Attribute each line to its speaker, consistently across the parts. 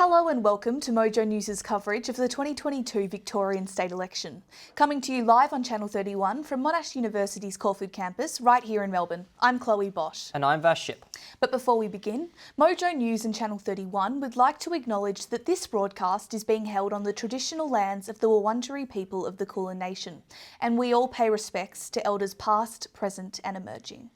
Speaker 1: Hello and welcome to MOJO News' coverage of the 2022 Victorian State Election. Coming to you live on Channel 31 from Monash University's Caulfield campus right here in Melbourne. I'm Chloe Bosch.
Speaker 2: And I'm Vash Ship.
Speaker 1: But before we begin, MOJO News and Channel 31 would like to acknowledge that this broadcast is being held on the traditional lands of the Wurundjeri people of the Kulin Nation, and we all pay respects to elders past, present and emerging.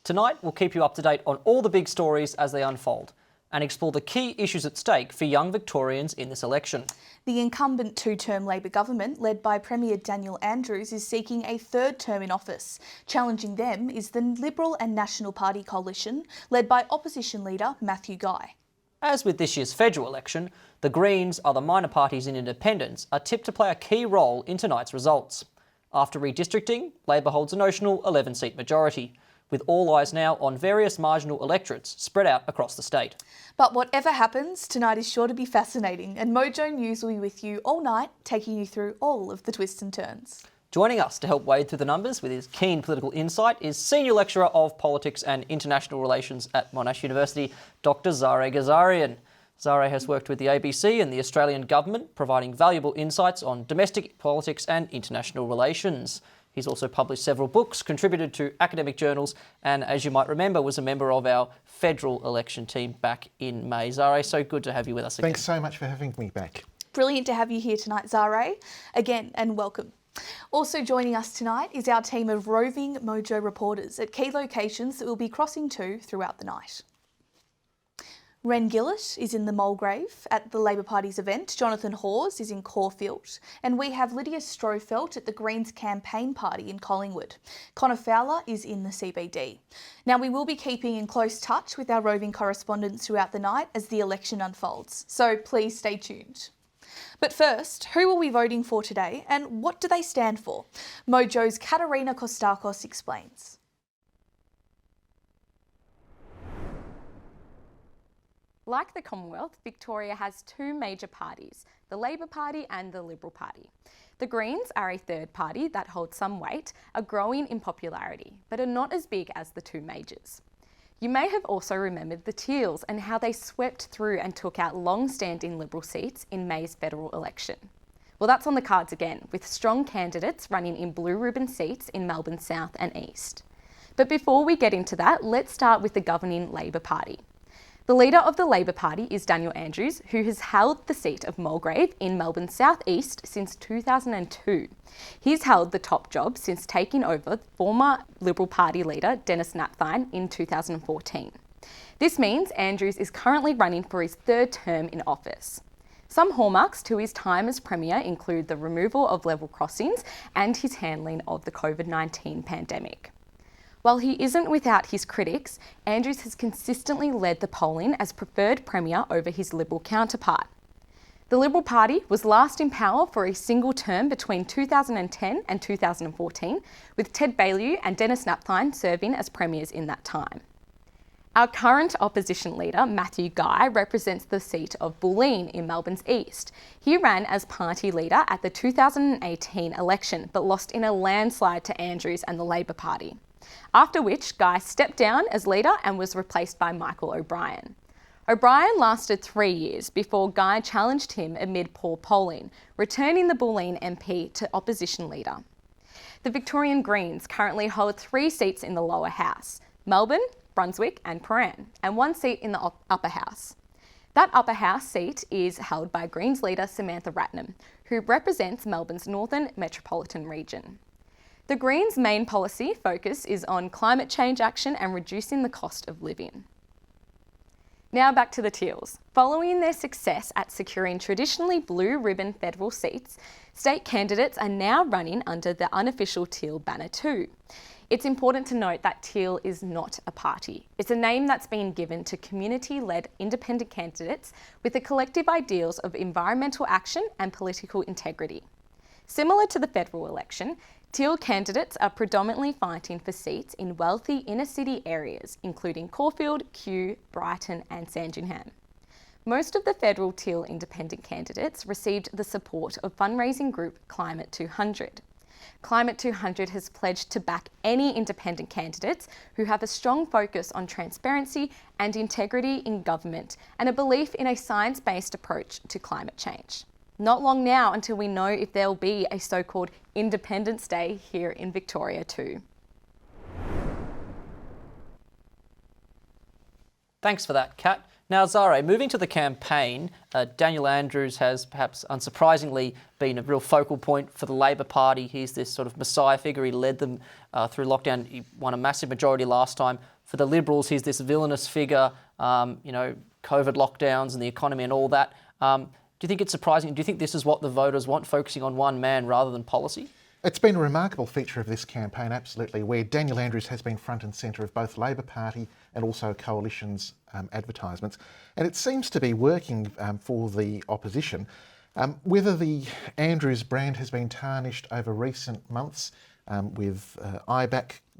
Speaker 2: Tonight we'll keep you up to date on all the big stories as they unfold and explore the key issues at stake for young Victorians in this election.
Speaker 1: The incumbent two-term Labor government, led by Premier Daniel Andrews, is seeking a third term in office. Challenging them is the Liberal and National Party coalition, led by opposition leader Matthew Guy.
Speaker 2: As with this year's federal election, the Greens, other minor parties and independents are tipped to play a key role in tonight's results. After redistricting, Labor holds a notional 11-seat majority, with all eyes now on various marginal electorates spread out across the state.
Speaker 1: But whatever happens, tonight is sure to be fascinating, and MOJO News will be with you all night, taking you through all of the twists and turns.
Speaker 2: Joining us to help wade through the numbers with his keen political insight is Senior Lecturer of Politics and International Relations at Monash University, Dr. Zare Ghazarian. Zare has worked with the ABC and the Australian government, providing valuable insights on domestic politics and international relations. He's also published several books, contributed to academic journals, and as you might remember, was a member of our federal election team back in May. Zare, so good to have you with us again.
Speaker 3: Thanks so much for having me back.
Speaker 1: Brilliant to have you here tonight, Zare. Again, and welcome. Also joining us tonight is our team of roving MOJO reporters at key locations that we'll be crossing to throughout the night. Ren Gillett is in the Mulgrave at the Labor Party's event, Jonathan Hawes is in Caulfield, and we have Lydia Strofelt at the Greens campaign party in Collingwood. Connor Fowler is in the CBD. Now, we will be keeping in close touch with our roving correspondents throughout the night as the election unfolds, so please stay tuned. But first, who are we voting for today and what do they stand for? MOJO's Katerina Kostakos explains.
Speaker 4: Like the Commonwealth, Victoria has two major parties, the Labor Party and the Liberal Party. The Greens are a third party that holds some weight, are growing in popularity, but are not as big as the two majors. You may have also remembered the Teals and how they swept through and took out long-standing Liberal seats in May's federal election. Well, that's on the cards again, with strong candidates running in blue ribbon seats in Melbourne South and East. But before we get into that, let's start with the governing Labor Party. The leader of the Labor Party is Daniel Andrews, who has held the seat of Mulgrave in Melbourne South East since 2002. He's held the top job since taking over former Liberal Party leader Denis Napthine in 2014. This means Andrews is currently running for his third term in office. Some hallmarks to his time as Premier include the removal of level crossings and his handling of the COVID-19 pandemic. While he isn't without his critics, Andrews has consistently led the polling as preferred Premier over his Liberal counterpart. The Liberal Party was last in power for a single term between 2010 and 2014, with Ted Baillieu and Denis Napthine serving as Premiers in that time. Our current opposition leader, Matthew Guy, represents the seat of Bulleen in Melbourne's East. He ran as party leader at the 2018 election, but lost in a landslide to Andrews and the Labor Party. After which, Guy stepped down as leader and was replaced by Michael O'Brien. O'Brien lasted 3 years before Guy challenged him amid poor polling, returning the Bulleen MP to opposition leader. The Victorian Greens currently hold 3 seats in the lower house, Melbourne, Brunswick and Prahran, and 1 seat in the upper house. That upper house seat is held by Greens leader Samantha Ratnam, who represents Melbourne's northern metropolitan region. The Greens' main policy focus is on climate change action and reducing the cost of living. Now back to the Teals. Following their success at securing traditionally blue ribbon federal seats, state candidates are now running under the unofficial Teal banner too. It's important to note that Teal is not a party. It's a name that's been given to community-led independent candidates with the collective ideals of environmental action and political integrity. Similar to the federal election, Teal candidates are predominantly fighting for seats in wealthy inner city areas, including Caulfield, Kew, Brighton and Sandringham. Most of the federal Teal independent candidates received the support of fundraising group Climate 200. Climate 200 has pledged to back any independent candidates who have a strong focus on transparency and integrity in government and a belief in a science-based approach to climate change. Not long now until we know if there will be a so-called Independence Day here in Victoria too.
Speaker 2: Thanks for that, Kat. Now, Zare, moving to the campaign, Daniel Andrews has perhaps unsurprisingly been a real focal point for the Labor Party. He's this sort of messiah figure. He led them through lockdown. He won a massive majority last time. For the Liberals, he's this villainous figure, COVID lockdowns and the economy and all that. Do you think it's surprising? Do you think this is what the voters want, focusing on one man rather than policy?
Speaker 3: It's been a remarkable feature of this campaign, absolutely, where Daniel Andrews has been front and centre of both Labor Party and also Coalition's advertisements. And it seems to be working for the opposition. Whether the Andrews brand has been tarnished over recent months with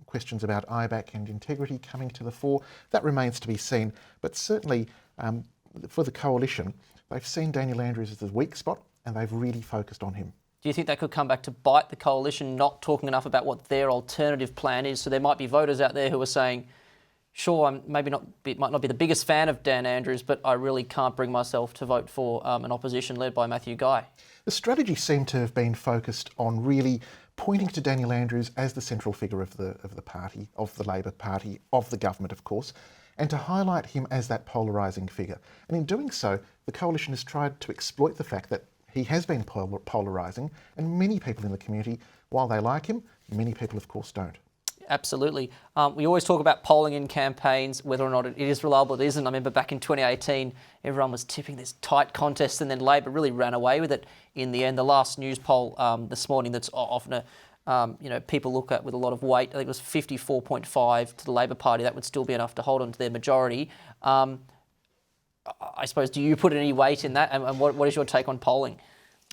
Speaker 3: questions about IBAC and integrity coming to the fore, that remains to be seen. But certainly for the Coalition, they've seen Daniel Andrews as the weak spot and they've really focused on him.
Speaker 2: Do you think that could come back to bite the Coalition, not talking enough about what their alternative plan is? So there might be voters out there who are saying, sure, might not be the biggest fan of Dan Andrews, but I really can't bring myself to vote for an opposition led by Matthew Guy.
Speaker 3: The strategy seemed to have been focused on really pointing to Daniel Andrews as the central figure of the party, of the Labor Party, of the government, of course, and to highlight him as that polarising figure. And in doing so, the Coalition has tried to exploit the fact that he has been polarising, and many people in the community, while they like him, many people, of course, don't.
Speaker 2: Absolutely. We always talk about polling in campaigns, whether or not it is reliable, it isn't. I remember back in 2018, everyone was tipping this tight contest, and then Labor really ran away with it in the end. The last news poll this morning that's often people look at with a lot of weight, I think it was 54.5 to the Labor Party. That would still be enough to hold on to their majority. I suppose, do you put any weight in that? And what is your take on polling?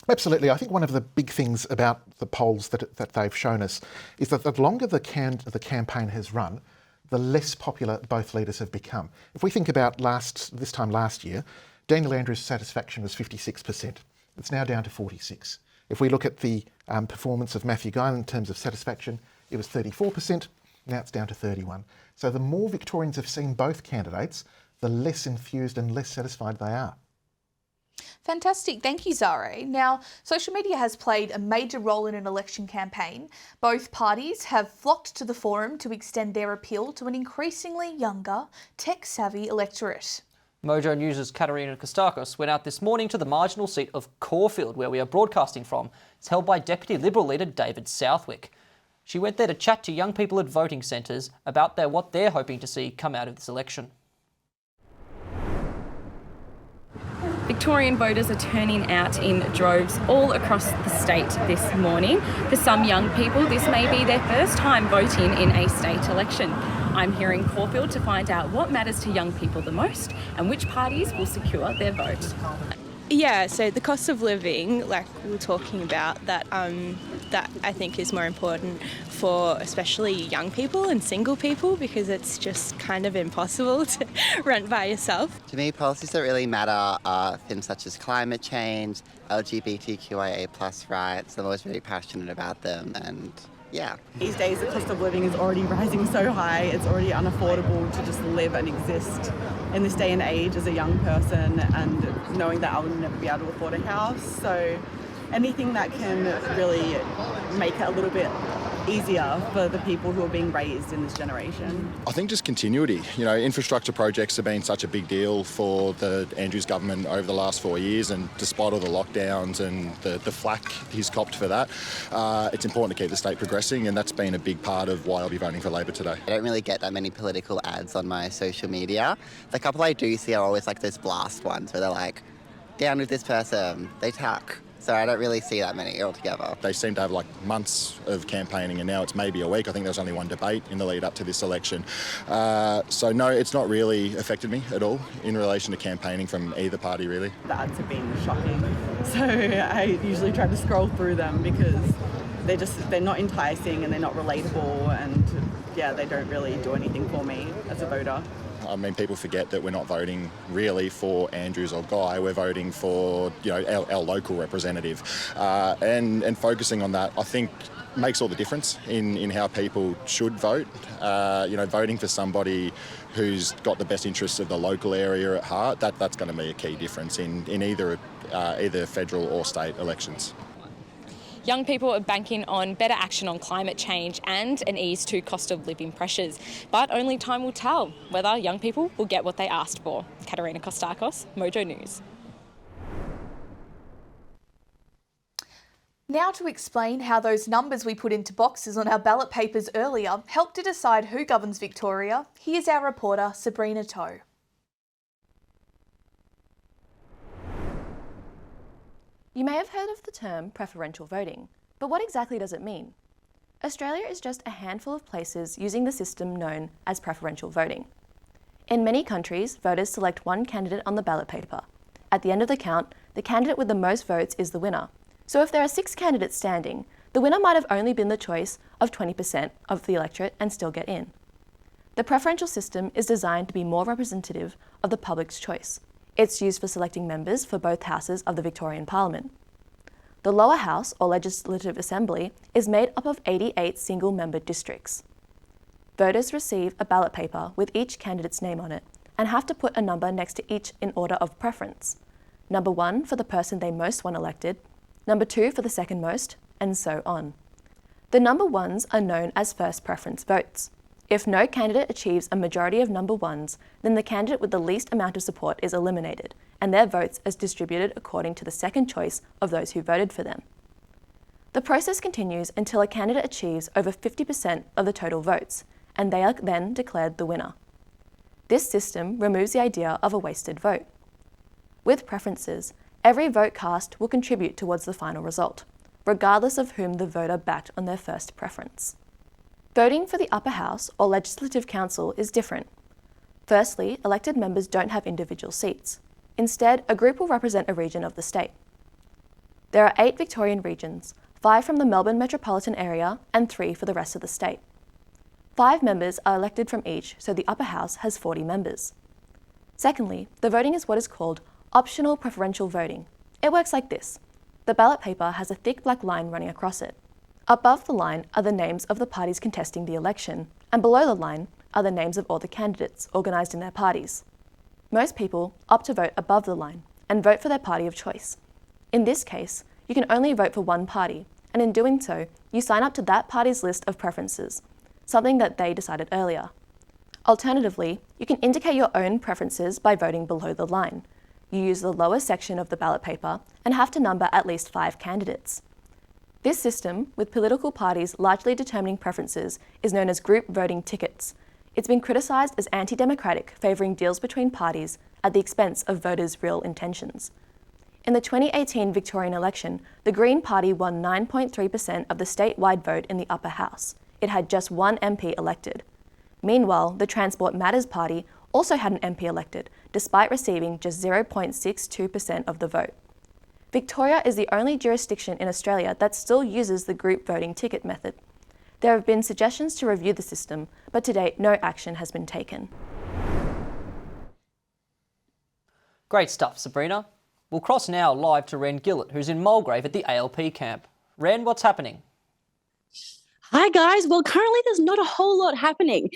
Speaker 3: Absolutely. I think one of the big things about the polls that they've shown us is that the longer the campaign has run, the less popular both leaders have become. If we think about this time last year, Daniel Andrews' satisfaction was 56%. It's now down to 46%. If we look at the performance of Matthew Guy in terms of satisfaction, it was 34%. Now it's down to 31%. So the more Victorians have seen both candidates, the less enthused and less satisfied they are.
Speaker 1: Fantastic. Thank you, Zare. Now, social media has played a major role in an election campaign. Both parties have flocked to the forum to extend their appeal to an increasingly younger, tech-savvy electorate.
Speaker 2: MOJO News' Katerina Kostakos went out this morning to the marginal seat of Caulfield, where we are broadcasting from. It's held by Deputy Liberal leader David Southwick. She went there to chat to young people at voting centres about what they're hoping to see come out of this election.
Speaker 5: Victorian voters are turning out in droves all across the state this morning. For some young people, this may be their first time voting in a state election. I'm here in Caulfield to find out what matters to young people the most and which parties will secure their vote.
Speaker 6: Yeah, so the cost of living, like we were talking about, that I think is more important for especially young people and single people, because it's just kind of impossible to rent by yourself.
Speaker 7: To me, policies that really matter are things such as climate change, LGBTQIA+ rights. I'm always really passionate about them, and yeah.
Speaker 8: These days the cost of living is already rising so high, it's already unaffordable to just live and exist in this day and age as a young person, and knowing that I will never be able to afford a house. So anything that can really make it a little bit easier for the people who are being raised in this generation.
Speaker 9: I think just continuity. Infrastructure projects have been such a big deal for the Andrews government over the last 4 years, and despite all the lockdowns and the flack he's copped for that, it's important to keep the state progressing, and that's been a big part of why I'll be voting for Labor today.
Speaker 7: I don't really get that many political ads on my social media. The couple I do see are always like those blast ones where they're like, down with this person, they talk. So I don't really see that many altogether.
Speaker 9: They seem to have months of campaigning, and now it's maybe a week. I think there was only one debate in the lead up to this election. So no, it's not really affected me at all in relation to campaigning from either party, really.
Speaker 8: The ads have been shocking. So I usually try to scroll through them because they're not enticing and they're not relatable, and yeah, they don't really do anything for me as a voter.
Speaker 9: I mean, people forget that we're not voting really for Andrews or Guy. We're voting for, our local representative. And focusing on that, I think, makes all the difference in how people should vote. Voting for somebody who's got the best interests of the local area at heart, that's going to be a key difference in either federal or state elections.
Speaker 5: Young people are banking on better action on climate change and an ease to cost of living pressures. But only time will tell whether young people will get what they asked for. Katerina Kostakos, MOJO News.
Speaker 1: Now to explain how those numbers we put into boxes on our ballot papers earlier help to decide who governs Victoria, here's our reporter Sabrina Toe.
Speaker 10: You may have heard of the term preferential voting, but what exactly does it mean? Australia is just a handful of places using the system known as preferential voting. In many countries, voters select one candidate on the ballot paper. At the end of the count, the candidate with the most votes is the winner. So if there are 6 candidates standing, the winner might have only been the choice of 20% of the electorate and still get in. The preferential system is designed to be more representative of the public's choice. It's used for selecting members for both houses of the Victorian Parliament. The lower house, or Legislative Assembly, is made up of 88 single-member districts. Voters receive a ballot paper with each candidate's name on it and have to put a number next to each in order of preference. Number 1 for the person they most want elected, number 2 for the second most, and so on. The number 1s are known as first preference votes. If no candidate achieves a majority of number 1s, then the candidate with the least amount of support is eliminated, and their votes are distributed according to the second choice of those who voted for them. The process continues until a candidate achieves over 50% of the total votes, and they are then declared the winner. This system removes the idea of a wasted vote. With preferences, every vote cast will contribute towards the final result, regardless of whom the voter backed on their first preference. Voting for the upper house or legislative council is different. Firstly, elected members don't have individual seats. Instead, a group will represent a region of the state. There are 8 Victorian regions, 5 from the Melbourne metropolitan area and 3 for the rest of the state. 5 members are elected from each, so the upper house has 40 members. Secondly, the voting is what is called optional preferential voting. It works like this. The ballot paper has a thick black line running across it. Above the line are the names of the parties contesting the election, and below the line are the names of all the candidates organised in their parties. Most people opt to vote above the line and vote for their party of choice. In this case, you can only vote for one party, and in doing so, you sign up to that party's list of preferences, something that they decided earlier. Alternatively, you can indicate your own preferences by voting below the line. You use the lower section of the ballot paper and have to number at least 5 candidates. This system, with political parties largely determining preferences, is known as group voting tickets. It's been criticised as anti-democratic, favouring deals between parties at the expense of voters' real intentions. In the 2018 Victorian election, the Green Party won 9.3% of the statewide vote in the upper house. It had just 1 MP elected. Meanwhile, the Transport Matters Party also had an MP elected, despite receiving just 0.62% of the vote. Victoria is the only jurisdiction in Australia that still uses the group voting ticket method. There have been suggestions to review the system, but to date no action has been taken.
Speaker 2: Great stuff, Sabrina. We'll cross now live to Ren Gillett, who's in Mulgrave at the ALP camp. Ren, what's happening?
Speaker 11: Hi guys. Well, currently there's not a whole lot happening.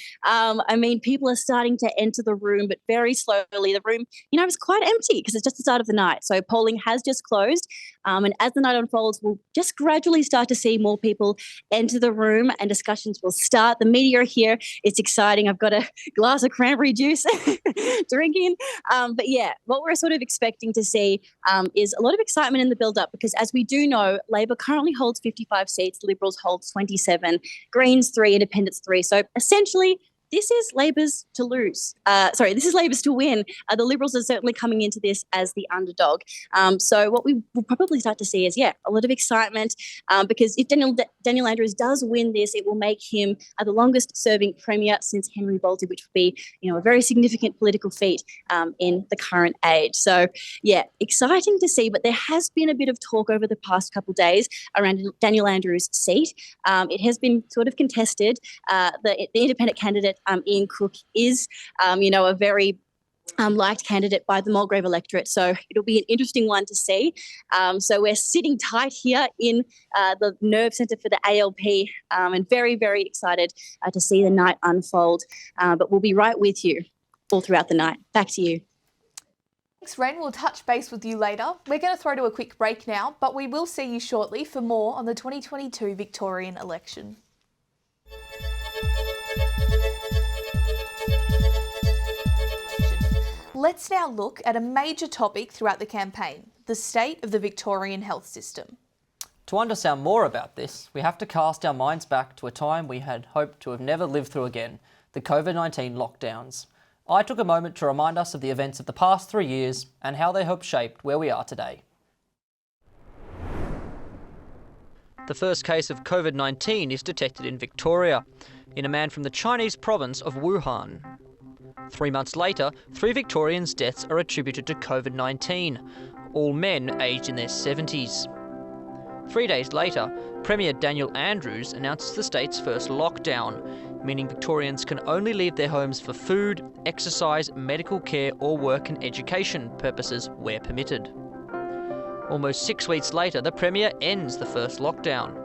Speaker 11: People are starting to enter the room, but very slowly. The room, is quite empty because it's just the start of the night. So polling has just closed. And as the night unfolds, we'll just gradually start to see more people enter the room and discussions will start. The media are here. It's exciting. I've got a glass of cranberry juice drinking. But yeah, what we're sort of expecting to see is a lot of excitement in the build-up because as we do know, Labor currently holds 55 seats, Liberals hold 27. Greens 3, Independents 3. So essentially, this is Labor's to lose. This is Labor's to win. The Liberals are certainly coming into this as the underdog. So what we will probably start to see is, a lot of excitement because if Daniel Andrews does win this, it will make him the longest serving Premier since Henry Bolted, which would be, a very significant political feat in the current age. So, exciting to see. But there has been a bit of talk over the past couple of days around Daniel Andrews' seat. It has been sort of contested. The independent candidate Ian Cook is, a very liked candidate by the Mulgrave electorate. So it'll be an interesting one to see. So we're sitting tight here in the Nerve Centre for the ALP and very, very excited to see the night unfold. But we'll be right with you all throughout the night. Back to you.
Speaker 1: Thanks, Ren. We'll touch base with you later. We're going to throw to a quick break now, but we will see you shortly for more on the 2022 Victorian election. Let's now look at a major topic throughout the campaign, the state of the Victorian health system.
Speaker 2: To understand more about this, we have to cast our minds back to a time we had hoped to have never lived through again, the COVID-19 lockdowns. I took a moment to remind us of the events of the past 3 years and how they helped shape where we are today. The first case of COVID-19 is detected in Victoria, in a man from the Chinese province of Wuhan. 3 months later, 3 Victorians' deaths are attributed to COVID-19, all men aged in their 70s. 3 days later, Premier Daniel Andrews announces the state's first lockdown, meaning Victorians can only leave their homes for food, exercise, medical care or work and education purposes where permitted. Almost 6 weeks later, the Premier ends the first lockdown.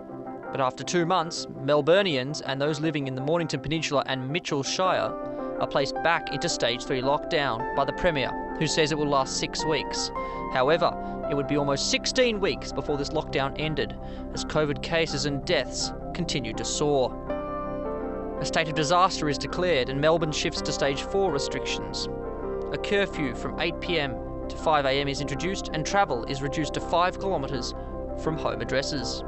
Speaker 2: But after 2 months, Melburnians and those living in the Mornington Peninsula and Mitchell Shire are placed back into Stage 3 lockdown by the Premier, who says it will last 6 weeks. However, it would be almost 16 weeks before this lockdown ended, as COVID cases and deaths continued to soar. A state of disaster is declared and Melbourne shifts to Stage 4 restrictions. A curfew from 8 p.m. to 5 a.m. is introduced and travel is reduced to 5 kilometres from home addresses.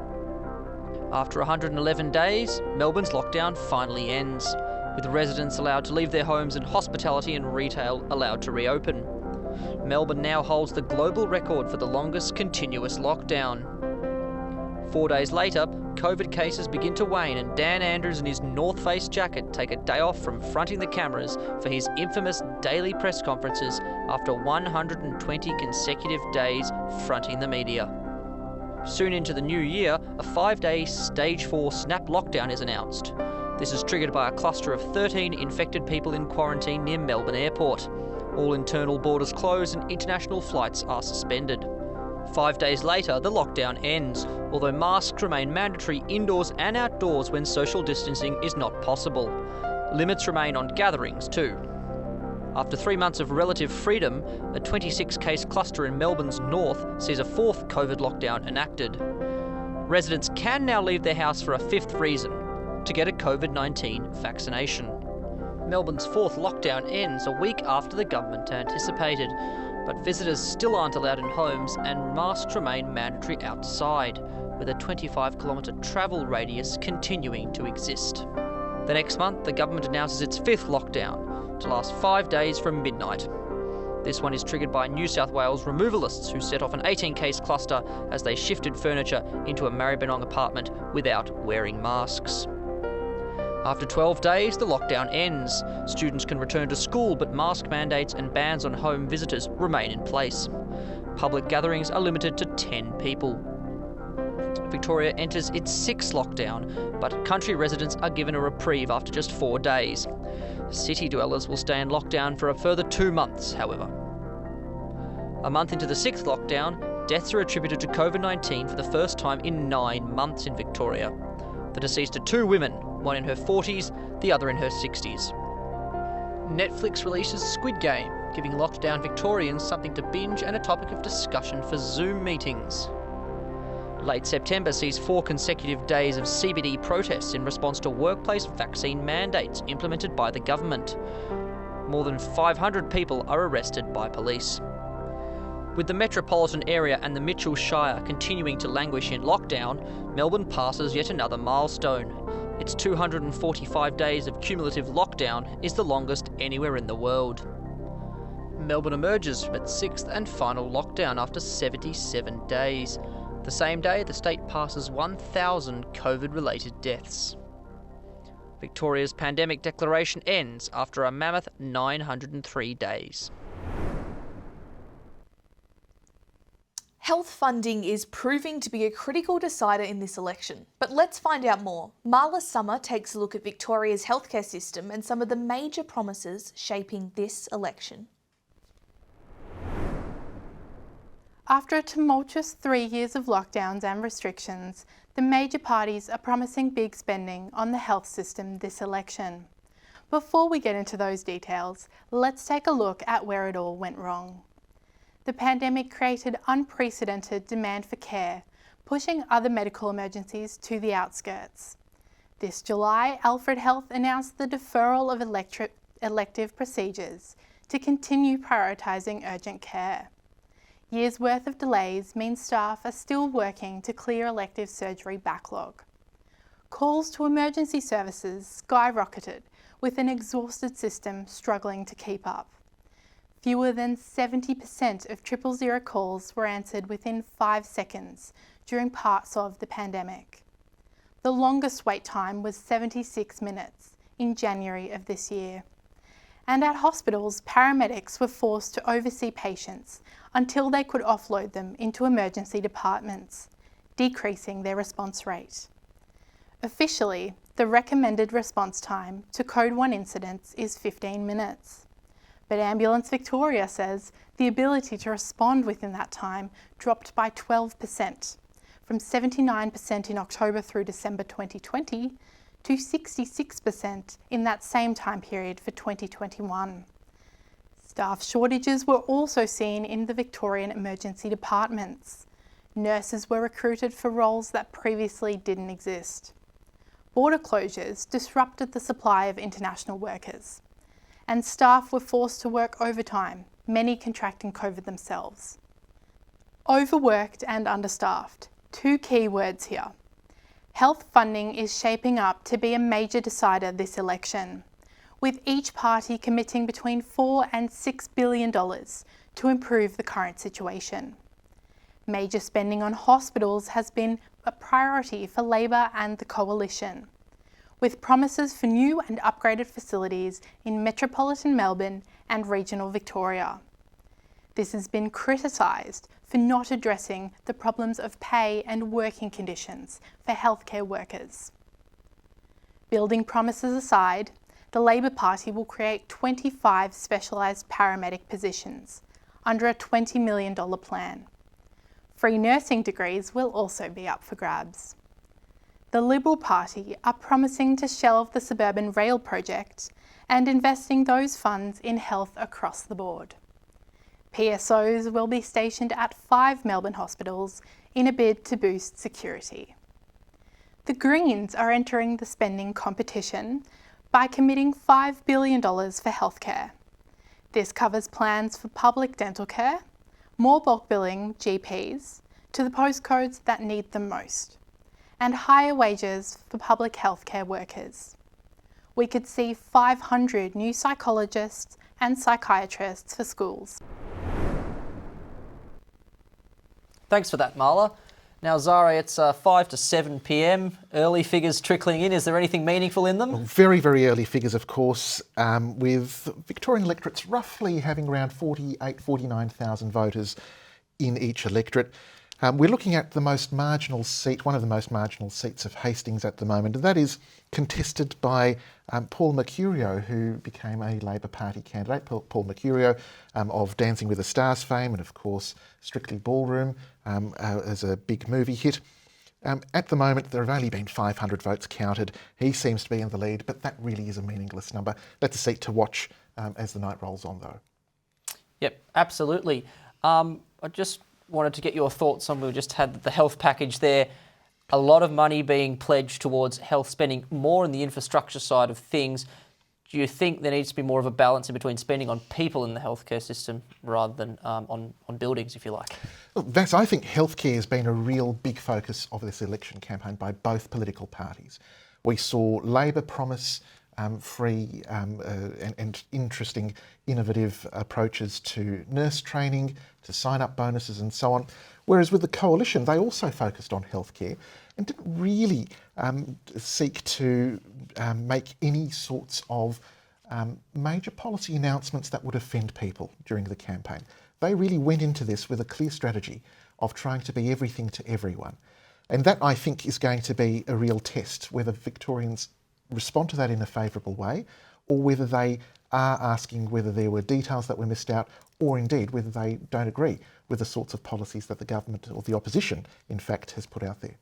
Speaker 2: After 111 days, Melbourne's lockdown finally ends, with residents allowed to leave their homes and hospitality and retail allowed to reopen. Melbourne now holds the global record for the longest continuous lockdown. 4 days later, COVID cases begin to wane and Dan Andrews in his North Face jacket take a day off from fronting the cameras for his infamous daily press conferences after 120 consecutive days fronting the media. Soon into the new year, a 5-day Stage 4 snap lockdown is announced. This is triggered by a cluster of 13 infected people in quarantine near Melbourne Airport. All internal borders close and international flights are suspended. 5 days later, the lockdown ends, although masks remain mandatory indoors and outdoors when social distancing is not possible. Limits remain on gatherings too. After 3 months of relative freedom, a 26-case cluster in Melbourne's north sees a 4th COVID lockdown enacted. Residents can now leave their house for a 5th reason, to get a COVID-19 vaccination. Melbourne's 4th lockdown ends a week after the government anticipated, but visitors still aren't allowed in homes and masks remain mandatory outside, with a 25-kilometre travel radius continuing to exist. The next month, the government announces its 5th lockdown, to last 5 days from midnight. This one is triggered by New South Wales removalists who set off an 18-case cluster as they shifted furniture into a Maribyrnong apartment without wearing masks. After 12 days, the lockdown ends. Students can return to school, but mask mandates and bans on home visitors remain in place. Public gatherings are limited to 10 people. Victoria enters its 6th lockdown, but country residents are given a reprieve after just 4 days. City dwellers will stay in lockdown for a further 2 months, however. A month into the 6th lockdown, deaths are attributed to COVID-19 for the first time in 9 months in Victoria. The deceased are 2 women, one in her 40s, the other in her 60s. Netflix releases Squid Game, giving lockdown Victorians something to binge and a topic of discussion for Zoom meetings. Late September sees 4 consecutive days of CBD protests in response to workplace vaccine mandates implemented by the government. More than 500 people are arrested by police. With the metropolitan area and the Mitchell Shire continuing to languish in lockdown, Melbourne passes yet another milestone. Its 245 days of cumulative lockdown is the longest anywhere in the world. Melbourne emerges from its 6th and final lockdown after 77 days. The same day, the state passes 1,000 COVID-related deaths. Victoria's pandemic declaration ends after a mammoth 903 days.
Speaker 1: Health funding is proving to be a critical decider in this election. But let's find out more. Marla Summer takes a look at Victoria's healthcare system and some of the major promises shaping this election.
Speaker 12: After a tumultuous 3 years of lockdowns and restrictions, the major parties are promising big spending on the health system this election. Before we get into those details, let's take a look at where it all went wrong. The pandemic created unprecedented demand for care, pushing other medical emergencies to the outskirts. This July, Alfred Health announced the deferral of elective procedures to continue prioritising urgent care. Years' worth of delays mean staff are still working to clear elective surgery backlog. Calls to emergency services skyrocketed, with an exhausted system struggling to keep up. Fewer than 70% of 000 calls were answered within 5 seconds during parts of the pandemic. The longest wait time was 76 minutes in January of this year. And at hospitals, paramedics were forced to oversee patients until they could offload them into emergency departments, decreasing their response rate. Officially, the recommended response time to Code 1 incidents is 15 minutes. But Ambulance Victoria says the ability to respond within that time dropped by 12%, from 79% in October through December 2020 to 66% in that same time period for 2021. Staff shortages were also seen in the Victorian emergency departments. Nurses were recruited for roles that previously didn't exist. Border closures disrupted the supply of international workers, and staff were forced to work overtime, many contracting COVID themselves. Overworked and understaffed, two key words here. Health funding is shaping up to be a major decider this election, with each party committing between $4 and $6 billion to improve the current situation. Major spending on hospitals has been a priority for Labor and the Coalition, with promises for new and upgraded facilities in metropolitan Melbourne and regional Victoria. This has been criticised for not addressing the problems of pay and working conditions for healthcare workers. Building promises aside, the Labor Party will create 25 specialised paramedic positions under a $20 million plan. Free nursing degrees will also be up for grabs. The Liberal Party are promising to shelve the suburban rail project and investing those funds in health across the board. PSOs will be stationed at 5 Melbourne hospitals in a bid to boost security. The Greens are entering the spending competition by committing $5 billion for healthcare. This covers plans for public dental care, more bulk billing GPs to the postcodes that need them most, and higher wages for public healthcare workers. We could see 500 new psychologists and psychiatrists for schools.
Speaker 2: Thanks for that, Marla. Now, Zara, it's 5 to 7 p.m, early figures trickling in. Is there anything meaningful in them?
Speaker 3: Well, very, very early figures, of course, with Victorian electorates roughly having around 49,000 voters in each electorate. We're looking at the most marginal seat, one of the most marginal seats of Hastings at the moment, and that is contested by Paul Mercurio, who became a Labor Party candidate. Paul Mercurio of Dancing with the Stars fame and, of course, Strictly Ballroom as a big movie hit. At the moment, there have only been 500 votes counted. He seems to be in the lead, but that really is a meaningless number. That's a seat to watch as the night rolls on, though.
Speaker 2: Yep, absolutely. I just wanted to get your thoughts on, we just had the health package there. A lot of money being pledged towards health spending, more in the infrastructure side of things. Do you think there needs to be more of a balance in between spending on people in the healthcare system rather than on buildings, if you like?
Speaker 3: Well, I think healthcare has been a real big focus of this election campaign by both political parties. We saw Labor promise free and interesting, innovative approaches to nurse training, to sign-up bonuses and so on. Whereas with the Coalition, they also focused on healthcare and didn't really seek to make any sorts of major policy announcements that would offend people during the campaign. They really went into this with a clear strategy of trying to be everything to everyone. And that, I think, is going to be a real test, whether Victorians respond to that in a favourable way, or whether they are asking whether there were details that were missed out, or indeed whether they don't agree with the sorts of policies that the government or the opposition, in fact, has put out there.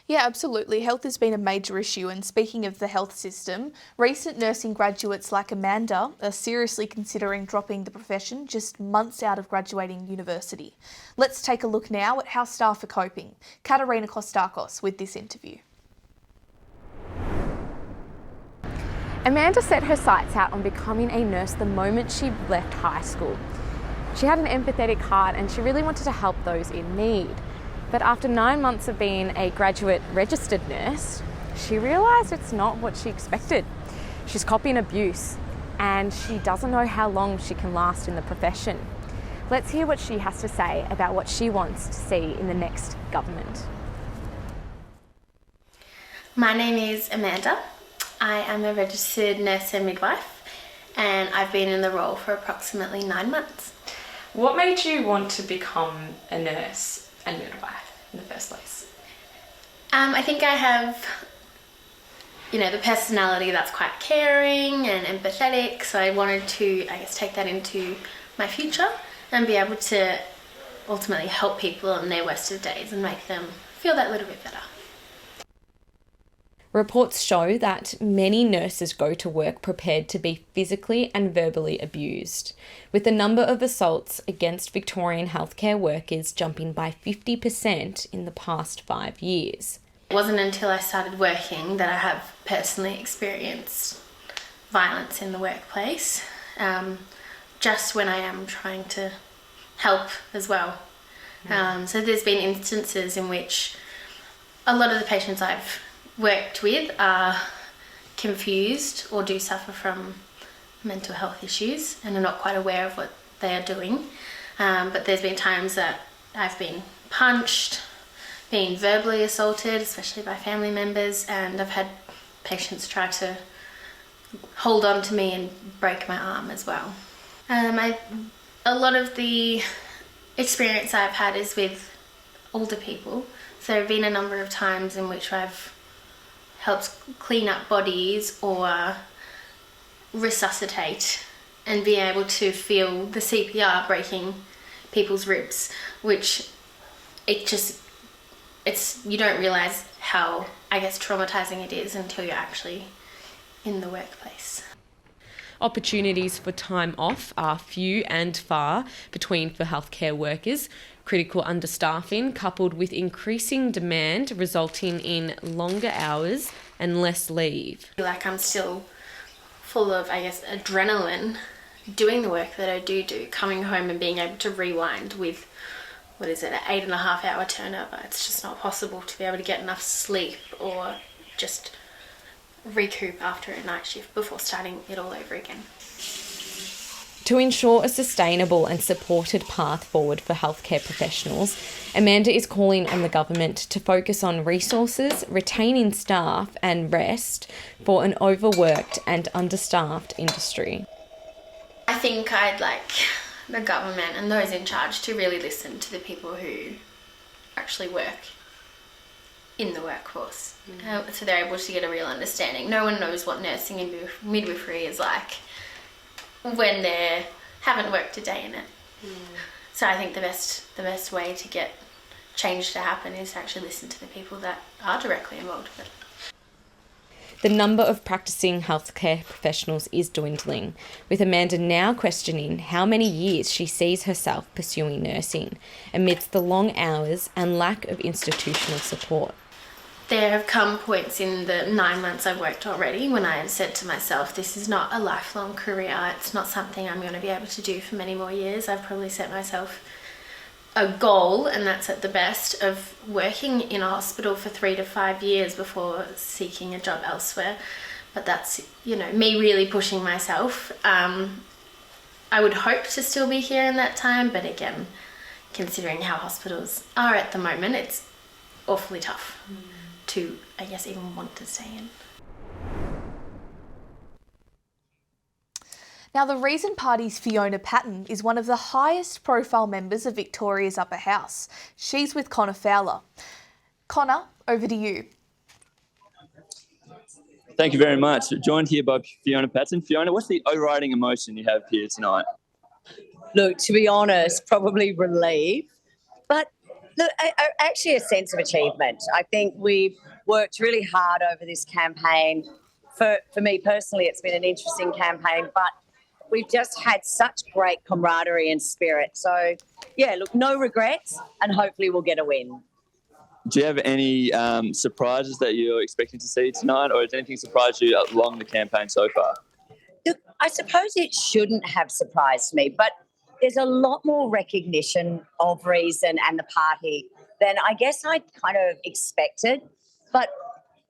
Speaker 1: Yeah, absolutely. Health has been a major issue, and speaking of the health system, recent nursing graduates like Amanda are seriously considering dropping the profession just months out of graduating university. Let's take a look now at how staff are coping. Katerina Kostakos with this interview.
Speaker 4: Amanda set her sights out on becoming a nurse the moment she left high school. She had an empathetic heart and she really wanted to help those in need. But after 9 months of being a graduate registered nurse, she realised it's not what she expected. She's copying abuse and she doesn't know how long she can last in the profession. Let's hear what she has to say about what she wants to see in the next government.
Speaker 13: My name is Amanda. I am a registered nurse and midwife, and I've been in the role for approximately 9 months.
Speaker 5: What made you want to become a nurse and midwife in the first place?
Speaker 13: I think I have, the personality that's quite caring and empathetic, so I wanted to, take that into my future and be able to ultimately help people on their worst of days and make them feel that little bit better.
Speaker 5: Reports show that many nurses go to work prepared to be physically and verbally abused, with the number of assaults against Victorian healthcare workers jumping by 50% in the past 5 years.
Speaker 13: It wasn't until I started working that I have personally experienced violence in the workplace, just when I am trying to help as well. So there's been instances in which a lot of the patients I've worked with are confused or do suffer from mental health issues and are not quite aware of what they are doing. But there's been times that I've been punched, been verbally assaulted, especially by family members, and I've had patients try to hold on to me and break my arm as well. A lot of the experience I've had is with older people. So there have been a number of times in which I've helped clean up bodies or resuscitate and be able to feel the CPR breaking people's ribs, which you don't realise how, traumatising it is until you're actually in the workplace.
Speaker 14: Opportunities for time off are few and far between for healthcare workers. Critical understaffing coupled with increasing demand resulting in longer hours and less leave.
Speaker 13: I'm still full of, adrenaline doing the work that I do, coming home and being able to rewind with, an 8.5 hour turnover. It's just not possible to be able to get enough sleep or just recoup after a night shift before starting it all over again.
Speaker 5: To ensure a sustainable and supported path forward for healthcare professionals, Amanda is calling on the government to focus on resources, retaining staff and rest for an overworked and understaffed industry.
Speaker 13: I think I'd like the government and those in charge to really listen to the people who actually work in the workforce, so they're able to get a real understanding. No one knows what nursing and midwifery is like when they haven't worked a day in it. So I think the best way to get change to happen is to actually listen to the people that are directly involved with it.
Speaker 5: The number of practicing healthcare professionals is dwindling, with Amanda now questioning how many years she sees herself pursuing nursing amidst the long hours and lack of institutional support.
Speaker 13: There have come points in the 9 months I've worked already when I have said to myself, this is not a lifelong career, it's not something I'm going to be able to do for many more years. I've probably set myself a goal, and that's at the best, of working in a hospital for 3 to 5 years before seeking a job elsewhere. But that's, me really pushing myself. I would hope to still be here in that time, but again, considering how hospitals are at the moment, it's awfully tough to, even want to stay in.
Speaker 1: Now, the Reason Party's Fiona Patten is one of the highest profile members of Victoria's upper house. She's with Connor Fowler. Connor, over to you.
Speaker 15: Thank you very much. Joined here by Fiona Patten. Fiona, what's the overriding emotion you have here tonight?
Speaker 16: Look, to be honest, probably relief, but look, actually a sense of achievement. I think we've worked really hard over this campaign. For me personally, it's been an interesting campaign, but we've just had such great camaraderie and spirit. So, yeah, look, no regrets, and hopefully we'll get a win.
Speaker 15: Do you have any surprises that you're expecting to see tonight, or has anything surprised you along the campaign so far?
Speaker 16: Look, I suppose it shouldn't have surprised me, but there's a lot more recognition of Reason and the party than I guess I kind of expected, but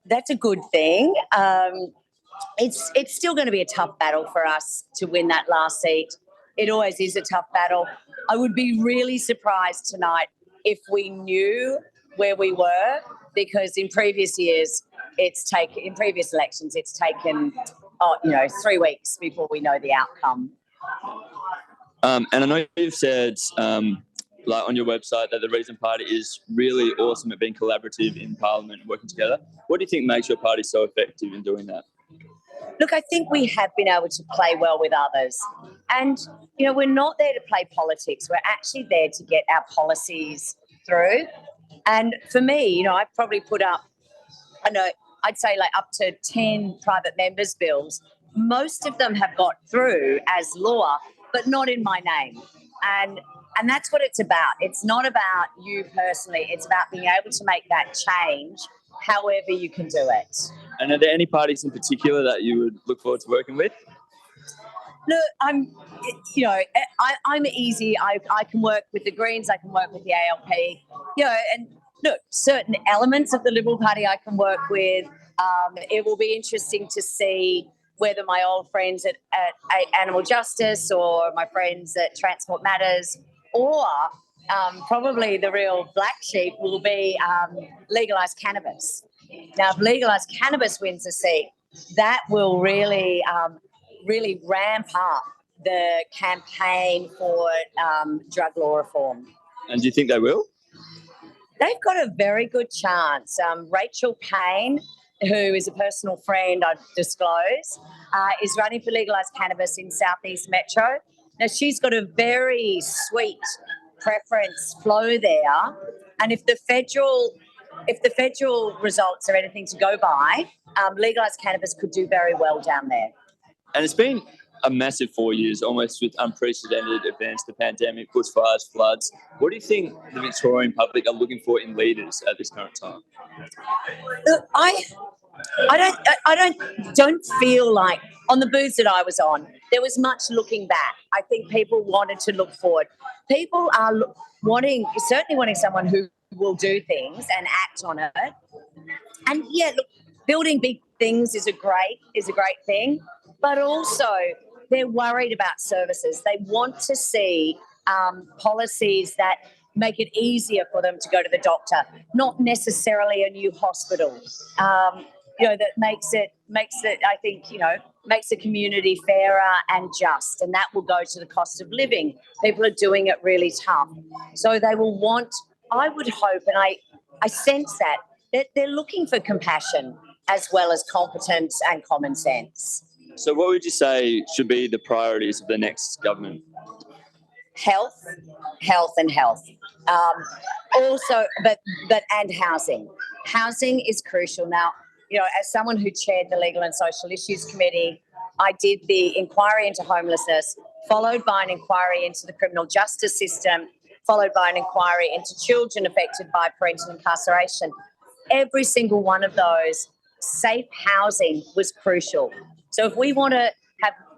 Speaker 16: that's a good thing. It's still going to be a tough battle for us to win that last seat. It always is a tough battle. I would be really surprised tonight if we knew where we were, because in previous years, in previous elections, it's taken 3 weeks before we know the outcome.
Speaker 15: And I know you've said, on your website, that the Reason Party is really awesome at being collaborative in Parliament and working together. What do you think makes your party so effective in doing that?
Speaker 16: Look, I think we have been able to play well with others. And, we're not there to play politics. We're actually there to get our policies through. And for me, I've probably put up, I'd say like up to 10 private members' bills. Most of them have got through as law, but not in my name. And that's what it's about. It's not about you personally. It's about being able to make that change however you can do it.
Speaker 15: And are there any parties in particular that you would look forward to working with?
Speaker 16: Look, I'm easy. I can work with the Greens. I can work with the ALP. And look, certain elements of the Liberal Party I can work with. It will be interesting to see whether my old friends at Animal Justice or my friends at Transport Matters, or probably the real black sheep will be legalised cannabis. Now, if legalised cannabis wins a seat, that will really ramp up the campaign for drug law reform.
Speaker 15: And do you think they will?
Speaker 16: They've got a very good chance. Rachel Payne, who is a personal friend, I'd disclose, is running for legalised cannabis in Southeast Metro. Now, she's got a very sweet preference flow there. And if the federal results are anything to go by, legalised cannabis could do very well down there.
Speaker 15: And it's been a massive 4 years, almost with unprecedented events, the pandemic, bushfires, floods. What do you think the Victorian public are looking for in leaders at this current time?
Speaker 16: Look, I don't feel like on the booths that I was on, there was much looking back. I think people wanted to look forward. People are certainly wanting someone who will do things and act on it. And yeah, look, building big things is a great thing, but also they're worried about services. They want to see policies that make it easier for them to go to the doctor, not necessarily a new hospital. That makes it, I think, makes the community fairer and just, and that will go to the cost of living. People are doing it really tough. So they will want, I would hope, and I sense that they're looking for compassion as well as competence and common sense.
Speaker 15: So what would you say should be the priorities of the next government?
Speaker 16: Health, and health. Also, and housing. Housing is crucial. Now, as someone who chaired the Legal and Social Issues Committee, I did the inquiry into homelessness, followed by an inquiry into the criminal justice system, followed by an inquiry into children affected by parental incarceration. Every single one of those, safe housing was crucial. So if we want to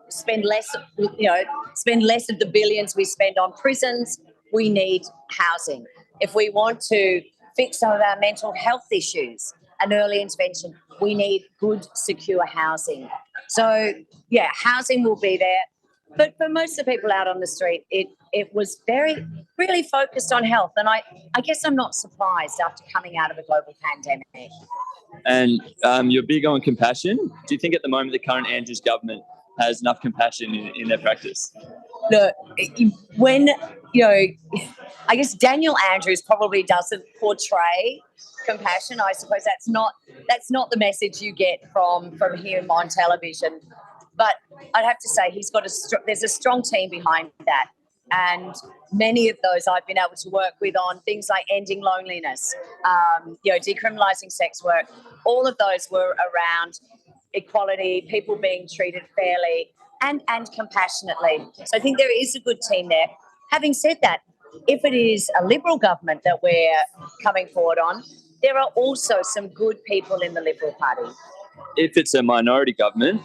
Speaker 16: spend less of the billions we spend on prisons, we need housing. If we want to fix some of our mental health issues and early intervention, we need good, secure housing. So, yeah, housing will be there. But for most of the people out on the street, it was really focused on health. And I guess I'm not surprised after coming out of a global pandemic.
Speaker 15: And you're big on compassion. Do you think at the moment the current Andrews government has enough compassion in their practice?
Speaker 16: Look, when, I guess Daniel Andrews probably doesn't portray compassion. I suppose that's not the message you get from him on television. But I'd have to say there's a strong team behind that. And many of those I've been able to work with on things like ending loneliness, decriminalising sex work. All of those were around equality, people being treated fairly and compassionately. So I think there is a good team there. Having said that, if it is a Liberal government that we're coming forward on, there are also some good people in the Liberal Party.
Speaker 15: If it's a minority government,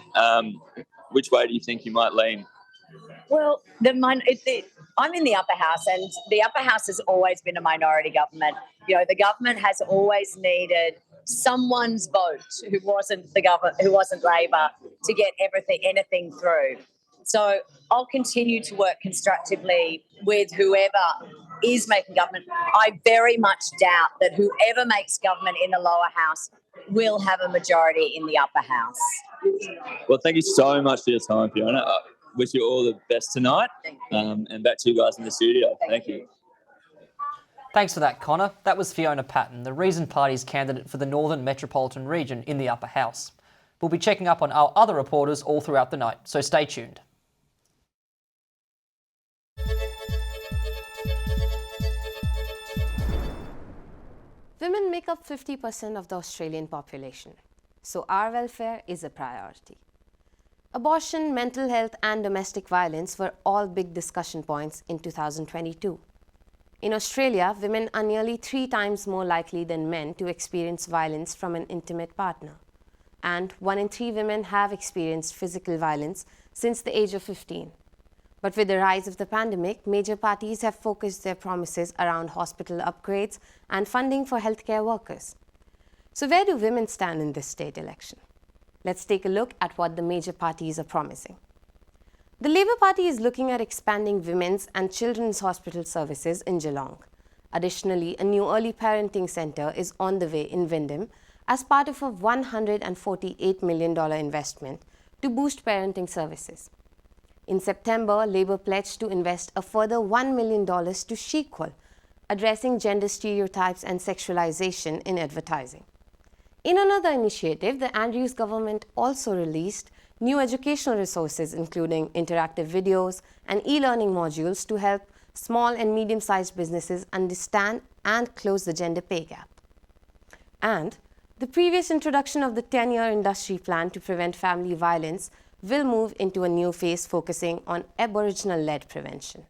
Speaker 15: which way do you think you might lean?
Speaker 16: Well, I'm in the upper house, and the upper house has always been a minority government. The government has always needed someone's vote who wasn't Labor to get anything through. So I'll continue to work constructively with whoever is making government. I very much doubt that whoever makes government in the lower house will have a majority in the upper house.
Speaker 15: Well, thank you so much for your time, Fiona. I wish you all the best tonight. And back to you guys in the studio. Thank you.
Speaker 2: Thanks for that, Connor. That was Fiona Patton, the Reason Party's candidate for the Northern Metropolitan Region in the Upper House. We'll be checking up on our other reporters all throughout the night, so stay tuned.
Speaker 17: Women make up 50% of the Australian population, so our welfare is a priority. Abortion, mental health and domestic violence were all big discussion points in 2022. In Australia, women are nearly 3 times more likely than men to experience violence from an intimate partner, and 1 in 3 women have experienced physical violence since the age of 15. But with the rise of the pandemic, major parties have focused their promises around hospital upgrades and funding for healthcare workers. So where do women stand in this state election? Let's take a look at what the major parties are promising. The Labour Party is looking at expanding women's and children's hospital services in Geelong. Additionally, a new early parenting centre is on the way in Wyndham as part of a $148 million investment to boost parenting services. In September, Labour pledged to invest a further $1 million to SheEqual, addressing gender stereotypes and sexualization in advertising. In another initiative, the Andrews government also released new educational resources including interactive videos and e-learning modules to help small and medium-sized businesses understand and close the gender pay gap. And the previous introduction of the 10-year industry plan to prevent family violence will move into a new phase focusing on Aboriginal-led prevention.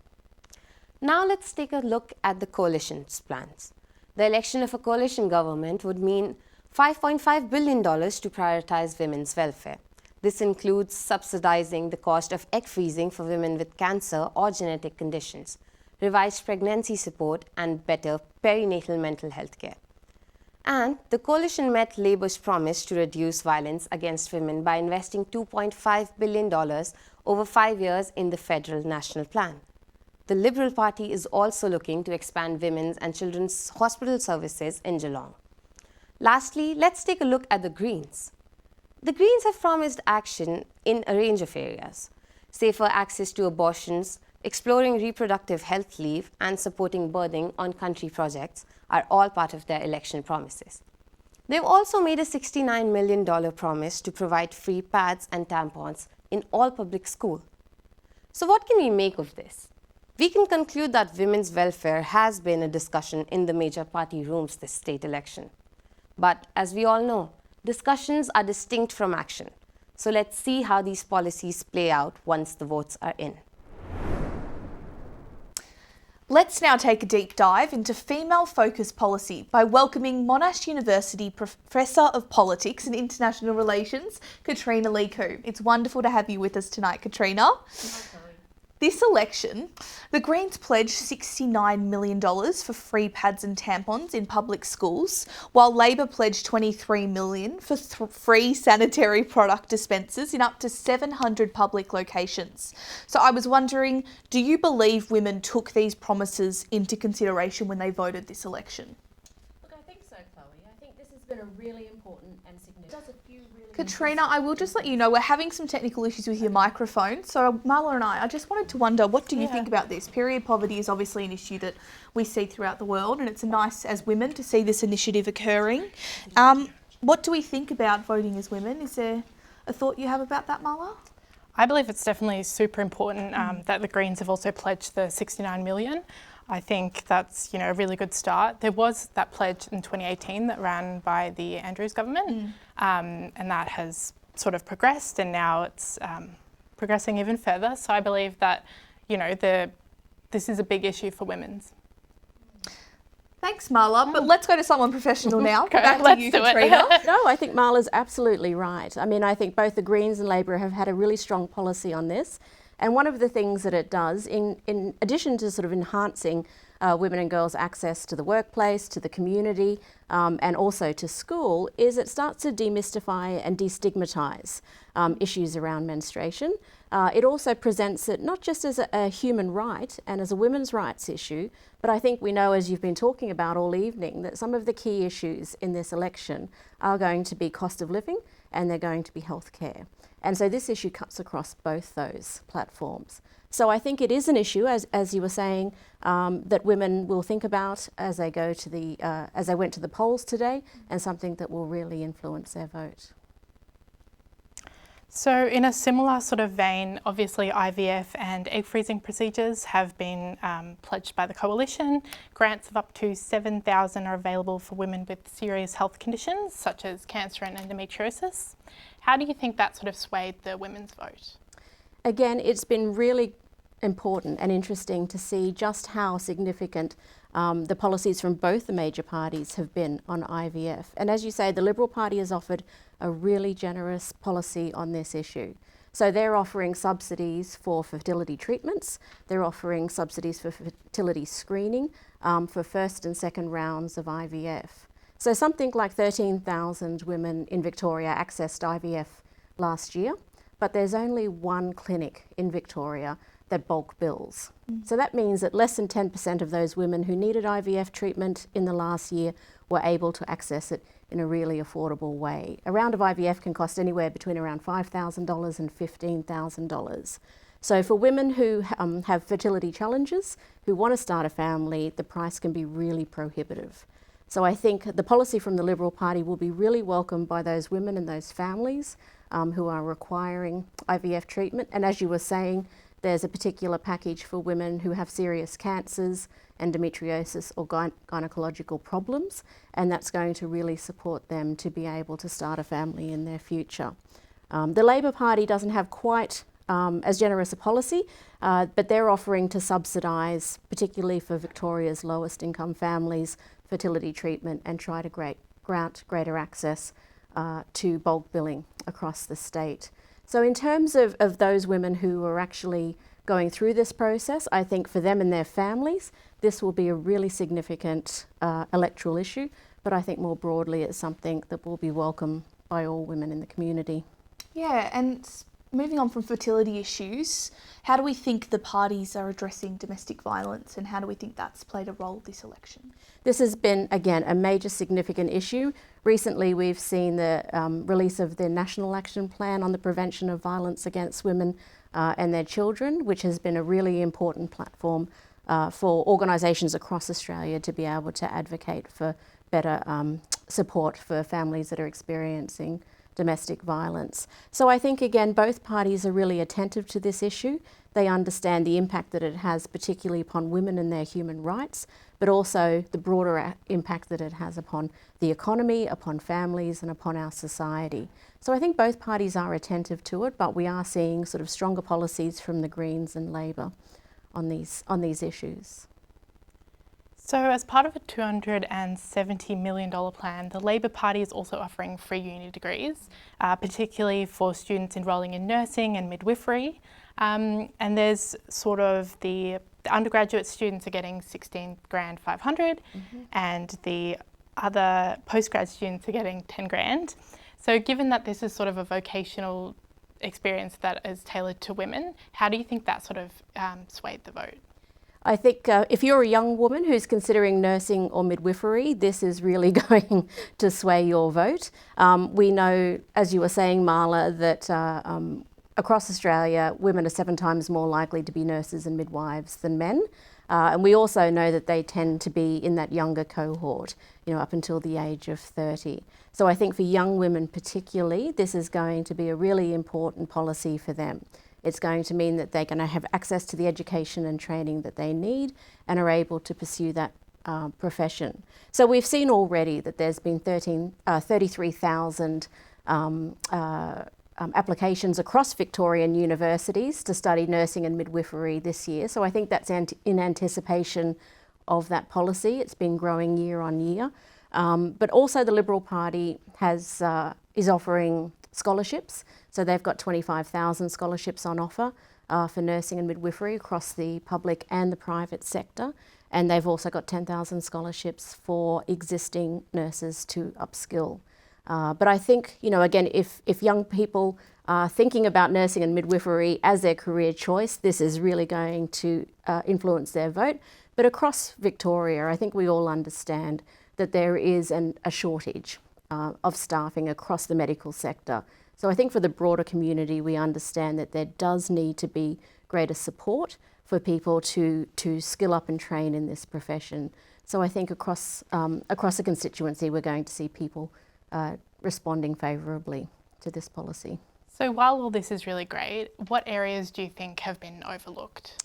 Speaker 17: Now let's take a look at the coalition's plans. The election of a coalition government would mean $5.5 billion to prioritise women's welfare. This includes subsidising the cost of egg freezing for women with cancer or genetic conditions, revised pregnancy support and better perinatal mental health care. And the coalition met Labour's promise to reduce violence against women by investing $2.5 billion over 5 years in the Federal National Plan. The Liberal Party is also looking to expand women's and children's hospital services in Geelong. Lastly, let's take a look at the Greens. The Greens have promised action in a range of areas: safer access to abortions, exploring reproductive health leave, and supporting birthing on country projects are all part of their election promises. They've also made a $69 million promise to provide free pads and tampons in all public schools. So what can we make of this? We can conclude that women's welfare has been a discussion in the major party rooms this state election. But as we all know, discussions are distinct from action. So let's see how these policies play out once the votes are in.
Speaker 1: Let's now take a deep dive into female-focused policy by welcoming Monash University Professor of Politics and International Relations, Katrina Lee-Koo. It's wonderful to have you with us tonight, Katrina. This election, the Greens pledged $69 million for free pads and tampons in public schools, while Labor pledged $23 million for free sanitary product dispensers in up to 700 public locations. So I was wondering, do you believe women took these promises into consideration when they voted this election?
Speaker 18: Look, I think so, Chloe. I think this has been a really important and significant.
Speaker 1: Katrina, I will just let you know we're having some technical issues with your microphone. So Marla and I just wanted to wonder, what do you think about this? Period poverty is obviously an issue that we see throughout the world, and it's nice as women to see this initiative occurring. What do we think about voting as women? Is there a thought you have about that, Marla?
Speaker 12: I believe it's definitely super important that the Greens have also pledged the 69 million. I think that's, a really good start. There was that pledge in 2018 that ran by the Andrews government, and that has sort of progressed, and now it's progressing even further. So I believe that, this is a big issue for women's.
Speaker 1: Thanks, Marla, but let's go to someone professional now.
Speaker 12: Back
Speaker 1: to you, Katrina.
Speaker 18: No, I think Marla's absolutely right. I mean, I think both the Greens and Labor have had a really strong policy on this. And one of the things that it does, in addition to sort of enhancing women and girls' access to the workplace, to the community, and also to school, is it starts to demystify and destigmatise issues around menstruation. It also presents it not just as a human right and as a women's rights issue, but I think we know, as you've been talking about all evening, that some of the key issues in this election are going to be cost of living and they're going to be healthcare. And so this issue cuts across both those platforms. So I think it is an issue, as you were saying, that women will think about as they go to as they went to the polls today, and something that will really influence their vote.
Speaker 12: So in a similar sort of vein, obviously IVF and egg freezing procedures have been pledged by the Coalition. Grants of up to 7,000 are available for women with serious health conditions such as cancer and endometriosis. How do you think that sort of swayed the women's vote?
Speaker 18: Again, it's been really important and interesting to see just how significant the policies from both the major parties have been on IVF. And as you say, the Liberal Party has offered a really generous policy on this issue. So they're offering subsidies for fertility treatments, they're offering subsidies for fertility screening for first and second rounds of IVF. So something like 13,000 women in Victoria accessed IVF last year, but there's only one clinic in Victoria that bulk bills. So that means that less than 10% of those women who needed IVF treatment in the last year were able to access it in a really affordable way. A round of IVF can cost anywhere between around $5,000 and $15,000. So for women who have fertility challenges, who want to start a family, the price can be really prohibitive. So I think the policy from the Liberal Party will be really welcomed by those women and those families who are requiring IVF treatment. And as you were saying, there's a particular package for women who have serious cancers, endometriosis or gynecological problems, and that's going to really support them to be able to start a family in their future. The Labor Party doesn't have quite as generous a policy, but they're offering to subsidise, particularly for Victoria's lowest income families, fertility treatment and try to grant greater access to bulk billing across the state. So in terms of those women who are actually going through this process, I think for them and their families, this will be a really significant electoral issue, but I think more broadly it's something that will be welcomed by all women in the community.
Speaker 1: Yeah, and moving on from fertility issues, how do we think the parties are addressing domestic violence, and how do we think that's played a role this election?
Speaker 18: This has been, again, a major significant issue. Recently, we've seen the release of the National Action Plan on the Prevention of Violence Against Women and their Children, which has been a really important platform for organisations across Australia to be able to advocate for better support for families that are experiencing domestic violence. So I think, again, both parties are really attentive to this issue. They understand the impact that it has, particularly upon women and their human rights, but also the broader impact that it has upon the economy, upon families and upon our society. So I think both parties are attentive to it, but we are seeing sort of stronger policies from the Greens and Labor on these issues.
Speaker 12: So as part of a $270 million plan, the Labor Party is also offering free uni degrees, particularly for students enrolling in nursing and midwifery. And there's sort of the undergraduate students are getting $16,500 and the other postgrad students are getting $10,000. So given that this is sort of a vocational experience that is tailored to women, how do you think that sort of swayed the vote?
Speaker 18: I think if you're a young woman who's considering nursing or midwifery, this is really going to sway your vote. We know, as you were saying, Marla, that across Australia, women are 7 times more likely to be nurses and midwives than men. And we also know that they tend to be in that younger cohort, up until the age of 30. So I think for young women particularly, this is going to be a really important policy for them. It's going to mean that they're going to have access to the education and training that they need and are able to pursue that profession. So we've seen already that there's been 33,000 applications across Victorian universities to study nursing and midwifery this year. So I think that's in anticipation of that policy. It's been growing year on year. But also the Liberal Party is offering scholarships. So they've got 25,000 scholarships on offer for nursing and midwifery across the public and the private sector. And they've also got 10,000 scholarships for existing nurses to upskill. But I think, again, if young people are thinking about nursing and midwifery as their career choice, this is really going to influence their vote. But across Victoria, I think we all understand that there is a shortage of staffing across the medical sector. So I think for the broader community, we understand that there does need to be greater support for people to skill up and train in this profession. So I think across the constituency, we're going to see people responding favourably to this policy.
Speaker 12: So while all this is really great, what areas do you think have been overlooked?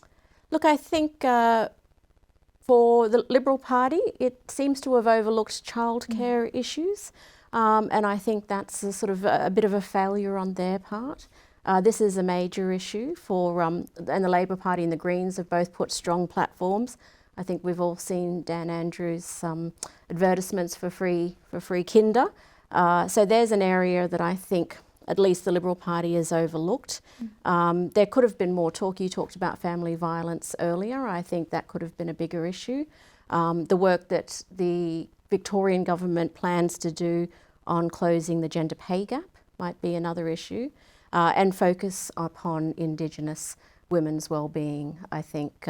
Speaker 18: Look, I think for the Liberal Party, it seems to have overlooked childcare issues. And I think that's a sort of a bit of a failure on their part. This is a major issue and the Labor Party and the Greens have both put strong platforms. I think we've all seen Dan Andrews' advertisements for free kinder. So there's an area that I think at least the Liberal Party has overlooked. There could have been more talk. You talked about family violence earlier. I think that could have been a bigger issue. The work that the Victorian government plans to do on closing the gender pay gap might be another issue, and focus upon Indigenous women's well-being. I think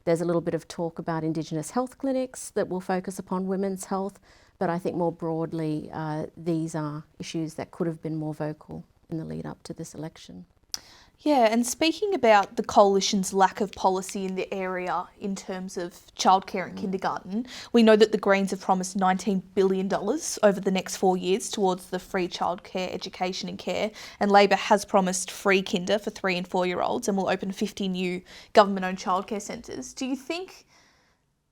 Speaker 18: there's a little bit of talk about Indigenous health clinics that will focus upon women's health, but I think more broadly these are issues that could have been more vocal in the lead up to this election.
Speaker 1: Yeah, and speaking about the Coalition's lack of policy in the area in terms of childcare and kindergarten, we know that the Greens have promised $19 billion over the next 4 years towards the free childcare education and care, and Labor has promised free kinder for 3 and 4-year-olds and will open 50 new government-owned childcare centres. Do you think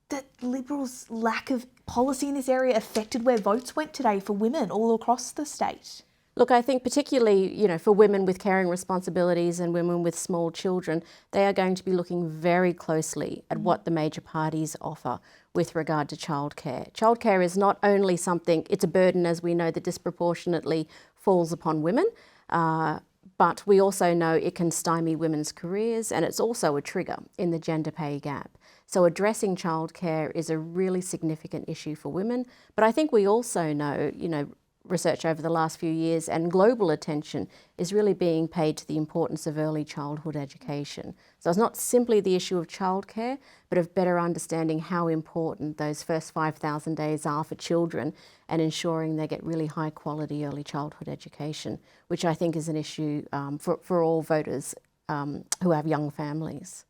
Speaker 1: that Liberals' lack of policy in this area affected where votes went today for women all across the state?
Speaker 18: Look, I think particularly, for women with caring responsibilities and women with small children, they are going to be looking very closely at what the major parties offer with regard to childcare. Childcare is not only something, it's a burden, as we know, that disproportionately falls upon women, but we also know it can stymie women's careers, and it's also a trigger in the gender pay gap. So addressing childcare is a really significant issue for women, but I think we also know, research over the last few years and global attention is really being paid to the importance of early childhood education. So it's not simply the issue of childcare, but of better understanding how important those first 5,000 days are for children and ensuring they get really high quality early childhood education, which I think is an issue for all voters who have young families.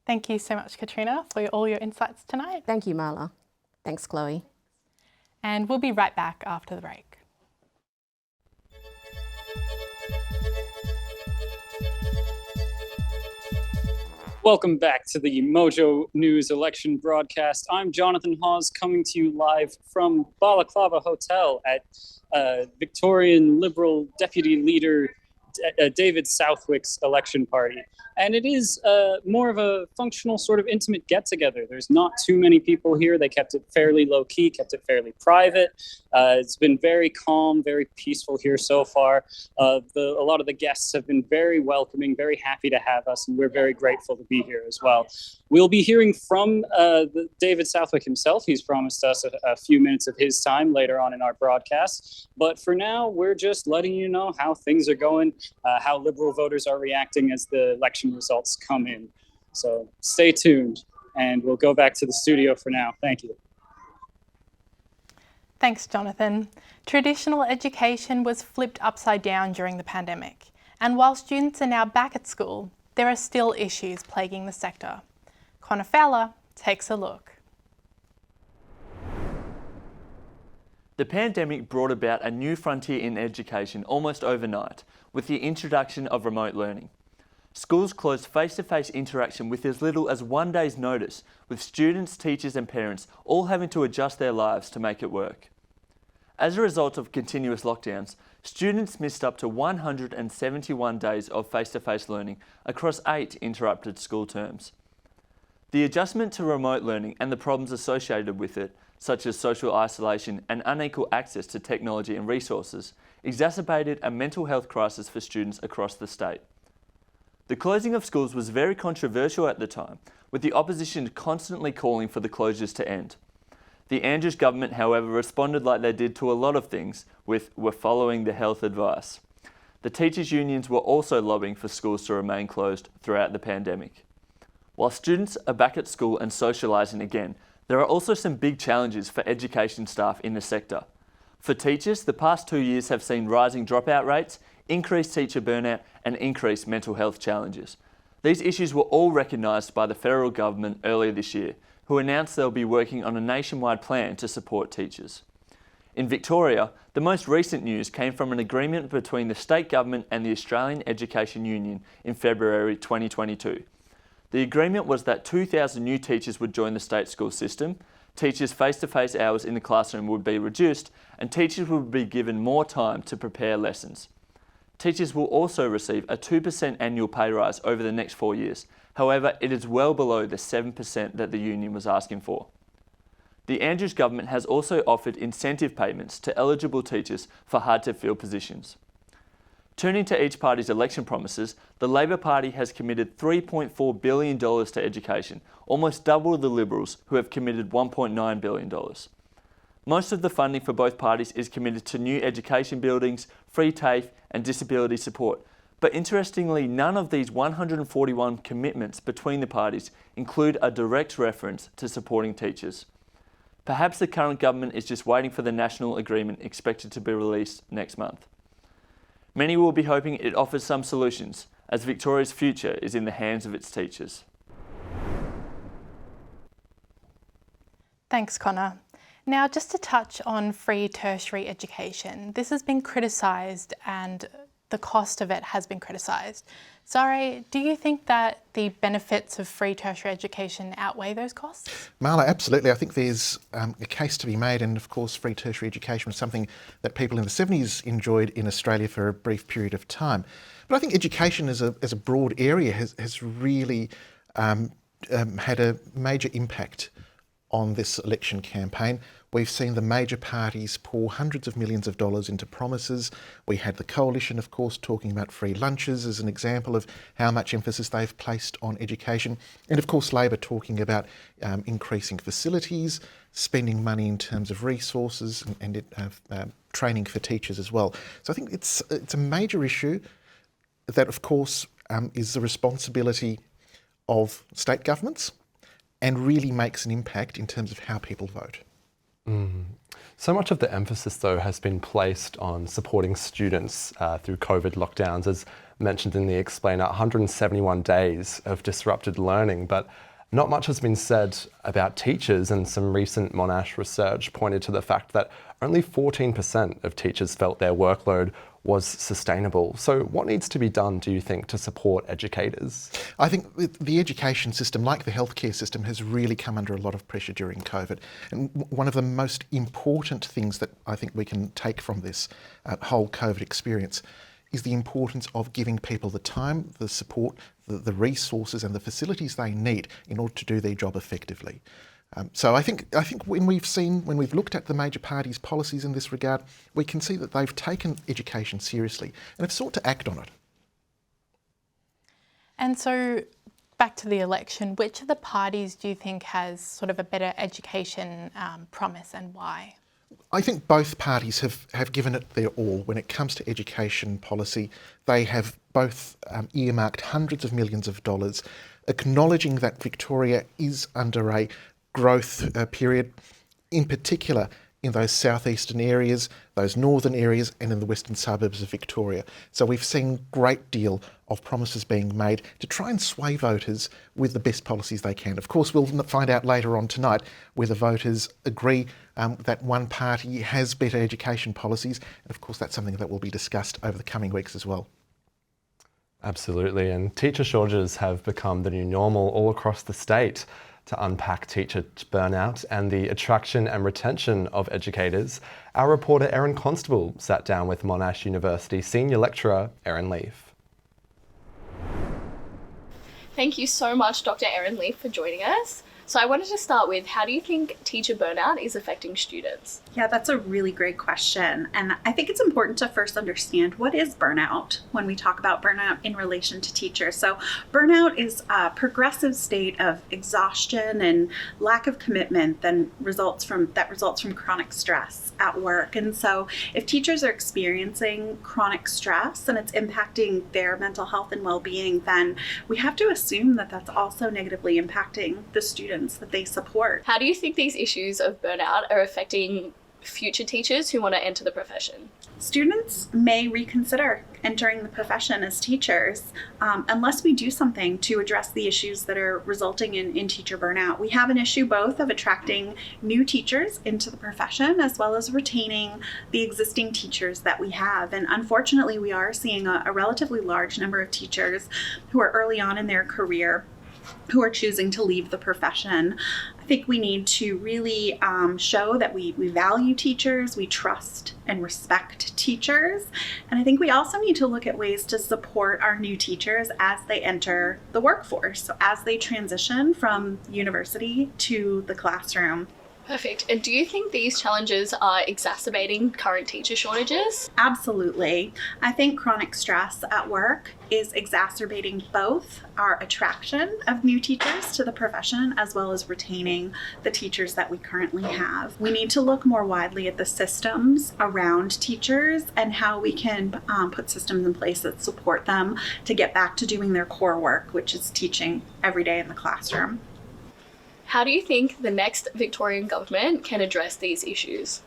Speaker 12: Thank you so much, Katrina, for all your insights tonight.
Speaker 18: Thank you, Marla. Thanks, Chloe.
Speaker 12: And we'll be right back after the break.
Speaker 19: Welcome back to the MOJO News election broadcast. I'm Jonathan Hawes, coming to you live from Balaclava Hotel at Victorian Liberal Deputy Leader David Southwick's election party. And it is more of a functional sort of intimate get-together. There's not too many people here. They kept it fairly low-key, kept it fairly private. It's been very calm, very peaceful here so far. A lot of the guests have been very welcoming, very happy to have us, and we're very grateful to be here as well. We'll be hearing from David Southwick himself. He's promised us a few minutes of his time later on in our broadcast. But for now, we're just letting you know how things are going, how Liberal voters are reacting as the election results come in. So stay tuned, and we'll go back to the studio for now. Thank you.
Speaker 12: Thanks, Jonathan. Traditional education was flipped upside down during the pandemic, and while students are now back at school, there are still issues plaguing the sector. Connor Fowler takes a look.
Speaker 20: The pandemic brought about a new frontier in education almost overnight with the introduction of remote learning. Schools closed face-to-face interaction with as little as 1 day's notice, with students, teachers and parents all having to adjust their lives to make it work. As a result of continuous lockdowns, students missed up to 171 days of face-to-face learning across 8 interrupted school terms. The adjustment to remote learning and the problems associated with it, such as social isolation and unequal access to technology and resources, exacerbated a mental health crisis for students across the state. The closing of schools was very controversial at the time, with the opposition constantly calling for the closures to end. The Andrews government, however, responded like they did to a lot of things, with "we're following the health advice." The teachers' unions were also lobbying for schools to remain closed throughout the pandemic. While students are back at school and socialising again, there are also some big challenges for education staff in the sector. For teachers, the past 2 years have seen rising dropout rates, increased teacher burnout and increased mental health challenges. These issues were all recognised by the federal government earlier this year, who announced they'll be working on a nationwide plan to support teachers. In Victoria, the most recent news came from an agreement between the state government and the Australian Education Union in February 2022. The agreement was that 2,000 new teachers would join the state school system, teachers' face-to-face hours in the classroom would be reduced, and teachers would be given more time to prepare lessons. Teachers will also receive a 2% annual pay rise over the next 4 years. However, it is well below the 7% that the union was asking for. The Andrews government has also offered incentive payments to eligible teachers for hard-to-fill positions. Turning to each party's election promises, the Labor Party has committed $3.4 billion to education, almost double the Liberals, who have committed $1.9 billion. Most of the funding for both parties is committed to new education buildings, free TAFE and disability support. But interestingly, none of these 141 commitments between the parties include a direct reference to supporting teachers. Perhaps the current government is just waiting for the national agreement expected to be released next month. Many will be hoping it offers some solutions, as Victoria's future is in the hands of its teachers.
Speaker 12: Thanks, Connor. Now, just to touch on free tertiary education, this has been criticised and the cost of it has been criticised. Zare, do you think that the benefits of free tertiary education outweigh those costs?
Speaker 3: Marla, absolutely. I think there's a case to be made, and of course free tertiary education was something that people in the 70s enjoyed in Australia for a brief period of time. But I think education as a broad area has really had a major impact on this election campaign. We've seen the major parties pour hundreds of millions of dollars into promises. We had the coalition, of course, talking about free lunches as an example of how much emphasis they've placed on education. And of course, Labor talking about increasing facilities, spending money in terms of resources and training for teachers as well. So I think it's a major issue that, of course, is the responsibility of state governments and really makes an impact in terms of how people vote.
Speaker 21: So much of the emphasis, though, has been placed on supporting students through COVID lockdowns, as mentioned in the explainer, 171 days of disrupted learning, but not much has been said about teachers, and some recent Monash research pointed to the fact that only 14% of teachers felt their workload was sustainable. So what needs to be done, do you think, to support educators?
Speaker 3: I think the education system, like the healthcare system, has really come under a lot of pressure during COVID. And one of the most important things that I think we can take from this whole COVID experience is the importance of giving people the time, the support, the resources and the facilities they need in order to do their job effectively. So I think when we've looked at the major parties' policies in this regard, we can see that they've taken education seriously and have sought to act on it.
Speaker 12: And so back to the election, which of the parties do you think has sort of a better education promise and why?
Speaker 3: I think both parties have given it their all when it comes to education policy. They have both earmarked hundreds of millions of dollars acknowledging that Victoria is under a growth period, in particular in those southeastern areas, those northern areas, and in the western suburbs of Victoria. So we've seen a great deal of promises being made to try and sway voters with the best policies they can. Of course, we'll find out later on tonight whether voters agree that one party has better education policies, and of course that's something that will be discussed over the coming weeks as well.
Speaker 21: Absolutely, and teacher shortages have become the new normal all across the state. To unpack teacher burnout and the attraction and retention of educators, our reporter Erin Constable sat down with Monash University Senior Lecturer Erin Leaf.
Speaker 6: Thank you so much, Dr. Erin Leaf, for joining us. So I wanted to start with, how do you think teacher burnout is affecting students?
Speaker 22: Yeah, that's a really great question. And I think it's important to first understand what is burnout when we talk about burnout in relation to teachers. So burnout is a progressive state of exhaustion and lack of commitment that results from chronic stress at work. And so if teachers are experiencing chronic stress and it's impacting their mental health and well-being, then we have to assume that that's also negatively impacting the students that they support.
Speaker 6: How do you think these issues of burnout are affecting future teachers who want to enter the profession?
Speaker 22: Students may reconsider entering the profession as teachers unless we do something to address the issues that are resulting in teacher burnout. We have an issue both of attracting new teachers into the profession as well as retaining the existing teachers that we have. And unfortunately, we are seeing a relatively large number of teachers who are early on in their career who are choosing to leave the profession. I think we need to really show that we value teachers, we trust and respect teachers. And I think we also need to look at ways to support our new teachers as they enter the workforce, so as they transition from university to the classroom.
Speaker 6: Perfect. And do you think these challenges are exacerbating current teacher shortages?
Speaker 22: Absolutely. I think chronic stress at work is exacerbating both our attraction of new teachers to the profession as well as retaining the teachers that we currently have. We need to look more widely at the systems around teachers and how we can put systems in place that support them to get back to doing their core work, which is teaching every day in the classroom.
Speaker 6: How do you think the next Victorian government can address these issues?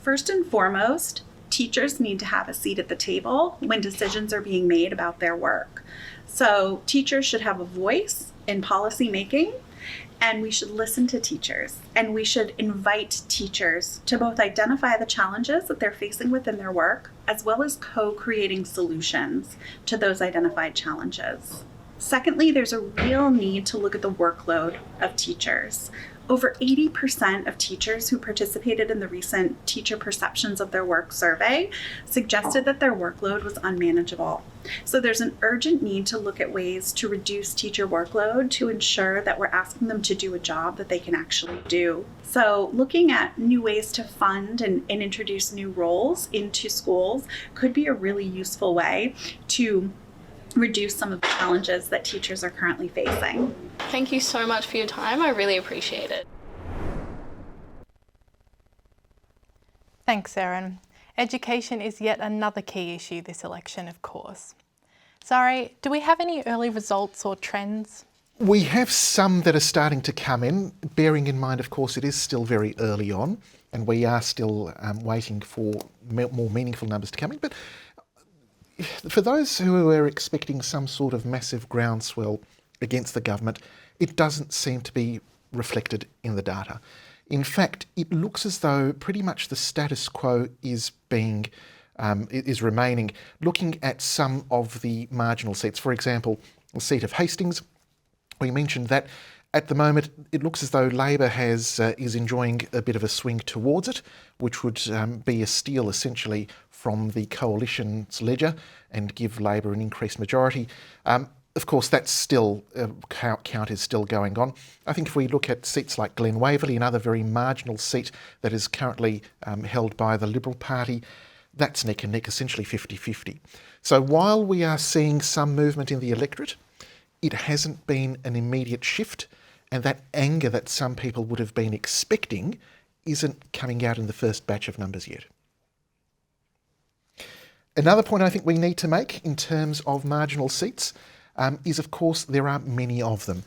Speaker 22: First and foremost, teachers need to have a seat at the table when decisions are being made about their work. So teachers should have a voice in policy making, and we should listen to teachers, and we should invite teachers to both identify the challenges that they're facing within their work, as well as co-creating solutions to those identified challenges. Secondly, there's a real need to look at the workload of teachers. Over 80% of teachers who participated in the recent Teacher Perceptions of Their Work survey suggested that their workload was unmanageable. So there's an urgent need to look at ways to reduce teacher workload to ensure that we're asking them to do a job that they can actually do. So looking at new ways to fund and introduce new roles into schools could be a really useful way to reduce some of the challenges that teachers are currently facing.
Speaker 6: Thank you so much for your time. I really appreciate it.
Speaker 12: Thanks, Erin. Education is yet another key issue this election, of course. Zare, do we have any early results or trends?
Speaker 3: We have some that are starting to come in, bearing in mind, of course, it is still very early on, and we are still waiting for more meaningful numbers to come in. But for those who are expecting some sort of massive groundswell against the government, it doesn't seem to be reflected in the data. In fact, it looks as though pretty much the status quo is remaining. Looking at some of the marginal seats, for example, the seat of Hastings, we mentioned that at the moment it looks as though Labor is enjoying a bit of a swing towards it, which would be a steal essentially from the coalition's ledger and give Labor an increased majority. Of course, that's still, count is still going on. I think if we look at seats like Glen Waverley, another very marginal seat that is currently held by the Liberal Party, that's neck and neck, essentially 50-50. So while we are seeing some movement in the electorate, it hasn't been an immediate shift, and that anger that some people would have been expecting isn't coming out in the first batch of numbers yet. Another point I think we need to make in terms of marginal seats, is, of course, there are many of them.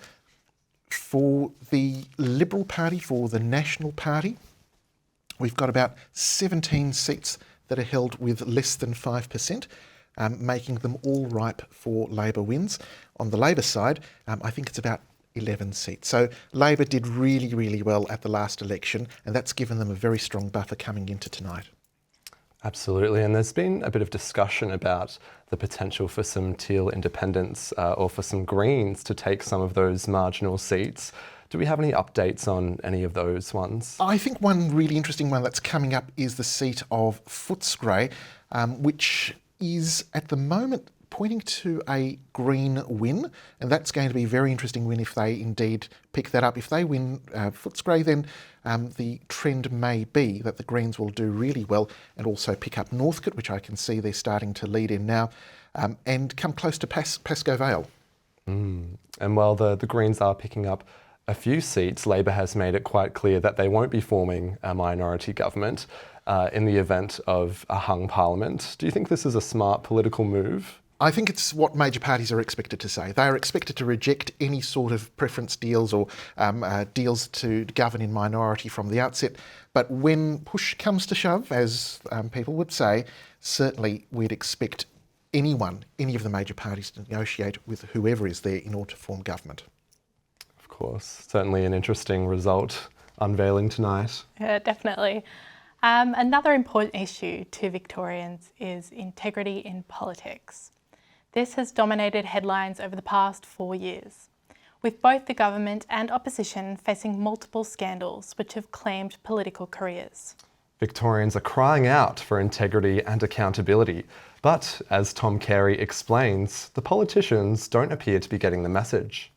Speaker 3: For the Liberal Party, for the National Party, we've got about 17 seats that are held with less than 5%, making them all ripe for Labor wins. On the Labor side, I think it's about 11 seats. So Labor did really, really well at the last election, and that's given them a very strong buffer coming into tonight.
Speaker 21: Absolutely, and there's been a bit of discussion about the potential for some Teal independents or for some Greens to take some of those marginal seats. Do we have any updates on any of those ones?
Speaker 3: I think one really interesting one that's coming up is the seat of Footscray, which is at the moment pointing to a Green win, and that's going to be a very interesting win if they indeed pick that up. If they win Footscray, then the trend may be that the Greens will do really well and also pick up Northcote, which I can see they're starting to lead in now, and come close to Pascoe Vale.
Speaker 21: And while the Greens are picking up a few seats, Labor has made it quite clear that they won't be forming a minority government in the event of a hung parliament. Do you think this is a smart political move?
Speaker 3: I think it's what major parties are expected to say. They are expected to reject any sort of preference deals or deals to govern in minority from the outset. But when push comes to shove, as people would say, certainly we'd expect any of the major parties to negotiate with whoever is there in order to form government.
Speaker 21: Of course, certainly an interesting result unveiling tonight.
Speaker 12: Yeah, definitely. Another important issue to Victorians is integrity in politics. This has dominated headlines over the past 4 years, with both the government and opposition facing multiple scandals which have claimed political careers.
Speaker 21: Victorians are crying out for integrity and accountability, but as Tom Carey explains, the politicians don't appear to be getting the message.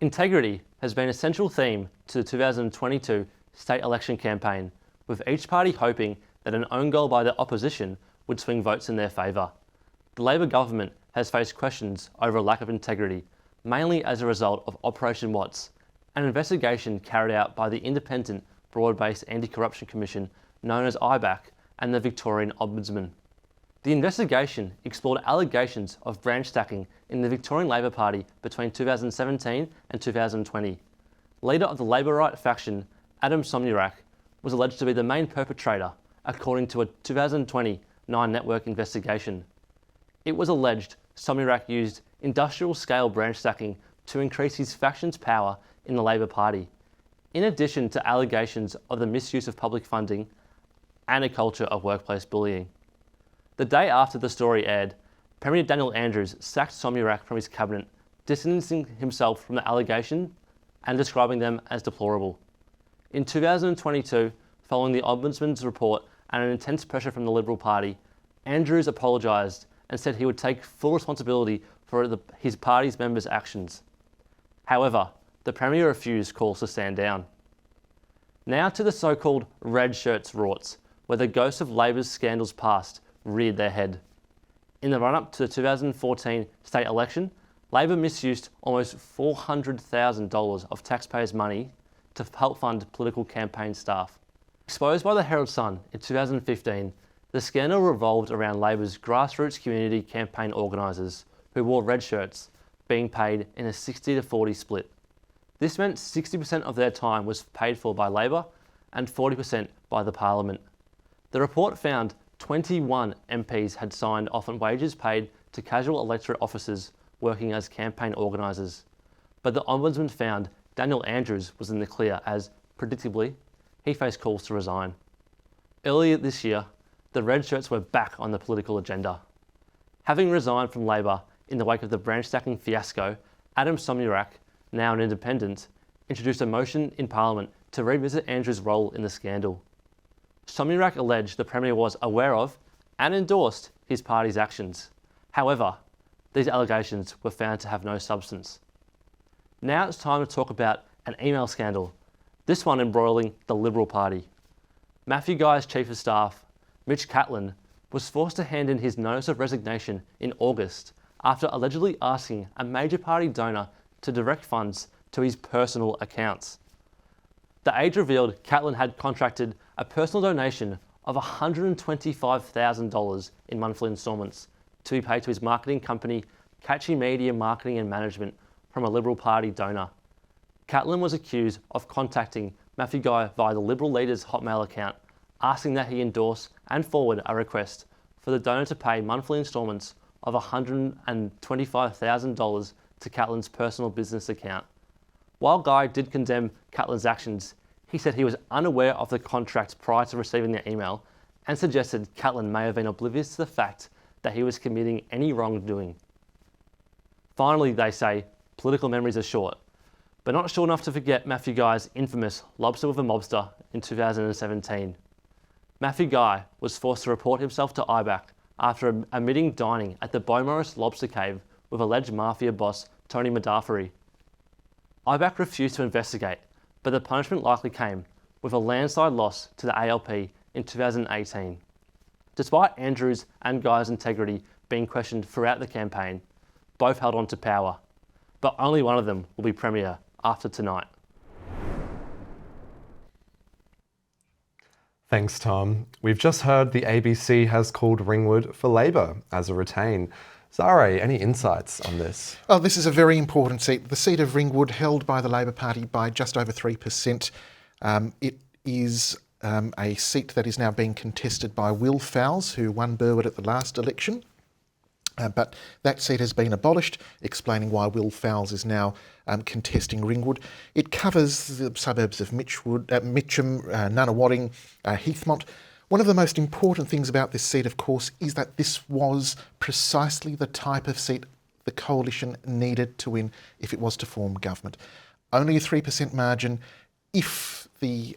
Speaker 2: Integrity has been a central theme to the 2022 state election campaign, with each party hoping that an own goal by the opposition would swing votes in their favour. The Labor government has faced questions over a lack of integrity, mainly as a result of Operation Watts, an investigation carried out by the independent, broad-based Anti-Corruption Commission known as IBAC and the Victorian Ombudsman. The investigation explored allegations of branch stacking in the Victorian Labor Party between 2017 and 2020. Leader of the Labor right faction, Adam Somyurek, was alleged to be the main perpetrator, according to a 2020 Nine Network investigation. It was alleged Somyurek used industrial-scale branch stacking to increase his faction's power in the Labor Party, in addition to allegations of the misuse of public funding and a culture of workplace bullying. The day after the story aired, Premier Daniel Andrews sacked Somyurek from his cabinet, distancing himself from the allegation and describing them as deplorable. In 2022, following the Ombudsman's report and an intense pressure from the Liberal Party, Andrews apologised and said he would take full responsibility for his party's members' actions. However, the Premier refused calls to stand down. Now to the so-called red shirts rorts, where the ghosts of Labor's scandals past reared their head. In the run-up to the 2014 state election, Labor misused almost $400,000 of taxpayers' money to help fund political campaign staff. Exposed by the Herald Sun in 2015, the scandal revolved around Labor's grassroots community campaign organisers who wore red shirts, being paid in a 60-40 split. This meant 60% of their time was paid for by Labor and 40% by the Parliament. The report found 21 MPs had signed off on wages paid to casual electorate officers working as campaign organisers, but the Ombudsman found Daniel Andrews was in the clear as, predictably, he faced calls to resign. Earlier this year, the red shirts were back on the political agenda. Having resigned from Labor in the wake of the branch stacking fiasco, Adam Somyurek, now an independent, introduced a motion in Parliament to revisit Andrews' role in the scandal. Somyurek alleged the Premier was aware of and endorsed his party's actions. However, these allegations were found to have no substance. Now it's time to talk about an email scandal, this one embroiling the Liberal Party. Matthew Guy's Chief of Staff, Mitch Catlin, was forced to hand in his notice of resignation in August after allegedly asking a major party donor to direct funds to his personal accounts. The Age revealed Catlin had contracted a personal donation of $125,000 in monthly instalments
Speaker 7: to be paid to his marketing company, Catchy Media Marketing and Management, from a Liberal Party donor. Catlin was accused of contacting Matthew Guy via the Liberal leader's Hotmail account, asking that he endorse and forward a request for the donor to pay monthly instalments of $125,000 to Catlin's personal business account. While Guy did condemn Catlin's actions, he said he was unaware of the contract prior to receiving the email and suggested Catlin may have been oblivious to the fact that he was committing any wrongdoing. Finally, they say, political memories are short, but not short enough to forget Matthew Guy's infamous lobster with a mobster in 2017. Matthew Guy was forced to report himself to IBAC after admitting dining at the Beaumaris Lobster Cave with alleged mafia boss Tony Madafari. IBAC refused to investigate, but the punishment likely came with a landslide loss to the ALP in 2018. Despite Andrews and Guy's integrity being questioned throughout the campaign, both held on to power, but only one of them will be Premier after tonight.
Speaker 21: Thanks, Tom. We've just heard the ABC has called Ringwood for Labor as a retain. Zare, any insights on this?
Speaker 3: Oh, this is a very important seat. The seat of Ringwood held by the Labor Party by just over 3%. It is a seat that is now being contested by Will Fowles, who won Burwood at the last election. But that seat has been abolished, explaining why Will Fowles is now contesting Ringwood. It covers the suburbs of Mitcham, Nunawading, Heathmont. One of the most important things about this seat, of course, is that this was precisely the type of seat the coalition needed to win if it was to form government. Only a 3% margin. If the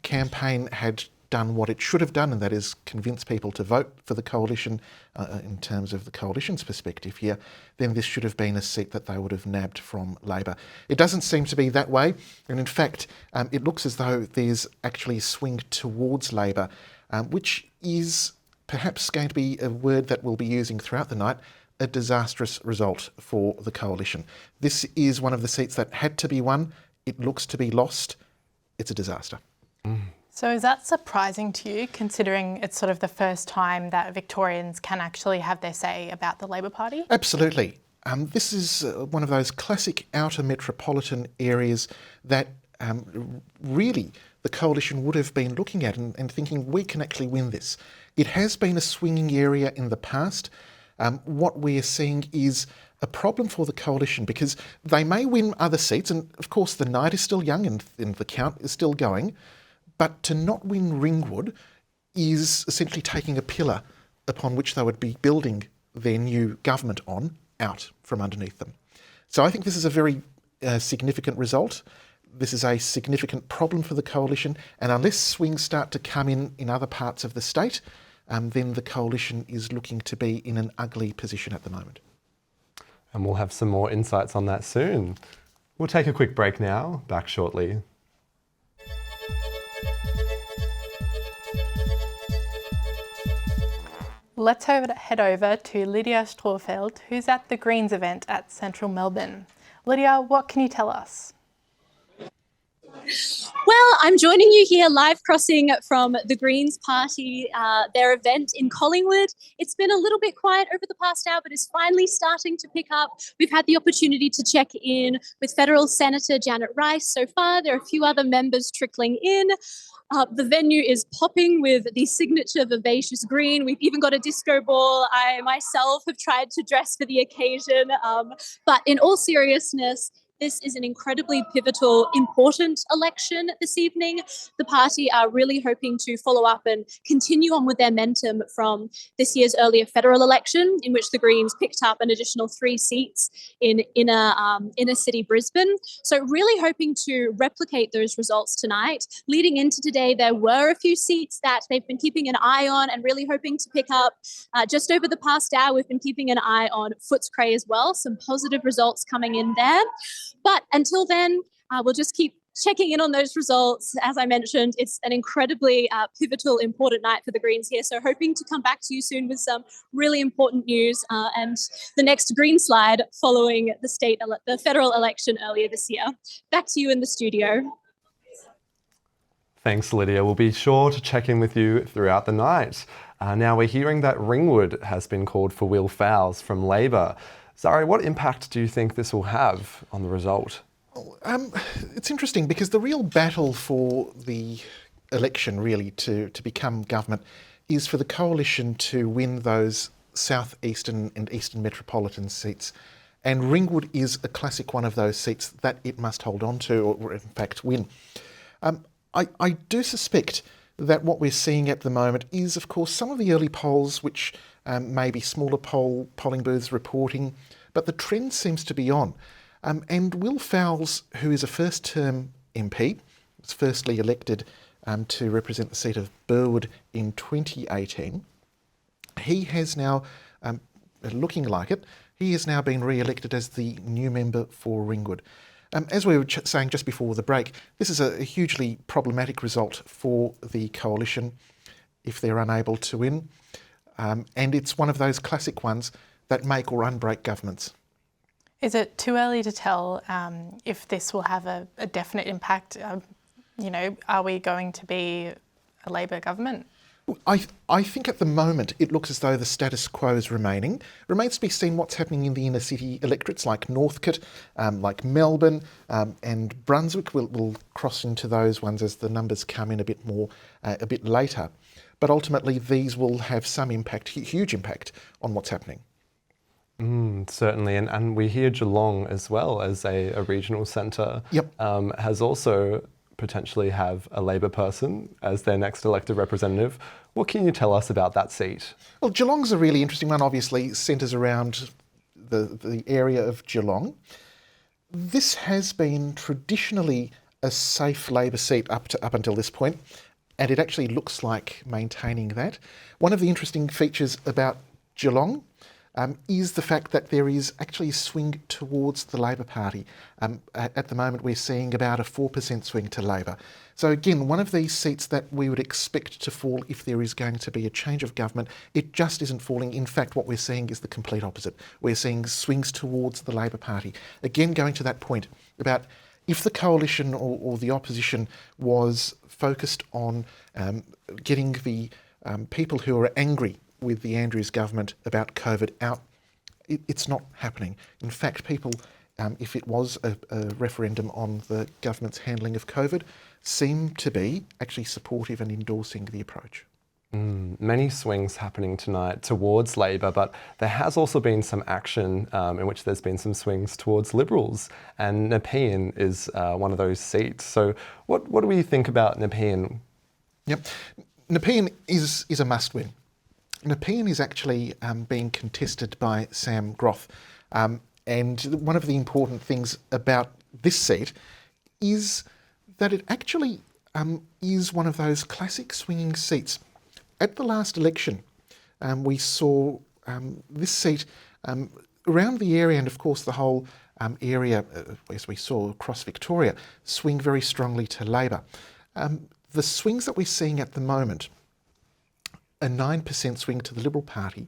Speaker 3: campaign had done what it should have done, and that is convince people to vote for the coalition in terms of the coalition's perspective here, then this should have been a seat that they would have nabbed from Labor. It doesn't seem to be that way, and in fact it looks as though there's actually a swing towards Labor, which is perhaps going to be a word that we'll be using throughout the night, a disastrous result for the coalition. This is one of the seats that had to be won. It looks to be lost. It's a disaster.
Speaker 12: So is that surprising to you, considering it's sort of the first time that Victorians can actually have their say about the Labor Party?
Speaker 3: Absolutely. This is one of those classic outer metropolitan areas that really the coalition would have been looking at and thinking, we can actually win this. It has been a swinging area in the past. What we are seeing is a problem for the coalition because they may win other seats, and of course the night is still young and the count is still going, but to not win Ringwood is essentially taking a pillar upon which they would be building their new government on out from underneath them. So I think this is a very significant result. This is a significant problem for the coalition, and unless swings start to come in other parts of the state, then the coalition is looking to be in an ugly position at the moment.
Speaker 21: And we'll have some more insights on that soon. We'll take a quick break now, back shortly.
Speaker 12: Let's head over to Lydia Strofeld, who's at the Greens event at Central Melbourne. Lydia, what can you tell us?
Speaker 11: Well, I'm joining you here live crossing from the Greens Party, their event in Collingwood. It's been a little bit quiet over the past hour, but it's finally starting to pick up. We've had the opportunity to check in with Federal Senator Janet Rice so far. There are a few other members trickling in. The venue is popping with the signature vivacious green. We've even got a disco ball. I myself have tried to dress for the occasion. But in all seriousness, this is an incredibly pivotal, important election this evening. The party are really hoping to follow up and continue on with their momentum from this year's earlier federal election, in which the Greens picked up an additional 3 seats in inner city Brisbane. So really hoping to replicate those results tonight. Leading into today, there were a few seats that they've been keeping an eye on and really hoping to pick up. Just over the past hour, we've been keeping an eye on Footscray as well. Some positive results coming in there. But until then, we'll just keep checking in on those results. As I mentioned, it's an incredibly pivotal, important night for the Greens here. So hoping to come back to you soon with some really important news and the next Green slide following the federal election earlier this year. Back to you in the studio.
Speaker 21: Thanks, Lydia. We'll be sure to check in with you throughout the night. Now we're hearing that Ringwood has been called for Will Fowles from Labor. Zari, what impact do you think this will have on the result?
Speaker 3: It's interesting because the real battle for the election really to become government is for the coalition to win those southeastern and eastern metropolitan seats. And Ringwood is a classic one of those seats that it must hold on to or in fact win. I do suspect that what we're seeing at the moment is, of course, some of the early polls which may be smaller polling booths reporting, but the trend seems to be on. And Will Fowles, who is a first-term MP, was firstly elected to represent the seat of Burwood in 2018, he has now, looking like it, he has now been re-elected as the new member for Ringwood. As we were saying just before the break, this is a hugely problematic result for the coalition if they're unable to win. And it's one of those classic ones that make or unbreak governments.
Speaker 12: Is it too early to tell if this will have a definite impact? Are we going to be a Labor government?
Speaker 3: I think at the moment it looks as though the status quo is remaining. Remains to be seen what's happening in the inner city electorates like Northcote, like Melbourne and Brunswick. We'll cross into those ones as the numbers come in a bit later. But ultimately these will have some impact, huge impact on what's happening.
Speaker 21: Certainly, and we hear Geelong as well as a regional centre has also potentially have a Labor person as their next elected representative. What can you tell us about that seat?
Speaker 3: Well, Geelong's a really interesting one, obviously centres around the area of Geelong. This has been traditionally a safe Labor seat up until this point, and it actually looks like maintaining that. One of the interesting features about Geelong is the fact that there is actually a swing towards the Labor Party. At the moment we're seeing about a 4% swing to Labor. So again, one of these seats that we would expect to fall if there is going to be a change of government, it just isn't falling. In fact, what we're seeing is the complete opposite. We're seeing swings towards the Labor Party. Again, going to that point about if the coalition or the opposition was focused on getting the people who are angry with the Andrews government about COVID out, it's not happening. In fact, people, if it was a referendum on the government's handling of COVID, seem to be actually supportive and endorsing the approach.
Speaker 21: Many swings happening tonight towards Labor, but there has also been some action in which there's been some swings towards Liberals, and Nepean is one of those seats. So what do we think about Nepean?
Speaker 3: Yep, Nepean is a must-win. Nepean is actually being contested by Sam Groth. And one of the important things about this seat is that it actually is one of those classic swinging seats. At the last election, we saw this seat around the area, and of course the whole area, as we saw across Victoria, swing very strongly to Labor. The swings that we're seeing at the moment, a 9% swing to the Liberal Party,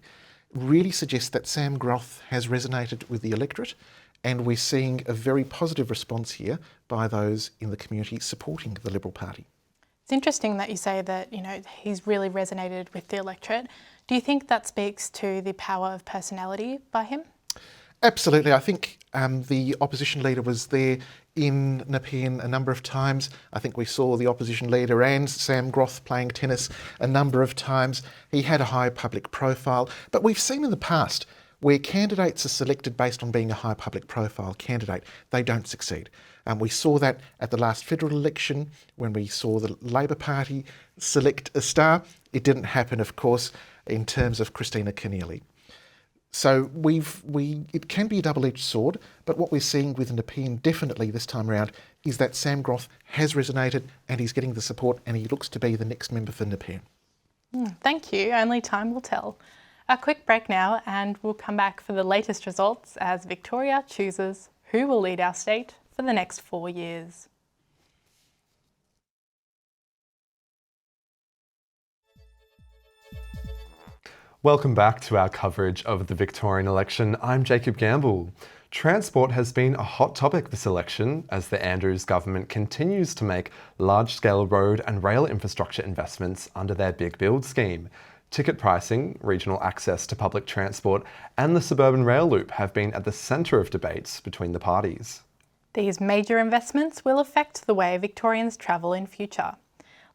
Speaker 3: really suggests that Sam Groth has resonated with the electorate, and we're seeing a very positive response here by those in the community supporting the Liberal Party.
Speaker 12: It's interesting that you say that, he's really resonated with the electorate. Do you think that speaks to the power of personality by him?
Speaker 3: Absolutely. I think the opposition leader was there in Nepean a number of times. I think we saw the opposition leader and Sam Groth playing tennis a number of times. He had a high public profile, but we've seen in the past where candidates are selected based on being a high public profile candidate, they don't succeed. We saw that at the last federal election when we saw the Labor Party select a star. It didn't happen, of course, in terms of Christina Keneally. So it can be a double-edged sword, but what we're seeing with Nepean definitely this time around is that Sam Groth has resonated and he's getting the support, and he looks to be the next member for Nepean.
Speaker 12: Thank you. Only time will tell. A quick break now, and we'll come back for the latest results as Victoria chooses who will lead our state for the next 4 years.
Speaker 21: Welcome back to our coverage of the Victorian election. I'm Jacob Gamble. Transport has been a hot topic this election as the Andrews government continues to make large-scale road and rail infrastructure investments under their Big Build scheme. Ticket pricing, regional access to public transport and the suburban rail loop have been at the centre of debates between the parties.
Speaker 12: These major investments will affect the way Victorians travel in future.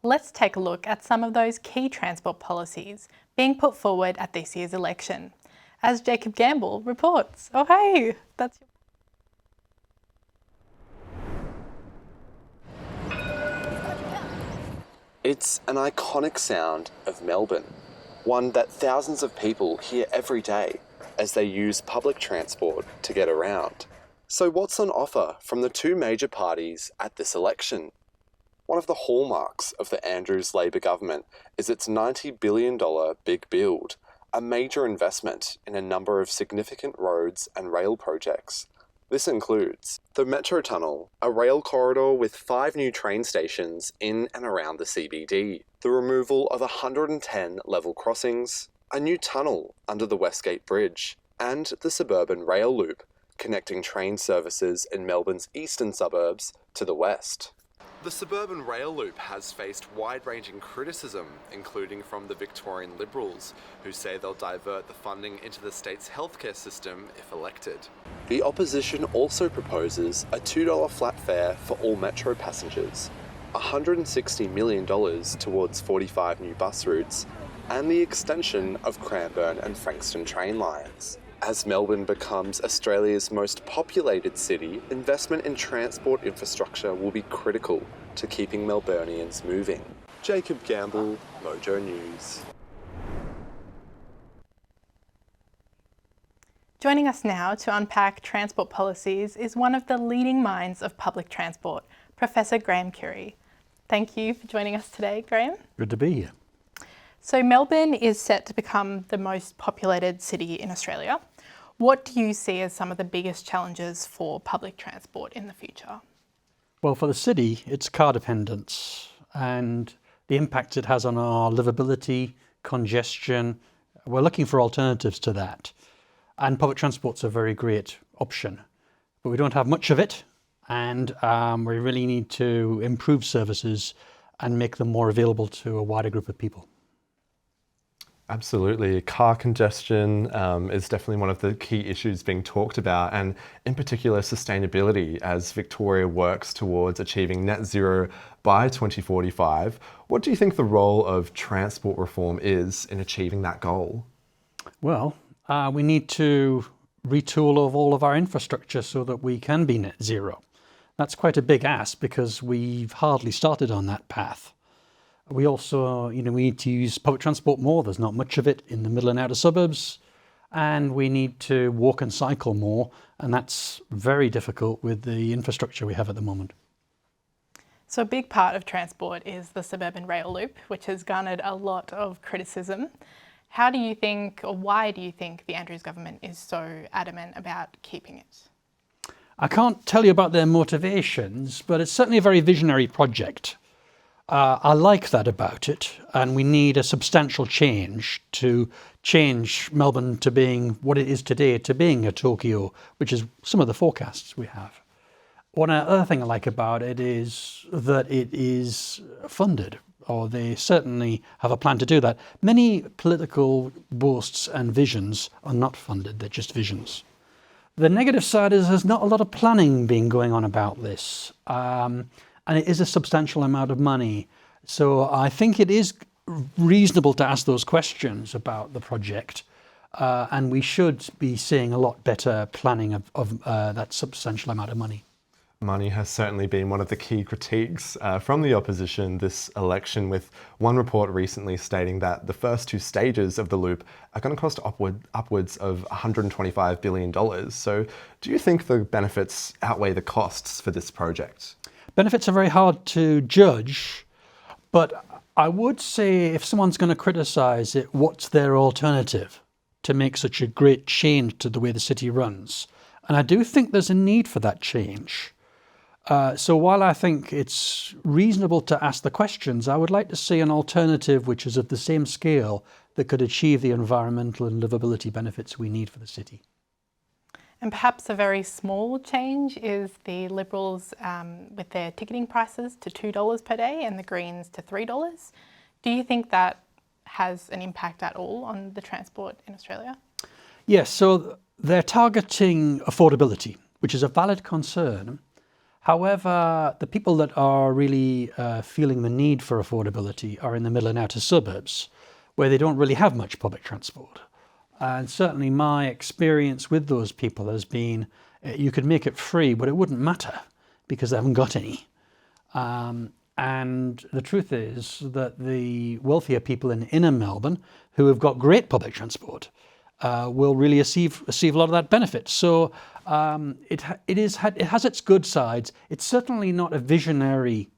Speaker 12: Let's take a look at some of those key transport policies being put forward at this year's election. As Jacob Gamble reports. Oh hey, that's
Speaker 21: It's an iconic sound of Melbourne, one that thousands of people hear every day as they use public transport to get around. So what's on offer from the two major parties at this election? One of the hallmarks of the Andrews Labor government is its $90 billion Big Build, a major investment in a number of significant roads and rail projects. This includes the Metro Tunnel, a rail corridor with 5 new train stations in and around the CBD, the removal of 110 level crossings, a new tunnel under the Westgate Bridge, and the suburban rail loop, connecting train services in Melbourne's eastern suburbs to the west. The suburban rail loop has faced wide-ranging criticism, including from the Victorian Liberals, who say they'll divert the funding into the state's healthcare system if elected. The opposition also proposes a $2 flat fare for all Metro passengers, $160 million towards 45 new bus routes, and the extension of Cranbourne and Frankston train lines. As Melbourne becomes Australia's most populated city, investment in transport infrastructure will be critical to keeping Melburnians moving. Jacob Gamble, MOJO News.
Speaker 12: Joining us now to unpack transport policies is one of the leading minds of public transport, Professor Graham Curie. Thank you for joining us today, Graham.
Speaker 8: Good to be here.
Speaker 12: So Melbourne is set to become the most populated city in Australia. What do you see as some of the biggest challenges for public transport in the future?
Speaker 8: Well, for the city, it's car dependence and the impact it has on our livability, congestion. We're looking for alternatives to that. And public transport's a very great option, but we don't have much of it. And we really need to improve services and make them more available to a wider group of people.
Speaker 21: Absolutely. Car congestion is definitely one of the key issues being talked about, and in particular sustainability as Victoria works towards achieving net zero by 2045. What do you think the role of transport reform is in achieving that goal?
Speaker 8: Well, we need to retool all of our infrastructure so that we can be net zero. That's quite a big ask because we've hardly started on that path. We also, we need to use public transport more. There's not much of it in the middle and outer suburbs. And we need to walk and cycle more. And that's very difficult with the infrastructure we have at the moment.
Speaker 12: So a big part of transport is the suburban rail loop, which has garnered a lot of criticism. How do you think, or why do you think the Andrews government is so adamant about keeping it?
Speaker 8: I can't tell you about their motivations, but it's certainly a very visionary project. I like that about it, and we need a substantial change to change Melbourne to being what it is today, to being a Tokyo, which is some of the forecasts we have. One other thing I like about it is that it is funded, or they certainly have a plan to do that. Many political boasts and visions are not funded, they're just visions. The negative side is there's not a lot of planning being going on about this. And it is a substantial amount of money. So I think it is reasonable to ask those questions about the project. And we should be seeing a lot better planning of that substantial amount of money.
Speaker 21: Money has certainly been one of the key critiques from the opposition this election, with one report recently stating that the first 2 stages of the loop are going to cost upwards of $125 billion. So do you think the benefits outweigh the costs for this project?
Speaker 8: Benefits are very hard to judge, but I would say if someone's going to criticise it, what's their alternative to make such a great change to the way the city runs? And I do think there's a need for that change. So while I think it's reasonable to ask the questions, I would like to see an alternative which is of the same scale that could achieve the environmental and livability benefits we need for the city.
Speaker 12: And perhaps a very small change is the Liberals with their ticketing prices to $2 per day and the Greens to $3. Do you think that has an impact at all on the transport in Australia?
Speaker 8: Yes, so they're targeting affordability, which is a valid concern. However, the people that are really feeling the need for affordability are in the middle and outer suburbs, where they don't really have much public transport. And certainly my experience with those people has been, you could make it free, but it wouldn't matter because they haven't got any. And the truth is that the wealthier people in inner Melbourne who have got great public transport will really receive a lot of that benefit. So it has its good sides. It's certainly not a visionary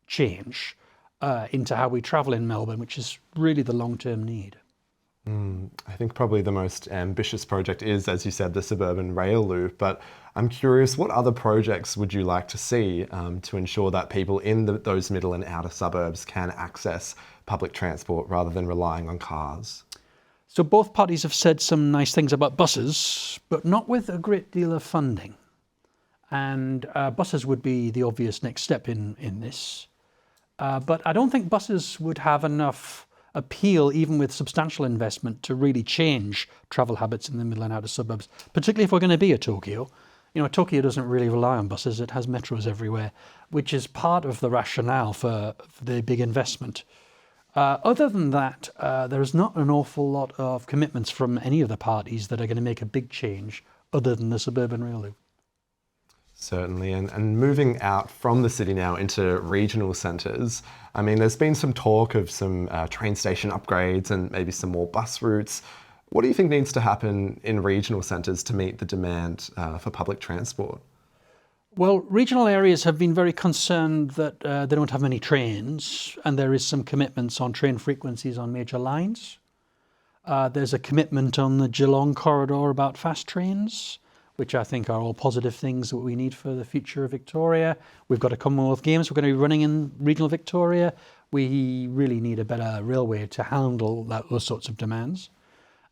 Speaker 8: change into how we travel in Melbourne, which is really the long-term need.
Speaker 21: I think probably the most ambitious project is, as you said, the suburban rail loop, but I'm curious, what other projects would you like to see to ensure that people in those middle and outer suburbs can access public transport rather than relying on cars?
Speaker 8: So both parties have said some nice things about buses, but not with a great deal of funding. And buses would be the obvious next step in this. But I don't think buses would have enough appeal, even with substantial investment, to really change travel habits in the middle and outer suburbs, particularly if we're going to be a Tokyo. You know, Tokyo doesn't really rely on buses. It has metros everywhere, which is part of the rationale for the big investment. Other than that, there is not an awful lot of commitments from any of the parties that are going to make a big change other than the suburban rail loop.
Speaker 21: Certainly, and moving out from the city now into regional centres, I mean, there's been some talk of some train station upgrades and maybe some more bus routes. What do you think needs to happen in regional centres to meet the demand for public transport?
Speaker 8: Well, regional areas have been very concerned that they don't have many trains, and there is some commitments on train frequencies on major lines. There's a commitment on the Geelong corridor about fast trains, which I think are all positive things that we need for the future of Victoria. We've got a Commonwealth Games we're going to be running in regional Victoria. We really need a better railway to handle those sorts of demands.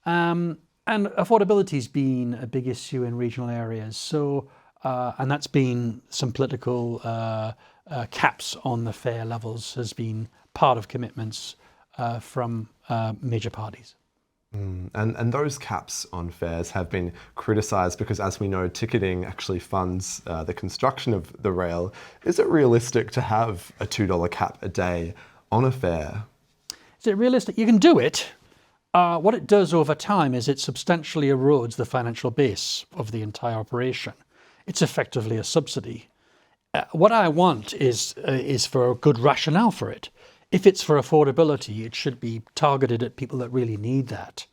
Speaker 8: And affordability's been a big issue in regional areas. So, and that's been some political caps on the fare levels has been part of commitments from major parties.
Speaker 21: And those caps on fares have been criticised because, as we know, ticketing actually funds the construction of the rail. Is it realistic to have a $2 cap a day on a fare?
Speaker 8: Is it realistic? You can do it. What it does over time is it substantially erodes the financial base of the entire operation. It's effectively a subsidy. What I want is for a good rationale for it. If it's for affordability, it should be targeted at people that really need that.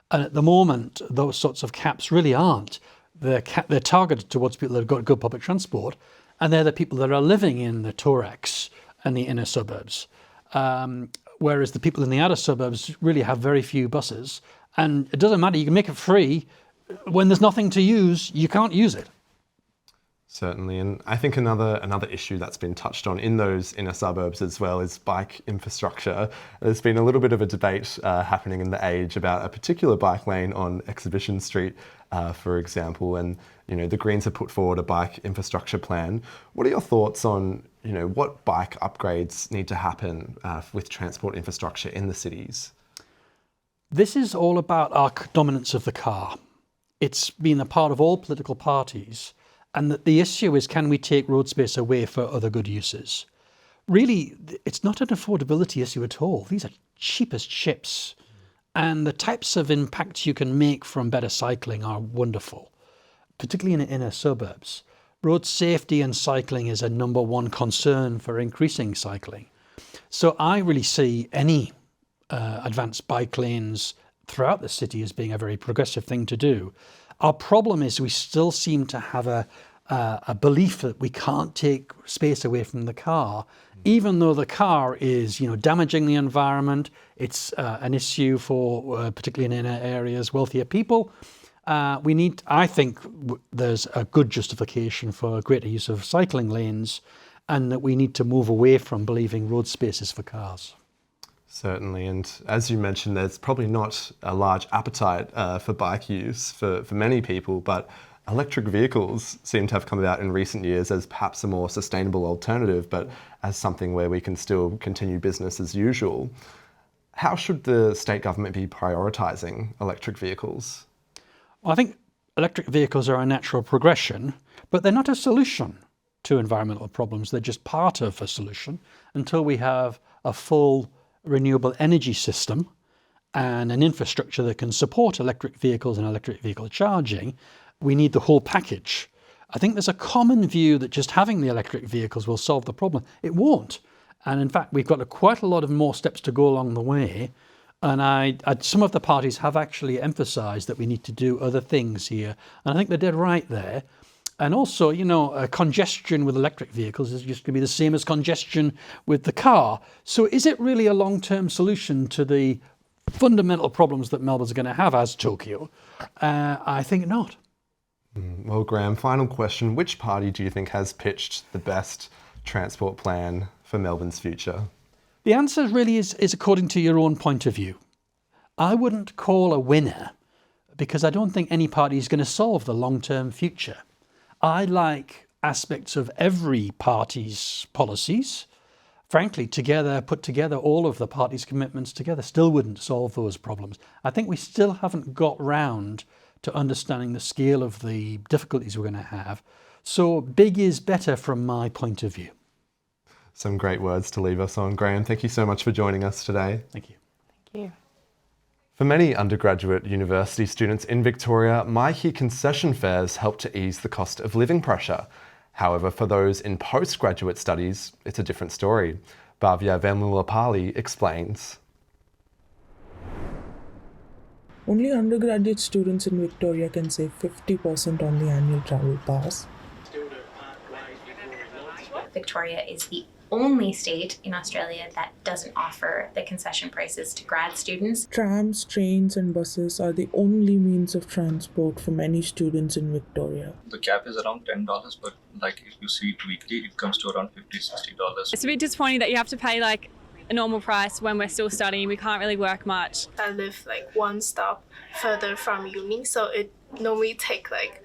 Speaker 8: And at the moment, those sorts of caps really aren't. They're targeted towards people that have got good public transport, and they're the people that are living in the Torex and the inner suburbs. Whereas the people in the outer suburbs really have very few buses. And it doesn't matter, you can make it free. When there's nothing to use, you can't use it.
Speaker 21: Certainly, and I think another issue that's been touched on in those inner suburbs as well is bike infrastructure. There's been a little bit of a debate happening in the Age about a particular bike lane on Exhibition Street, for example, and you know the Greens have put forward a bike infrastructure plan. What are your thoughts on what bike upgrades need to happen with transport infrastructure in the cities?
Speaker 8: This is all about our dominance of the car. It's been a part of all political parties. And the issue is, can we take road space away for other good uses? Really, it's not an affordability issue at all. These are cheap as chips. And the types of impacts you can make from better cycling are wonderful, particularly in the inner suburbs. Road safety and cycling is a #1 concern for increasing cycling. So I really see any advanced bike lanes throughout the city as being a very progressive thing to do. Our problem is we still seem to have a belief that we can't take space away from the car, even though the car is, damaging the environment. It's an issue for, particularly in inner areas, wealthier people. I think there's a good justification for greater use of cycling lanes, and that we need to move away from believing road space is for cars.
Speaker 21: Certainly, and as you mentioned, there's probably not a large appetite for bike use for many people, but Electric vehicles seem to have come about in recent years as perhaps a more sustainable alternative, but as something where we can still continue business as usual. How should the state government be prioritising electric vehicles?
Speaker 8: Well, I think electric vehicles are a natural progression, but they're not a solution to environmental problems. They're just part of a solution until we have a full renewable energy system and an infrastructure that can support electric vehicles and electric vehicle charging. We need the whole package. I think there's a common view that just having the electric vehicles will solve the problem. It won't. And in fact, we've got quite a lot of more steps to go along the way. And some of the parties have actually emphasised that we need to do other things here. And I think they're dead right there. And also, you know, congestion with electric vehicles is just going to be the same as congestion with the car. So is it really a long-term solution to the fundamental problems that Melbourne's going to have as Tokyo? I think not.
Speaker 21: Well, Graham, final question. Which party do you think has pitched the best transport plan for Melbourne's future?
Speaker 8: The answer really is according to your own point of view. I wouldn't call a winner because I don't think any party is going to solve the long-term future. I like aspects of every party's policies. Frankly, put together all of the party's commitments together still wouldn't solve those problems. I think we still haven't got round to understanding the scale of the difficulties we're going to have. So big is better from my point of view.
Speaker 21: Some great words to leave us on. Graham, thank you so much for joining us today.
Speaker 8: Thank you.
Speaker 12: Thank you.
Speaker 21: For many undergraduate university students in Victoria, MyHe concession fares help to ease the cost of living pressure. However, for those in postgraduate studies, it's a different story. Bhavya Vemulapalli explains.
Speaker 9: Only undergraduate students in Victoria can save 50% on the annual travel pass.
Speaker 10: Victoria is the only state in Australia that doesn't offer the concession prices to grad students.
Speaker 9: Trams, trains and buses are the only means of transport for many students in Victoria.
Speaker 23: The cap is around $10, but like if you see it weekly, it comes to around $50-$60.
Speaker 24: It's a bit disappointing that you have to pay like a normal price when we're still studying. We can't really work much.
Speaker 25: I live like one stop further from uni, so it normally take like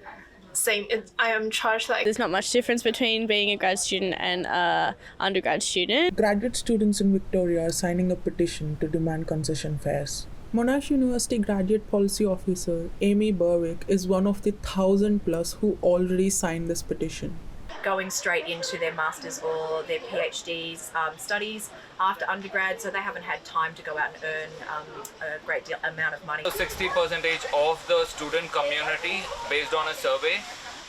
Speaker 25: I am charged like...
Speaker 26: There's not much difference between being a grad student and an undergrad student.
Speaker 9: Graduate students in Victoria are signing a petition to demand concession fares. Monash University Graduate Policy Officer Amy Berwick is one of the 1,000+ who already signed this petition.
Speaker 27: Going straight into their master's or their PhD's studies after undergrad, so they haven't had time to go out and earn a great deal amount of money.
Speaker 28: 60% of the student community, based on a survey,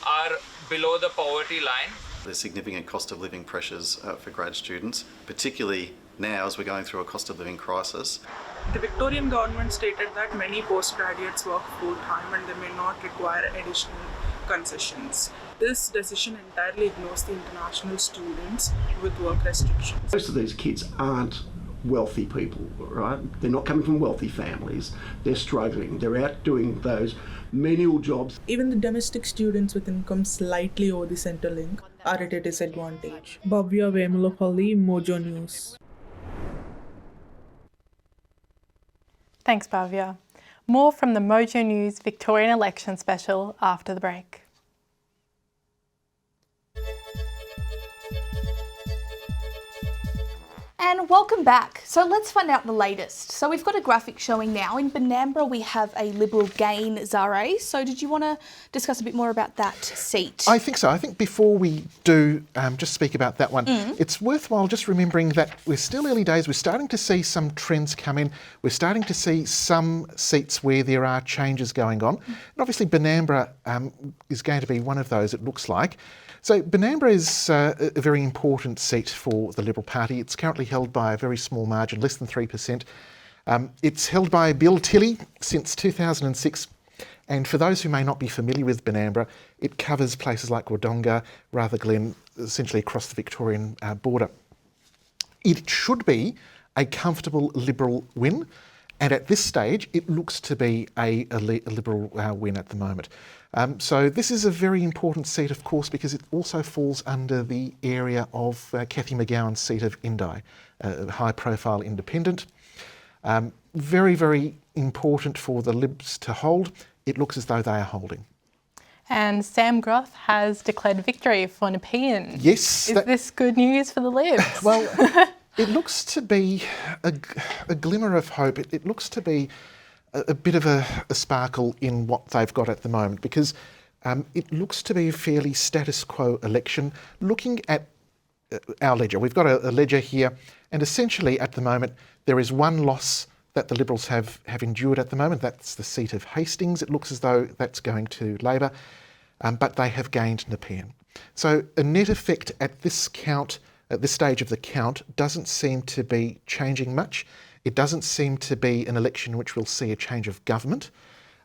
Speaker 28: are below the poverty line.
Speaker 29: There's significant cost of living pressures for grad students, particularly now as we're going through a cost of living crisis.
Speaker 9: The Victorian government stated that many postgraduates work full-time and they may not require additional concessions. This decision entirely ignores the international students with work restrictions.
Speaker 30: Most of these kids aren't wealthy people, right? They're not coming from wealthy families. They're struggling. They're out doing those menial jobs.
Speaker 9: Even the domestic students with incomes slightly over the Centrelink are at a disadvantage. Bhavya Vemulapalli, MOJO News.
Speaker 12: Thanks, Bhavya. More from the MOJO News Victorian Election Special after the break.
Speaker 1: And welcome back. So let's find out the latest. So we've got a graphic showing now. In Benambra, we have a Liberal gain, Zare. So did you want to discuss a bit more about that seat?
Speaker 3: I think so. I think before we do just speak about that one, it's worthwhile just remembering that we're still early days. We're starting to see some trends come in. We're starting to see some seats where there are changes going on. And obviously Benambra is going to be one of those, it looks like. So Benambra is a very important seat for the Liberal Party. It's currently held by a very small margin, less than 3%. It's held by Bill Tilley since 2006. And for those who may not be familiar with Benambra, it covers places like Wodonga, Rutherglen, essentially across the Victorian border. It should be a comfortable Liberal win. And at this stage, it looks to be a Liberal win at the moment. So this is a very important seat, of course, because it also falls under the area of Cathy McGowan's seat of Indi, a high-profile independent. Very, very important for the Libs to hold. It looks as though they are holding.
Speaker 12: And Sam Groth has declared victory for Nepean.
Speaker 3: Yes.
Speaker 12: Is this good news for the Libs?
Speaker 3: Well, it looks to be a glimmer of hope. It looks to be a bit of a sparkle in what they've got at the moment, because it looks to be a fairly status quo election. Looking at our ledger, we've got a ledger here, and essentially at the moment there is one loss that the Liberals have endured at the moment. That's the seat of Hastings. It looks as though that's going to Labor, but they have gained Nepean. So a net effect at this count, at this stage of the count, doesn't seem to be changing much. It doesn't seem to be an election in which we'll see a change of government.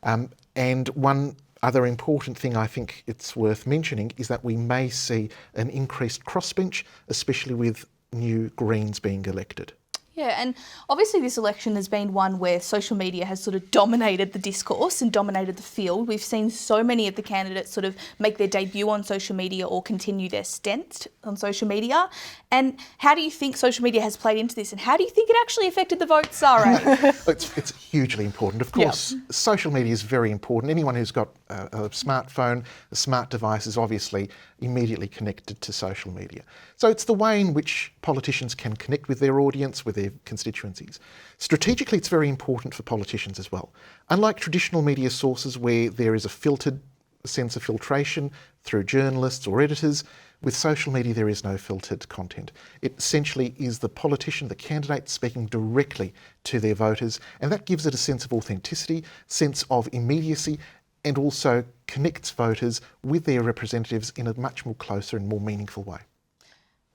Speaker 3: And one other important thing I think it's worth mentioning is that we may see an increased crossbench, especially with new Greens being elected.
Speaker 1: Yeah, and obviously this election has been one where social media has sort of dominated the discourse and dominated the field. We've seen so many of the candidates sort of make their debut on social media or continue their stint on social media. And how do you think social media has played into this, and how do you think it actually affected the vote, Sarah?
Speaker 3: It's hugely important. Of course, social media is very important. Anyone who's got a smartphone, a smart device is obviously immediately connected to social media. So it's the way in which politicians can connect with their audience, with their constituencies. Strategically, it's very important for politicians as well. Unlike traditional media sources where there is a filtered sense of filtration through journalists or editors, with social media there is no filtered content. It essentially is the politician, the candidate, speaking directly to their voters, and that gives it a sense of authenticity, sense of immediacy, and also connects voters with their representatives in a much more closer and more meaningful way.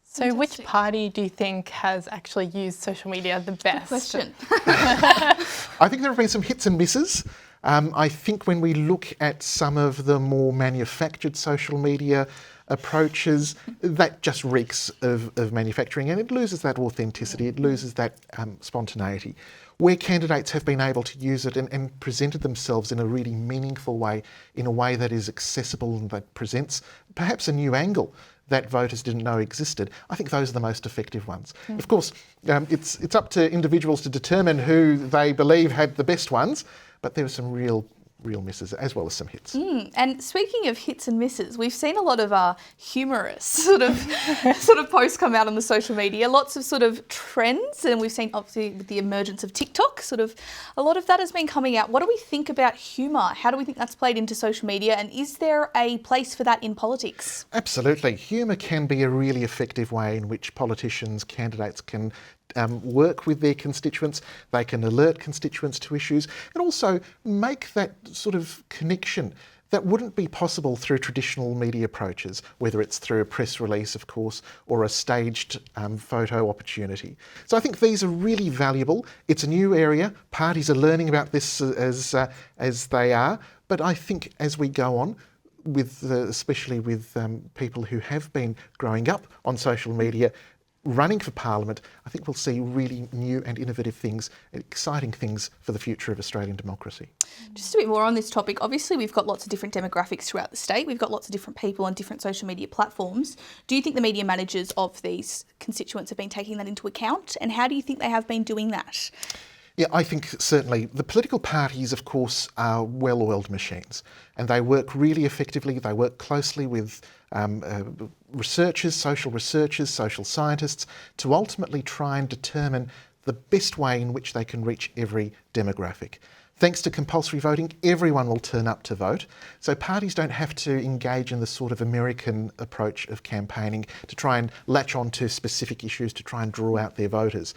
Speaker 12: So which party do you think has actually used social media the best?
Speaker 1: Good question.
Speaker 3: I think there have been some hits and misses. I think when we look at some of the more manufactured social media approaches, that just reeks of manufacturing, and it loses that authenticity, it loses that spontaneity. Where candidates have been able to use it and presented themselves in a really meaningful way, in a way that is accessible and that presents perhaps a new angle that voters didn't know existed, I think those are the most effective ones. Of course, it's up to individuals to determine who they believe had the best ones, but there were some real misses as well as some hits.
Speaker 1: And speaking of hits and misses, we've seen a lot of humorous sort of posts come out on the social media, lots of sort of trends, and we've seen obviously with the emergence of TikTok, sort of a lot of that has been coming out. What do we think about humour? How do we think that's played into social media, and is there a place for that in politics?
Speaker 3: Absolutely. Humour can be a really effective way in which politicians, candidates can work with their constituents, they can alert constituents to issues, and also make that sort of connection that wouldn't be possible through traditional media approaches, whether it's through a press release, of course, or a staged photo opportunity. So I think these are really valuable. It's a new area. Parties are learning about this as they are, but I think as we go on, especially with people who have been growing up on social media, running for Parliament, I think we'll see really new and innovative things, exciting things for the future of Australian democracy.
Speaker 1: Just a bit more on this topic. Obviously, we've got lots of different demographics throughout the state. We've got lots of different people on different social media platforms. Do you think the media managers of these constituents have been taking that into account? And how do you think they have been doing that?
Speaker 3: Yeah, I think certainly. The political parties, of course, are well-oiled machines, and they work really effectively. They work closely with researchers, social scientists, to ultimately try and determine the best way in which they can reach every demographic. Thanks to compulsory voting, everyone will turn up to vote, so parties don't have to engage in the sort of American approach of campaigning to try and latch on to specific issues to try and draw out their voters.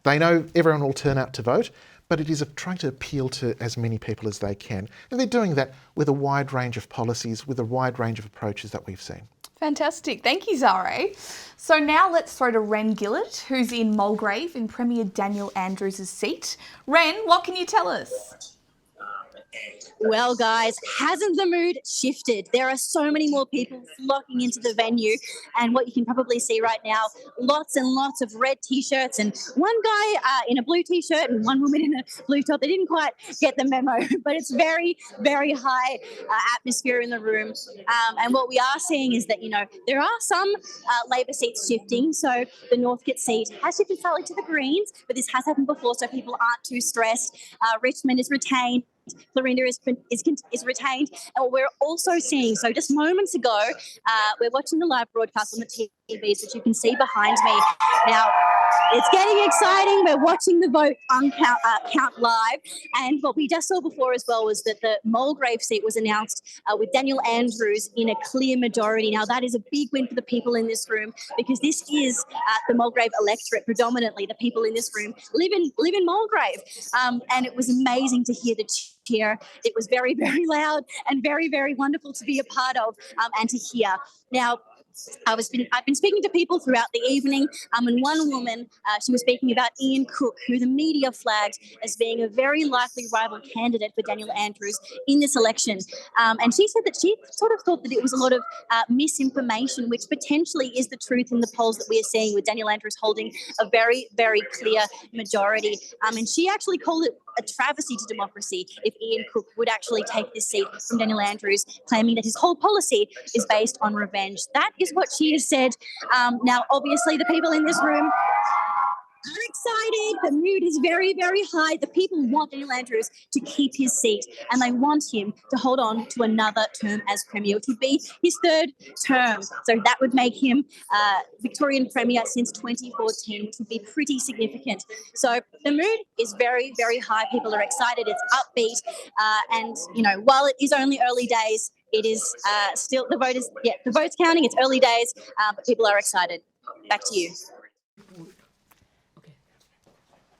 Speaker 3: They know everyone will turn out to vote, but it is trying to appeal to as many people as they can. And they're doing that with a wide range of policies, with a wide range of approaches that we've seen.
Speaker 1: Fantastic. Thank you, Zare. So now let's throw to Ren Gillett, who's in Mulgrave in Premier Daniel Andrews' seat. Ren, what can you tell us?
Speaker 11: Well, guys, hasn't the mood shifted? There are so many more people flocking into the venue, and what you can probably see right now, lots and lots of red T-shirts, and one guy in a blue T-shirt and one woman in a blue top. They didn't quite get the memo, but it's very, very high atmosphere in the room. And what we are seeing is that, there are some Labor seats shifting. So the Northcote seat has shifted slightly to the Greens, but this has happened before, so people aren't too stressed. Richmond is retained. Florinda is retained. And what we're also seeing, so just moments ago, we're watching the live broadcast on the TVs that you can see behind me. Now, it's getting exciting. We're watching the vote count live. And what we just saw before as well was that the Mulgrave seat was announced with Daniel Andrews in a clear majority. Now, that is a big win for the people in this room because this is the Mulgrave electorate. Predominantly, the people in this room live in Mulgrave. And it was amazing to hear the cheer. It was very, very loud and very, very wonderful to be a part of and to hear. Now, I've been speaking to people throughout the evening, and one woman, she was speaking about Ian Cook, who the media flagged as being a very likely rival candidate for Daniel Andrews in this election. And she said that she sort of thought that it was a lot of misinformation, which potentially is the truth in the polls that we are seeing, with Daniel Andrews holding a very, very clear majority. And she actually called it a travesty to democracy if Ian Cook would actually take this seat from Daniel Andrews, claiming that his whole policy is based on revenge. That is what she has said. Now, obviously, the people in this room are excited. The mood is very, very high. The people want Daniel Andrews to keep his seat, and they want him to hold on to another term as Premier, which would be his third term. So that would make him Victorian Premier since 2014, which would be pretty significant. So the mood is very, very high. People are excited. It's upbeat. And, you know, while it is only early days, it is still, the vote's counting. It's early days, but people are excited. Back to you.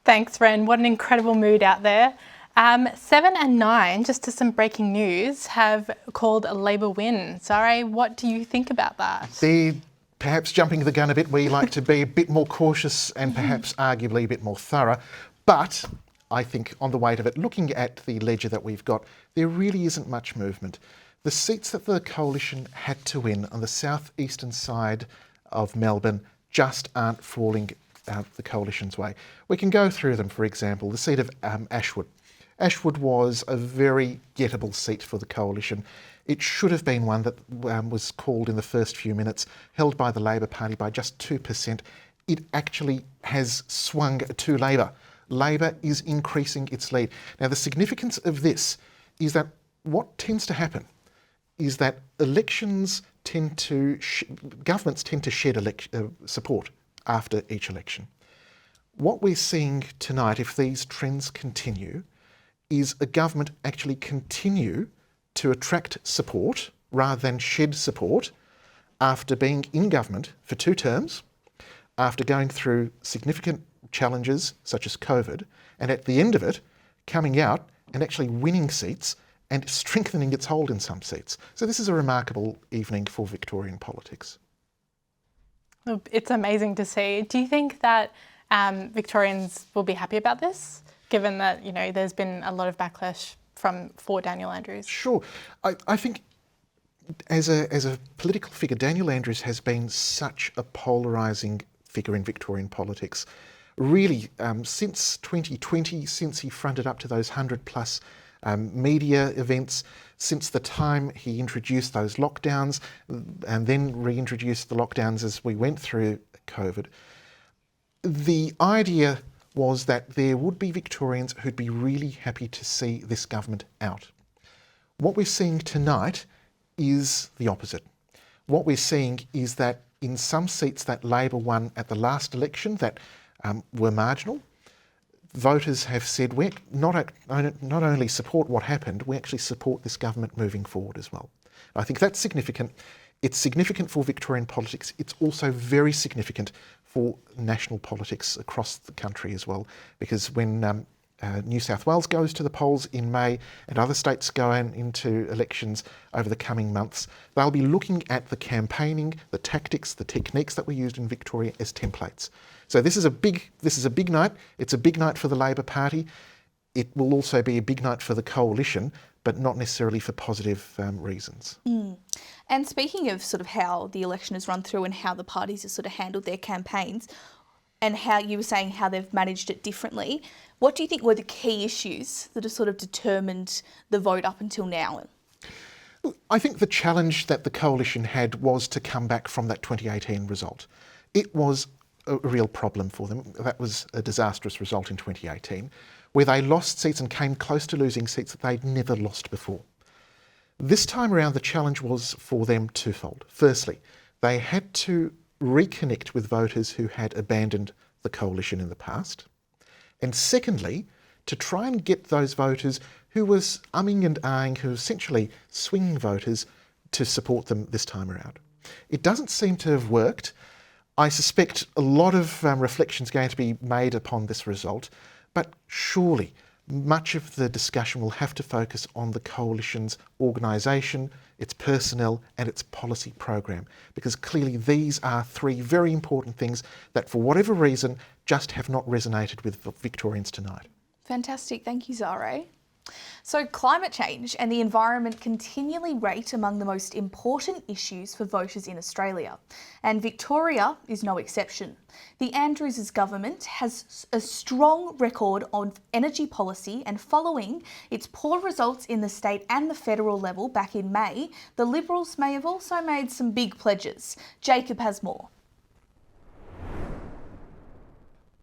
Speaker 12: Thanks, Ren. What an incredible mood out there. 7 and 9, just to some breaking news, have called a Labor win. Zare, what do you think about that?
Speaker 3: They're perhaps jumping the gun a bit. We like to be a bit more cautious and perhaps arguably a bit more thorough. But I think on the weight of it, looking at the ledger that we've got, there really isn't much movement. The seats that the coalition had to win on the southeastern side of Melbourne just aren't falling out the coalition's way. We can go through them. For example, the seat of Ashwood. Ashwood was a very gettable seat for the coalition. It should have been one that was called in the first few minutes, held by the Labor Party by just 2%. It actually has swung to Labor. Labor is increasing its lead. Now, the significance of this is that what tends to happen is that governments tend to shed support after each election. What we're seeing tonight, if these trends continue, is a government actually continue to attract support rather than shed support after being in government for 2 terms, after going through significant challenges such as COVID, and at the end of it, coming out and actually winning seats and strengthening its hold in some seats. So this is a remarkable evening for Victorian politics.
Speaker 12: It's amazing to see. Do you think that Victorians will be happy about this, given that, you know, there's been a lot of backlash for Daniel Andrews?
Speaker 3: Sure. I think as a political figure, Daniel Andrews has been such a polarising figure in Victorian politics. Really, since 2020, since he fronted up to those 100+ media events, since the time he introduced those lockdowns and then reintroduced the lockdowns as we went through COVID, the idea was that there would be Victorians who'd be really happy to see this government out. What we're seeing tonight is the opposite. What we're seeing is that in some seats that Labor won at the last election that were marginal, voters have said we not only support what happened, we actually support this government moving forward as well. I think that's significant. It's significant for Victorian politics. It's also very significant for national politics across the country as well, because when New South Wales goes to the polls in May and other states go into elections over the coming months, they'll be looking at the campaigning, the tactics, the techniques that were used in Victoria as templates. So this is a big night. It's a big night for the Labor Party. It will also be a big night for the coalition, but not necessarily for positive reasons.
Speaker 1: And speaking of sort of how the election has run through and how the parties have sort of handled their campaigns, and how you were saying how they've managed it differently, what do you think were the key issues that have sort of determined the vote up until now?
Speaker 3: I think the challenge that the coalition had was to come back from that 2018 result. It was a real problem for them. That was a disastrous result in 2018. where they lost seats and came close to losing seats that they'd never lost before. This time around, the challenge was for them twofold. Firstly, they had to reconnect with voters who had abandoned the coalition in the past. And secondly, to try and get those voters who was umming and ahhing, who were essentially swing voters, to support them this time around. It doesn't seem to have worked. I suspect a lot of reflection is going to be made upon this result, but surely much of the discussion will have to focus on the coalition's organisation, its personnel and its policy program, because clearly these are three very important things that for whatever reason just have not resonated with Victorians tonight.
Speaker 1: Fantastic, thank you, Zare. So climate change and the environment continually rate among the most important issues for voters in Australia, and Victoria is no exception. The Andrews' government has a strong record on energy policy, and following its poor results in the state and the federal level back in May, the Liberals may have also made some big pledges. Jacob has more.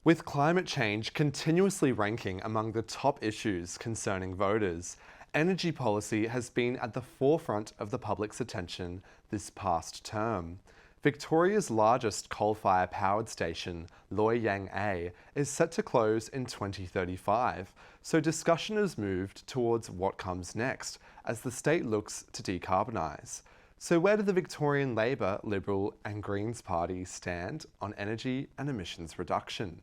Speaker 21: With climate change continuously ranking among the top issues concerning voters, energy policy has been at the forefront of the public's attention this past term. Victoria's largest coal-fired powered station, Loy Yang A, is set to close in 2035, so discussion has moved towards what comes next as the state looks to decarbonise. So where do the Victorian Labor, Liberal and Greens parties stand on energy and emissions reduction?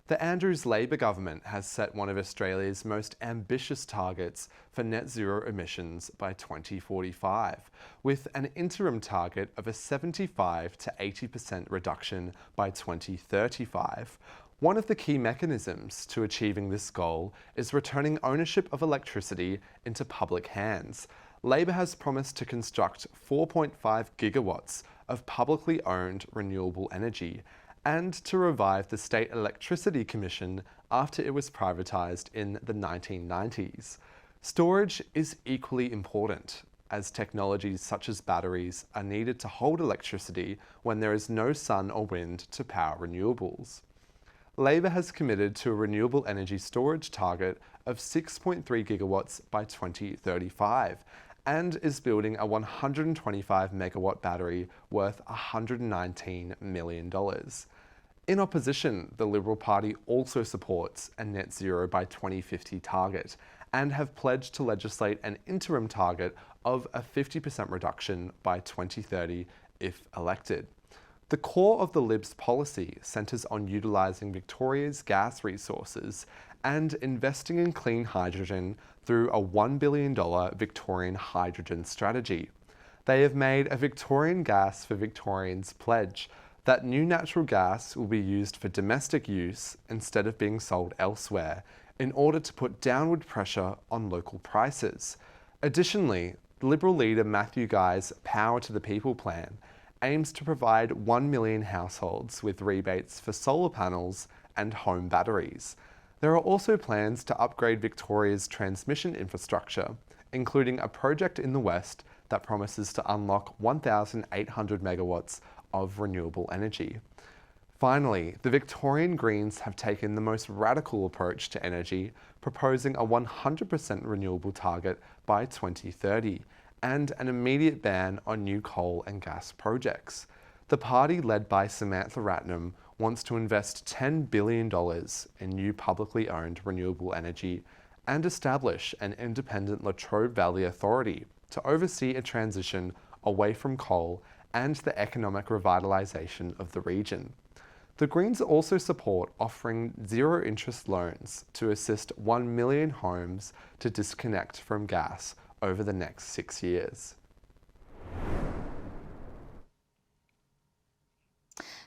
Speaker 21: The Andrews Labor government has set one of Australia's most ambitious targets for net zero emissions by 2045, with an interim target of a 75 to 80% reduction by 2035. One of the key mechanisms to achieving this goal is returning ownership of electricity into public hands. Labor has promised to construct 4.5 gigawatts of publicly owned renewable energy, and to revive the State Electricity Commission after it was privatised in the 1990s. Storage is equally important, as technologies such as batteries are needed to hold electricity when there is no sun or wind to power renewables. Labor has committed to a renewable energy storage target of 6.3 gigawatts by 2035, and is building a 125 megawatt battery worth $119 million. In opposition, the Liberal Party also supports a net zero by 2050 target and have pledged to legislate an interim target of a 50% reduction by 2030 if elected. The core of the Libs' policy centres on utilising Victoria's gas resources and investing in clean hydrogen through a $1 billion Victorian hydrogen strategy. They have made a Victorian Gas for Victorians pledge that new natural gas will be used for domestic use instead of being sold elsewhere in order to put downward pressure on local prices. Additionally, Liberal leader Matthew Guy's Power to the People plan aims to provide 1 million households with rebates for solar panels and home batteries. There are also plans to upgrade Victoria's transmission infrastructure, including a project in the west that promises to unlock 1,800 megawatts of renewable energy. Finally, the Victorian Greens have taken the most radical approach to energy, proposing a 100% renewable target by 2030 and an immediate ban on new coal and gas projects. The party, led by Samantha Ratnam, wants to invest $10 billion in new publicly owned renewable energy and establish an independent Latrobe Valley Authority to oversee a transition away from coal and the economic revitalisation of the region. The Greens also support offering zero-interest loans to assist 1 million homes to disconnect from gas over the next 6 years.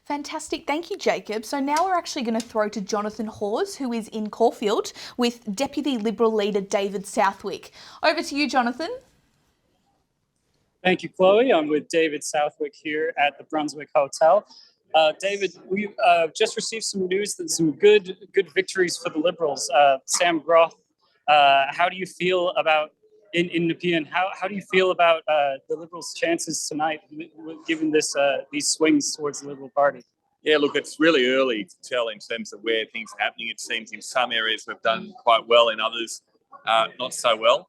Speaker 1: Fantastic, thank you, Jacob. So now we're actually going to throw to Jonathan Hawes, who is in Caulfield with Deputy Liberal leader David Southwick. Over to you, Jonathan.
Speaker 4: Thank you, Chloe. I'm with David Southwick here at the Brunswick Hotel. David, we've just received some news that some good victories for the Liberals. Sam Groth, how do you feel about, in Nepean, how do you feel about the Liberals' chances tonight, given these swings towards the Liberal Party?
Speaker 5: Yeah, look, it's really early to tell in terms of where things are happening. It seems in some areas we've done quite well, in others not so well.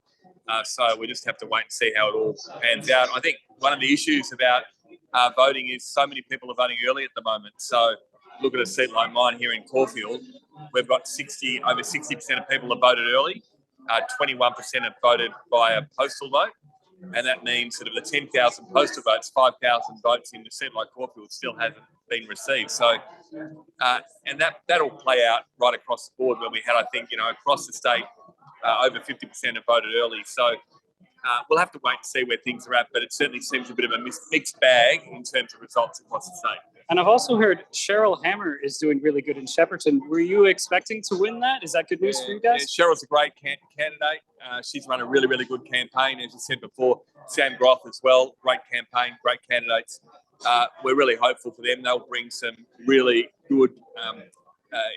Speaker 5: So we just have to wait and see how it all pans out. I think one of the issues about voting is so many people are voting early at the moment. So look at a seat like mine here in Caulfield. We've got over 60% of people have voted early. 21% have voted via postal vote. And that means that of the 10,000 postal votes, 5,000 votes in a seat like Caulfield still hasn't been received. So, and that'll play out right across the board when we had, I think, across the state, over 50% have voted early. So we'll have to wait and see where things are at, but it certainly seems a bit of a mixed bag in terms of results across the state.
Speaker 4: And I've also heard Cheryl Hammer is doing really good in Shepparton. Were you expecting to win that? Is that good news for you guys?
Speaker 5: Yeah, Cheryl's a great candidate. She's run a really, really good campaign. As you said before, Sam Groth as well. Great campaign, great candidates. We're really hopeful for them. They'll bring some really good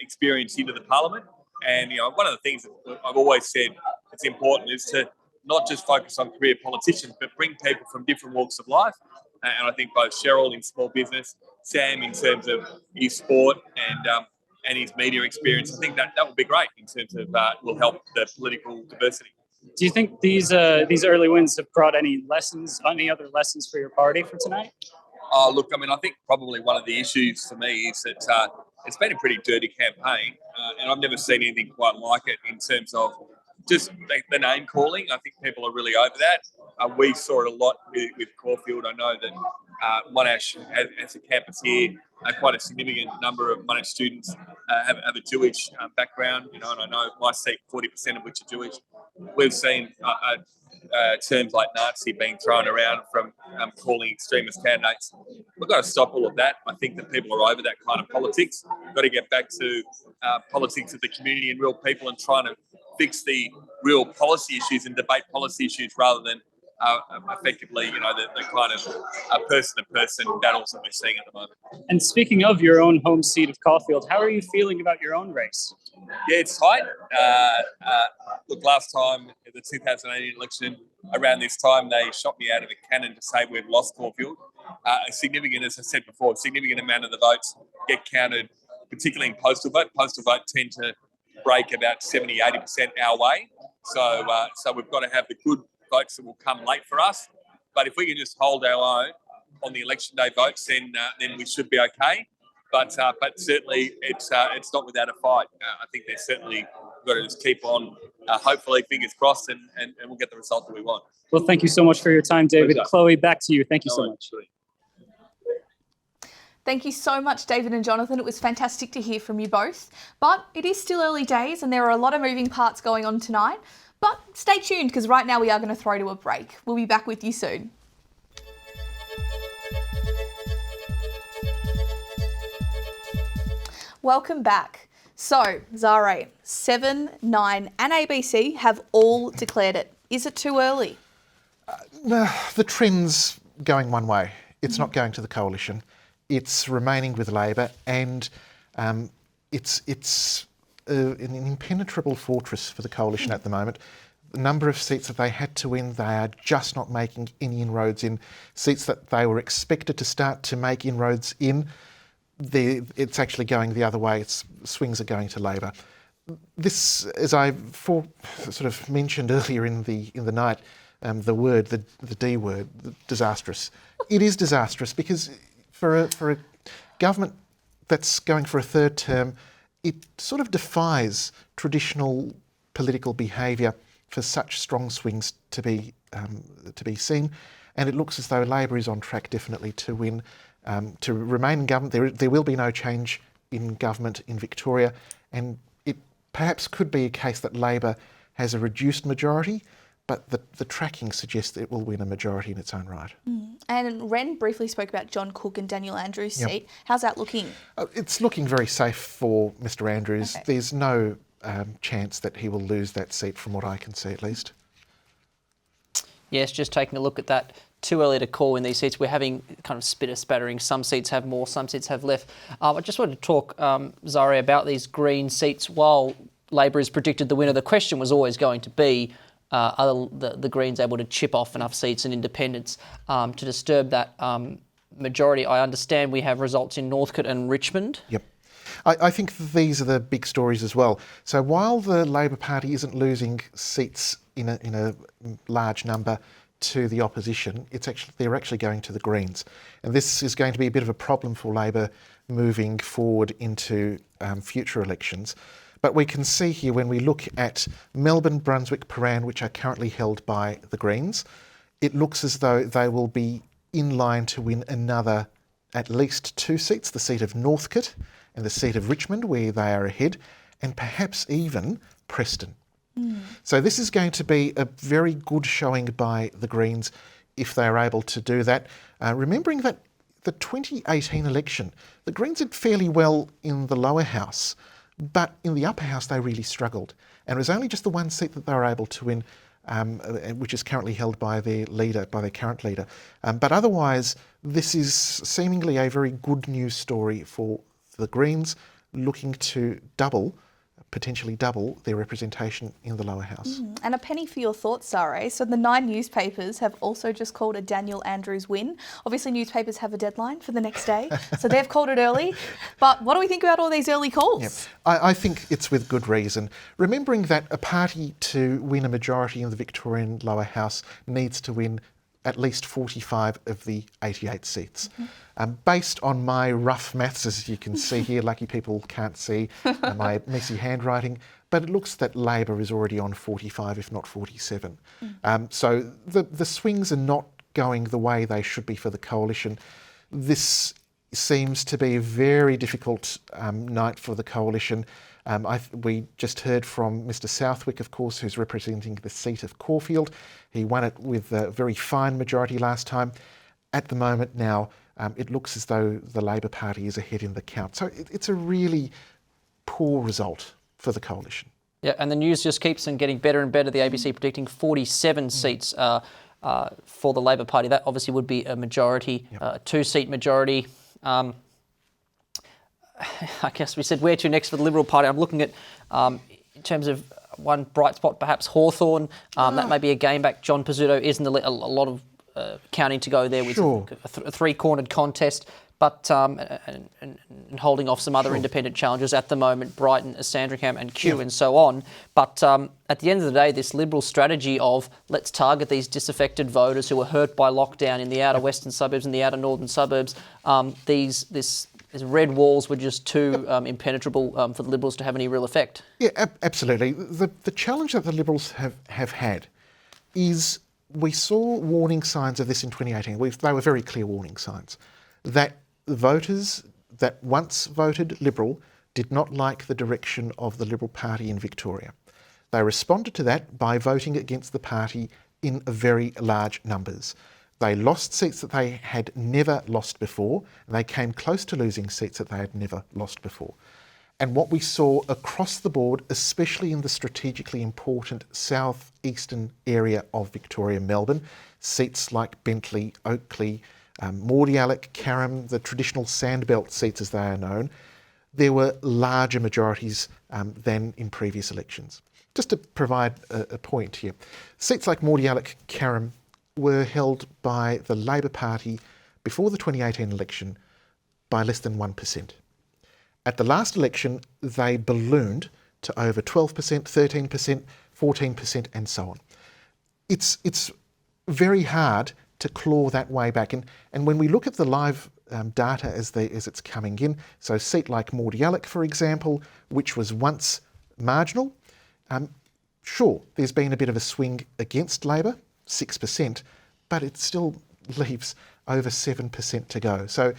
Speaker 5: experience into the parliament. And, one of the things that I've always said it's important is to not just focus on career politicians, but bring people from different walks of life. And I think both Cheryl in small business, Sam in terms of his sport and his media experience, I think that would be great in terms of will help the political diversity.
Speaker 4: Do you think these early wins have brought any other lessons for your party for tonight?
Speaker 5: Look, I mean, I think probably one of the issues for me is that it's been a pretty dirty campaign, and I've never seen anything quite like it in terms of just the name calling. I think people are really over that. We saw it a lot with Caulfield. I know that Monash has a campus here. Quite a significant number of Monash students have a Jewish background, and I know my seat, 40% of which are Jewish. We've seen terms like Nazi being thrown around from calling extremist candidates. We've got to stop all of that. I think that people are over that kind of politics. We've got to get back to politics of the community and real people and trying to fix the real policy issues and debate policy issues rather than effectively, the kind of person-to-person battles that we're seeing at the moment.
Speaker 4: And speaking of your own home seat of Caulfield, how are you feeling about your own race?
Speaker 5: Yeah, it's tight. Look, last time in the 2018 election, around this time, they shot me out of a cannon to say we've lost Caulfield. A significant, as I said before, a significant amount of the votes get counted, particularly in postal vote. Postal vote tend to break about 70-80% our way. So we've got to have the good votes that will come late for us. But if we can just hold our own on the election day votes, then we should be okay. But certainly it's not without a fight. I think there's certainly got to just keep on. Hopefully, fingers crossed, and we'll get the result that we want.
Speaker 4: Well, thank you so much for your time, David.
Speaker 5: Pleasure.
Speaker 4: Chloe, back to you. Thank you so much.
Speaker 1: Thank you so much, David and Jonathan. It was fantastic to hear from you both. But it is still early days and there are a lot of moving parts going on tonight. But stay tuned because right now we are going to throw to a break. We'll be back with you soon. Welcome back. So, Zare, 7, 9 and ABC have all declared it. Is it too early?
Speaker 3: The trend's going one way. It's not going to the coalition. It's remaining with Labor, and it's an impenetrable fortress for the coalition at the moment. The number of seats that they had to win, they are just not making any inroads in. Seats that they were expected to start to make inroads in, it's actually going the other way. Swings are going to Labor. This, as I sort of mentioned earlier in the night, the D word, disastrous. It is disastrous because for a government that's going for a third term, it sort of defies traditional political behaviour for such strong swings to be seen, and it looks as though Labor is on track definitely to win, to remain in government. There will be no change in government in Victoria, and it perhaps could be a case that Labor has a reduced majority, but the tracking suggests that it will win a majority in its own right.
Speaker 1: And Ren briefly spoke about John Cook and Daniel Andrews'
Speaker 3: Yep.
Speaker 1: seat. How's that looking?
Speaker 3: It's looking very safe for Mr Andrews.
Speaker 1: Okay.
Speaker 3: There's no chance that he will lose that seat from what I can see at least.
Speaker 2: Yes, just taking a look at that. Too early to call in these seats. We're having kind of spitter-spattering. Some seats have more, some seats have less. I just wanted to talk, Zare, about these Green seats. While Labor has predicted the winner, the question was always going to be, are the Greens able to chip off enough seats and independents to disturb that majority. I understand we have results in Northcote and Richmond.
Speaker 3: Yep. I think these are the big stories as well. So while the Labor Party isn't losing seats in a large number to the opposition, they're actually going to the Greens. And this is going to be a bit of a problem for Labor moving forward into future elections. But we can see here when we look at Melbourne, Brunswick, Prahran, which are currently held by the Greens, it looks as though they will be in line to win another at least 2 seats, the seat of Northcote and the seat of Richmond, where they are ahead, and perhaps even Preston. So this is going to be a very good showing by the Greens if they are able to do that. Remembering that the 2018 election, the Greens did fairly well in the lower house, but in the upper house they really struggled. And it was only just the 1 seat that they were able to win, which is currently held by their leader, by their current leader. But otherwise, this is seemingly a very good news story for the Greens, looking to potentially double their representation in the lower house.
Speaker 1: And a penny for your thoughts, Zare. So the 9 newspapers have also just called a Daniel Andrews win. Obviously newspapers have a deadline for the next day, so they've called it early. But what do we think about all these early calls?
Speaker 3: Yep. I think it's with good reason. Remembering that a party to win a majority in the Victorian lower house needs to win at least 45 of the 88 seats. Based on my rough maths, as you can see here, lucky people can't see my messy handwriting, but it looks that Labor is already on 45, if not 47. So the swings are not going the way they should be for the coalition. This seems to be a very difficult night for the coalition. We just heard from Mr Southwick, of course, who's representing the seat of Caulfield. He won it with a very fine majority last time. At the moment now, it looks as though the Labor Party is ahead in the count. So it's a really poor result for the coalition.
Speaker 2: Yeah, and the news just keeps on getting better and better. The ABC predicting 47 seats for the Labor Party. That obviously would be a majority, 2-seat majority. I guess we said where to next for the Liberal Party. I'm looking at, in terms of one bright spot, perhaps Hawthorn. That may be a game back. John Pizzuto isn't a lot of counting to go there with a 3-cornered contest, but and holding off some other independent challenges at the moment, Brighton, Sandringham and Kew and so on. But at the end of the day, this Liberal strategy of let's target these disaffected voters who were hurt by lockdown in the outer western suburbs and the outer northern suburbs, these red walls were just too impenetrable for the Liberals to have any real effect.
Speaker 3: Yeah, absolutely. The challenge that the Liberals have had is we saw warning signs of this in 2018. They were very clear warning signs that voters that once voted Liberal did not like the direction of the Liberal Party in Victoria. They responded to that by voting against the party in very large numbers. They lost seats that they had never lost before, and they came close to losing seats that they had never lost before. And what we saw across the board, especially in the strategically important southeastern area of Victoria, Melbourne, seats like Bentley, Oakley, Mordialloc, Carrum, the traditional Sandbelt seats as they are known, there were larger majorities than in previous elections. Just to provide a point here, seats like Mordialloc, Carrum were held by the Labor Party before the 2018 election by less than 1%. At the last election, they ballooned to over 12%, 13%, 14% and so on. It's very hard to claw that way back. And when we look at the live data as it's coming in, so a seat like Mordialloc, for example, which was once marginal, sure, there's been a bit of a swing against Labor, 6%, but it still leaves over 7% to go. So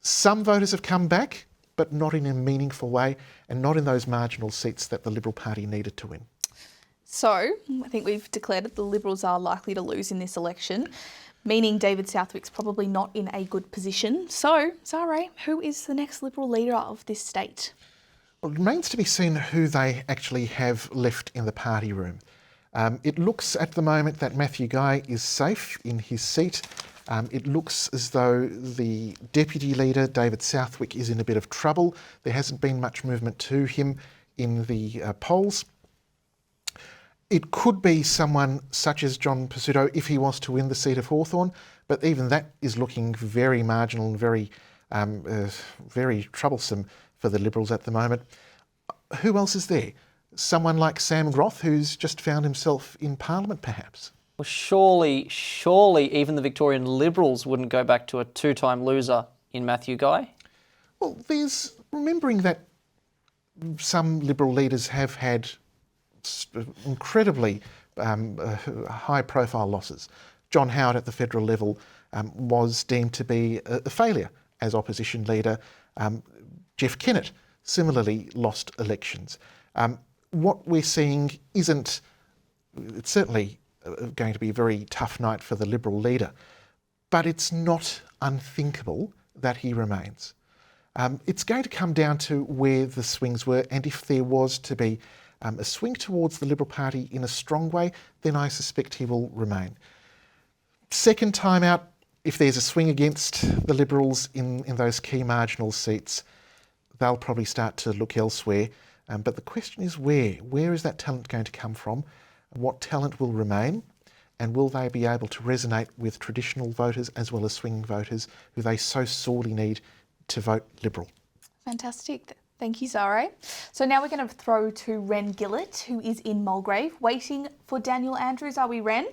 Speaker 3: some voters have come back, but not in a meaningful way and not in those marginal seats that the Liberal Party needed to win.
Speaker 1: So I think we've declared that the Liberals are likely to lose in this election, meaning David Southwick's probably not in a good position. So, Zare, who is the next Liberal leader of this state?
Speaker 3: Well, it remains to be seen who they actually have left in the party room. It looks at the moment that Matthew Guy is safe in his seat. It looks as though the deputy leader, David Southwick, is in a bit of trouble. There hasn't been much movement to him in the polls. It could be someone such as John Pesutto if he was to win the seat of Hawthorn, but even that is looking very marginal and very troublesome for the Liberals at the moment. Who else is there? Someone like Sam Groth, who's just found himself in Parliament, perhaps?
Speaker 2: Well, surely even the Victorian Liberals wouldn't go back to a two-time loser in Matthew Guy?
Speaker 3: Well, there's remembering that some Liberal leaders have had incredibly high-profile losses. John Howard at the federal level was deemed to be a failure as opposition leader. Jeff Kennett similarly lost elections. What we're seeing it's certainly going to be a very tough night for the Liberal leader, but it's not unthinkable that he remains. It's going to come down to where the swings were, and if there was to be a swing towards the Liberal Party in a strong way, then I suspect he will remain. Second time out, if there's a swing against the Liberals in those key marginal seats, they'll probably start to look elsewhere. But the question is where? Where is that talent going to come from? What talent will remain? And will they be able to resonate with traditional voters as well as swing voters who they so sorely need to vote Liberal?
Speaker 1: Fantastic. Thank you, Zare. So now we're going to throw to Ren Gillett, who is in Mulgrave, waiting for Daniel Andrews. Are we, Ren?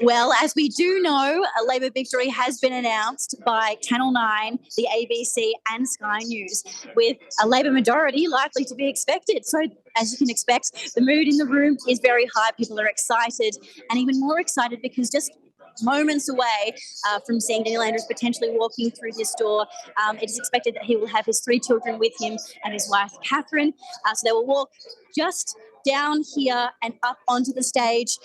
Speaker 11: Well, as we do know, a Labor victory has been announced by Channel 9, the ABC and Sky News, with a Labor majority likely to be expected. So, as you can expect, the mood in the room is very high. People are excited, and even more excited because just moments away from seeing Daniel Andrews potentially walking through this door. It is expected that he will have his 3 children with him and his wife, Catherine. So they will walk just down here and up onto the stage,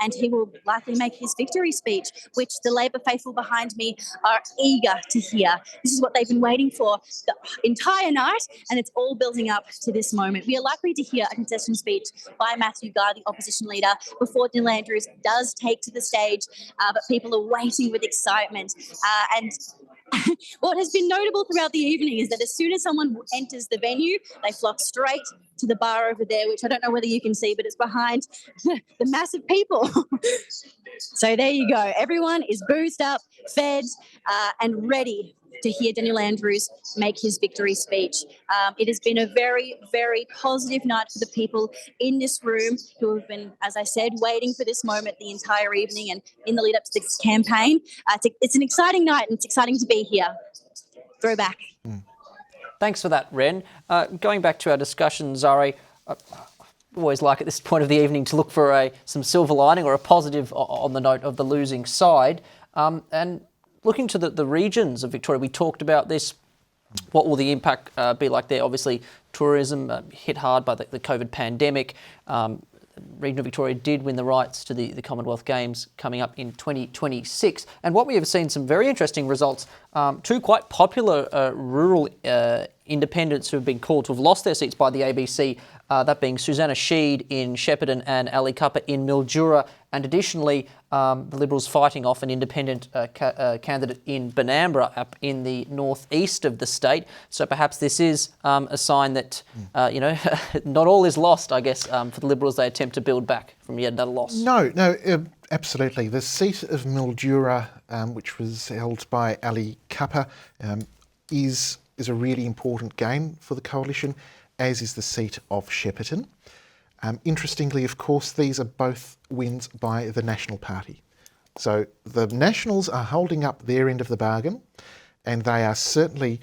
Speaker 11: and he will likely make his victory speech, which the Labor faithful behind me are eager to hear. This is what they've been waiting for the entire night, and it's all building up to this moment. We are likely to hear a concession speech by Matthew Guy, the opposition leader, before Daniel Andrews does take to the stage, but people are waiting with excitement. And what has been notable throughout the evening is that as soon as someone enters the venue, they flock straight to the bar over there, which I don't know whether you can see, but it's behind the massive people. So there you go. Everyone is boozed up, fed, and ready to hear Daniel Andrews make his victory speech. It has been a very, very positive night for the people in this room who have been, as I said, waiting for this moment the entire evening and in the lead up to this campaign. It's an exciting night, and it's exciting to be here. Throwback.
Speaker 2: Thanks for that, Ren. Going back to our discussion, Zare, I always like at this point of the evening to look for some silver lining or a positive on the note of the losing side. And looking to the regions of Victoria, we talked about this. What will the impact be like there? Obviously, tourism hit hard by the COVID pandemic. Region of Victoria did win the rights to the Commonwealth Games coming up in 2026. And what we have seen some very interesting results. 2 quite popular rural independents who have been called to have lost their seats by the ABC, that being Susanna Sheed in Shepparton and Ali Cupper in Mildura. And additionally, the Liberals fighting off an independent candidate in Benambra up in the northeast of the state. So perhaps this is a sign that, not all is lost, I guess, for the Liberals. They attempt to build back from yet another loss.
Speaker 3: No, absolutely. The seat of Mildura, which was held by Ali Cupper, is a really important gain for the coalition, as is the seat of Shepparton. Interestingly, of course, these are both wins by the National Party. So the Nationals are holding up their end of the bargain, and they are certainly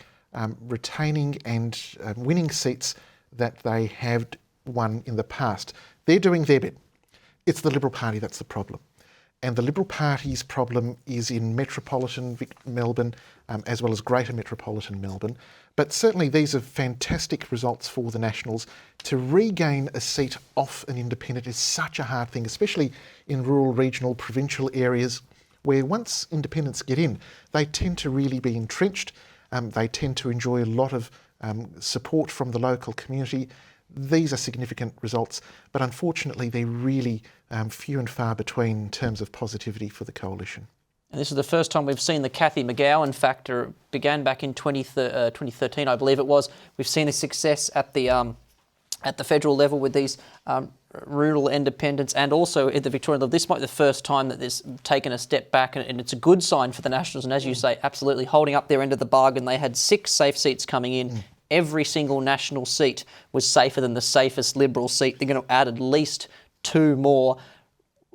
Speaker 3: retaining and winning seats that they have won in the past. They're doing their bit. It's the Liberal Party that's the problem. And the Liberal Party's problem is in metropolitan Melbourne, as well as greater metropolitan Melbourne. But certainly these are fantastic results for the Nationals. To regain a seat off an independent is such a hard thing, especially in rural, regional, provincial areas where once independents get in, they tend to really be entrenched. They tend to enjoy a lot of support from the local community. These are significant results, but unfortunately they're really few and far between in terms of positivity for the coalition.
Speaker 2: And this is the first time we've seen the Cathy McGowan factor. It began back in 2013, I believe it was. We've seen the success at the at the federal level with these rural independents, and also at the Victorian level. This might be the first time that there's taken a step back, and it's a good sign for the Nationals. And as you say, absolutely holding up their end of the bargain. They had 6 safe seats coming in. Every single National seat was safer than the safest Liberal seat. They're going to add at least 2 more.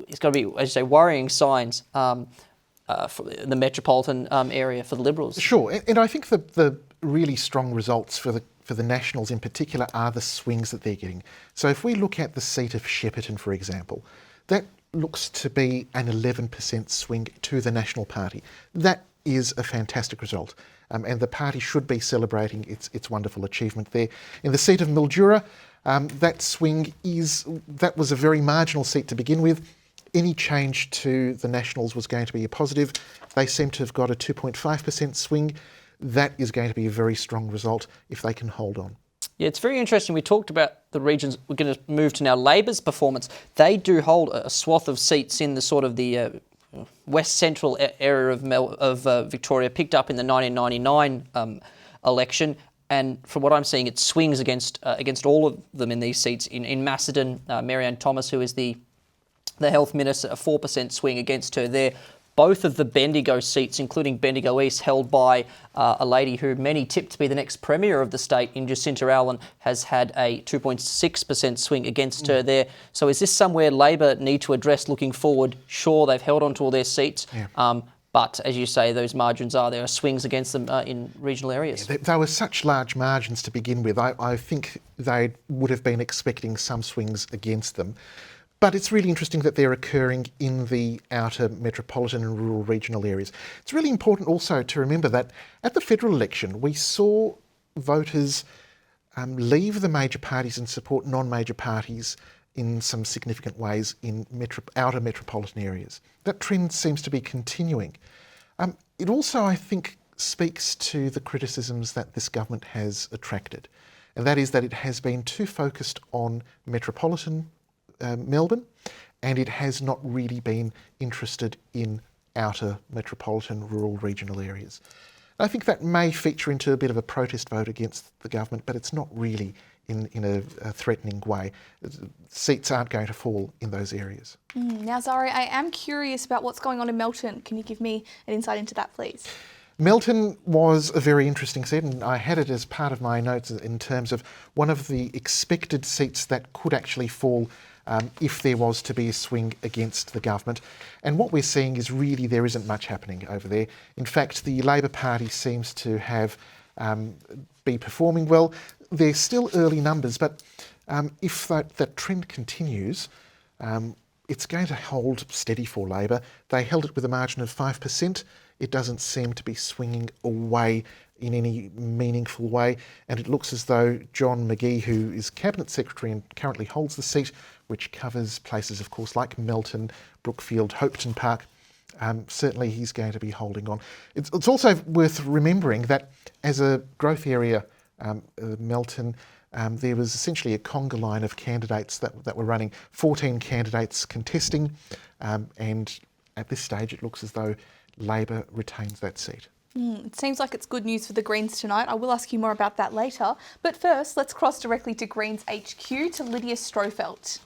Speaker 2: It's going to be, as you say, worrying signs for the metropolitan area for the Liberals.
Speaker 3: Sure, and I think the really strong results for the Nationals in particular are the swings that they're getting. So if we look at the seat of Shepparton, for example, that looks to be an 11% swing to the National Party. That is a fantastic result. And the party should be celebrating its wonderful achievement there. In the seat of Mildura, that was a very marginal seat to begin with. Any change to the Nationals was going to be a positive. They seem to have got a 2.5% swing. That is going to be a very strong result if they can hold on.
Speaker 2: Yeah, it's very interesting. We talked about the regions. We're going to move to now Labor's performance. They do hold a swath of seats in the sort of the west central area of Victoria, picked up in the 1999 election. And from what I'm seeing, it swings against all of them in these seats. In Macedon, Marianne Thomas, who is the Health Minister, a 4% swing against her there. Both of the Bendigo seats, including Bendigo East, held by a lady who many tipped to be the next Premier of the state, in Jacinta Allen, has had a 2.6% swing against her there. So is this somewhere Labor need to address looking forward? Sure, they've held on to all their seats, but as you say, those margins there are swings against them in regional areas.
Speaker 3: Yeah, they were such large margins to begin with. I think they would have been expecting some swings against them. But it's really interesting that they're occurring in the outer metropolitan and rural regional areas. It's really important also to remember that at the federal election, we saw voters leave the major parties and support non-major parties in some significant ways in outer metropolitan areas. That trend seems to be continuing. It also, I think, speaks to the criticisms that this government has attracted, and that is that it has been too focused on metropolitan Melbourne, and it has not really been interested in outer metropolitan rural regional areas. I think that may feature into a bit of a protest vote against the government, but it's not really in a threatening way. Seats aren't going to fall in those areas.
Speaker 1: Now, Zara, I am curious about what's going on in Melton. Can you give me an insight into that, please?
Speaker 3: Melton was a very interesting seat, and I had it as part of my notes in terms of one of the expected seats that could actually fall if there was to be a swing against the government. And what we're seeing is really there isn't much happening over there. In fact, the Labor Party seems to have be performing well. They're still early numbers, but if that trend continues, it's going to hold steady for Labor. They held it with a margin of 5%. It doesn't seem to be swinging away in any meaningful way, and it looks as though John McGee, who is Cabinet Secretary and currently holds the seat, which covers places, of course, like Melton, Brookfield, Hopeton Park, certainly he's going to be holding on. It's also worth remembering that as a growth area, Melton, there was essentially a conga line of candidates that were running, 14 candidates contesting, and at this stage it looks as though Labor retains that seat.
Speaker 1: It seems like it's good news for the Greens tonight. I will ask you more about that later. But first, let's cross directly to Greens HQ to Lydia Strofelt.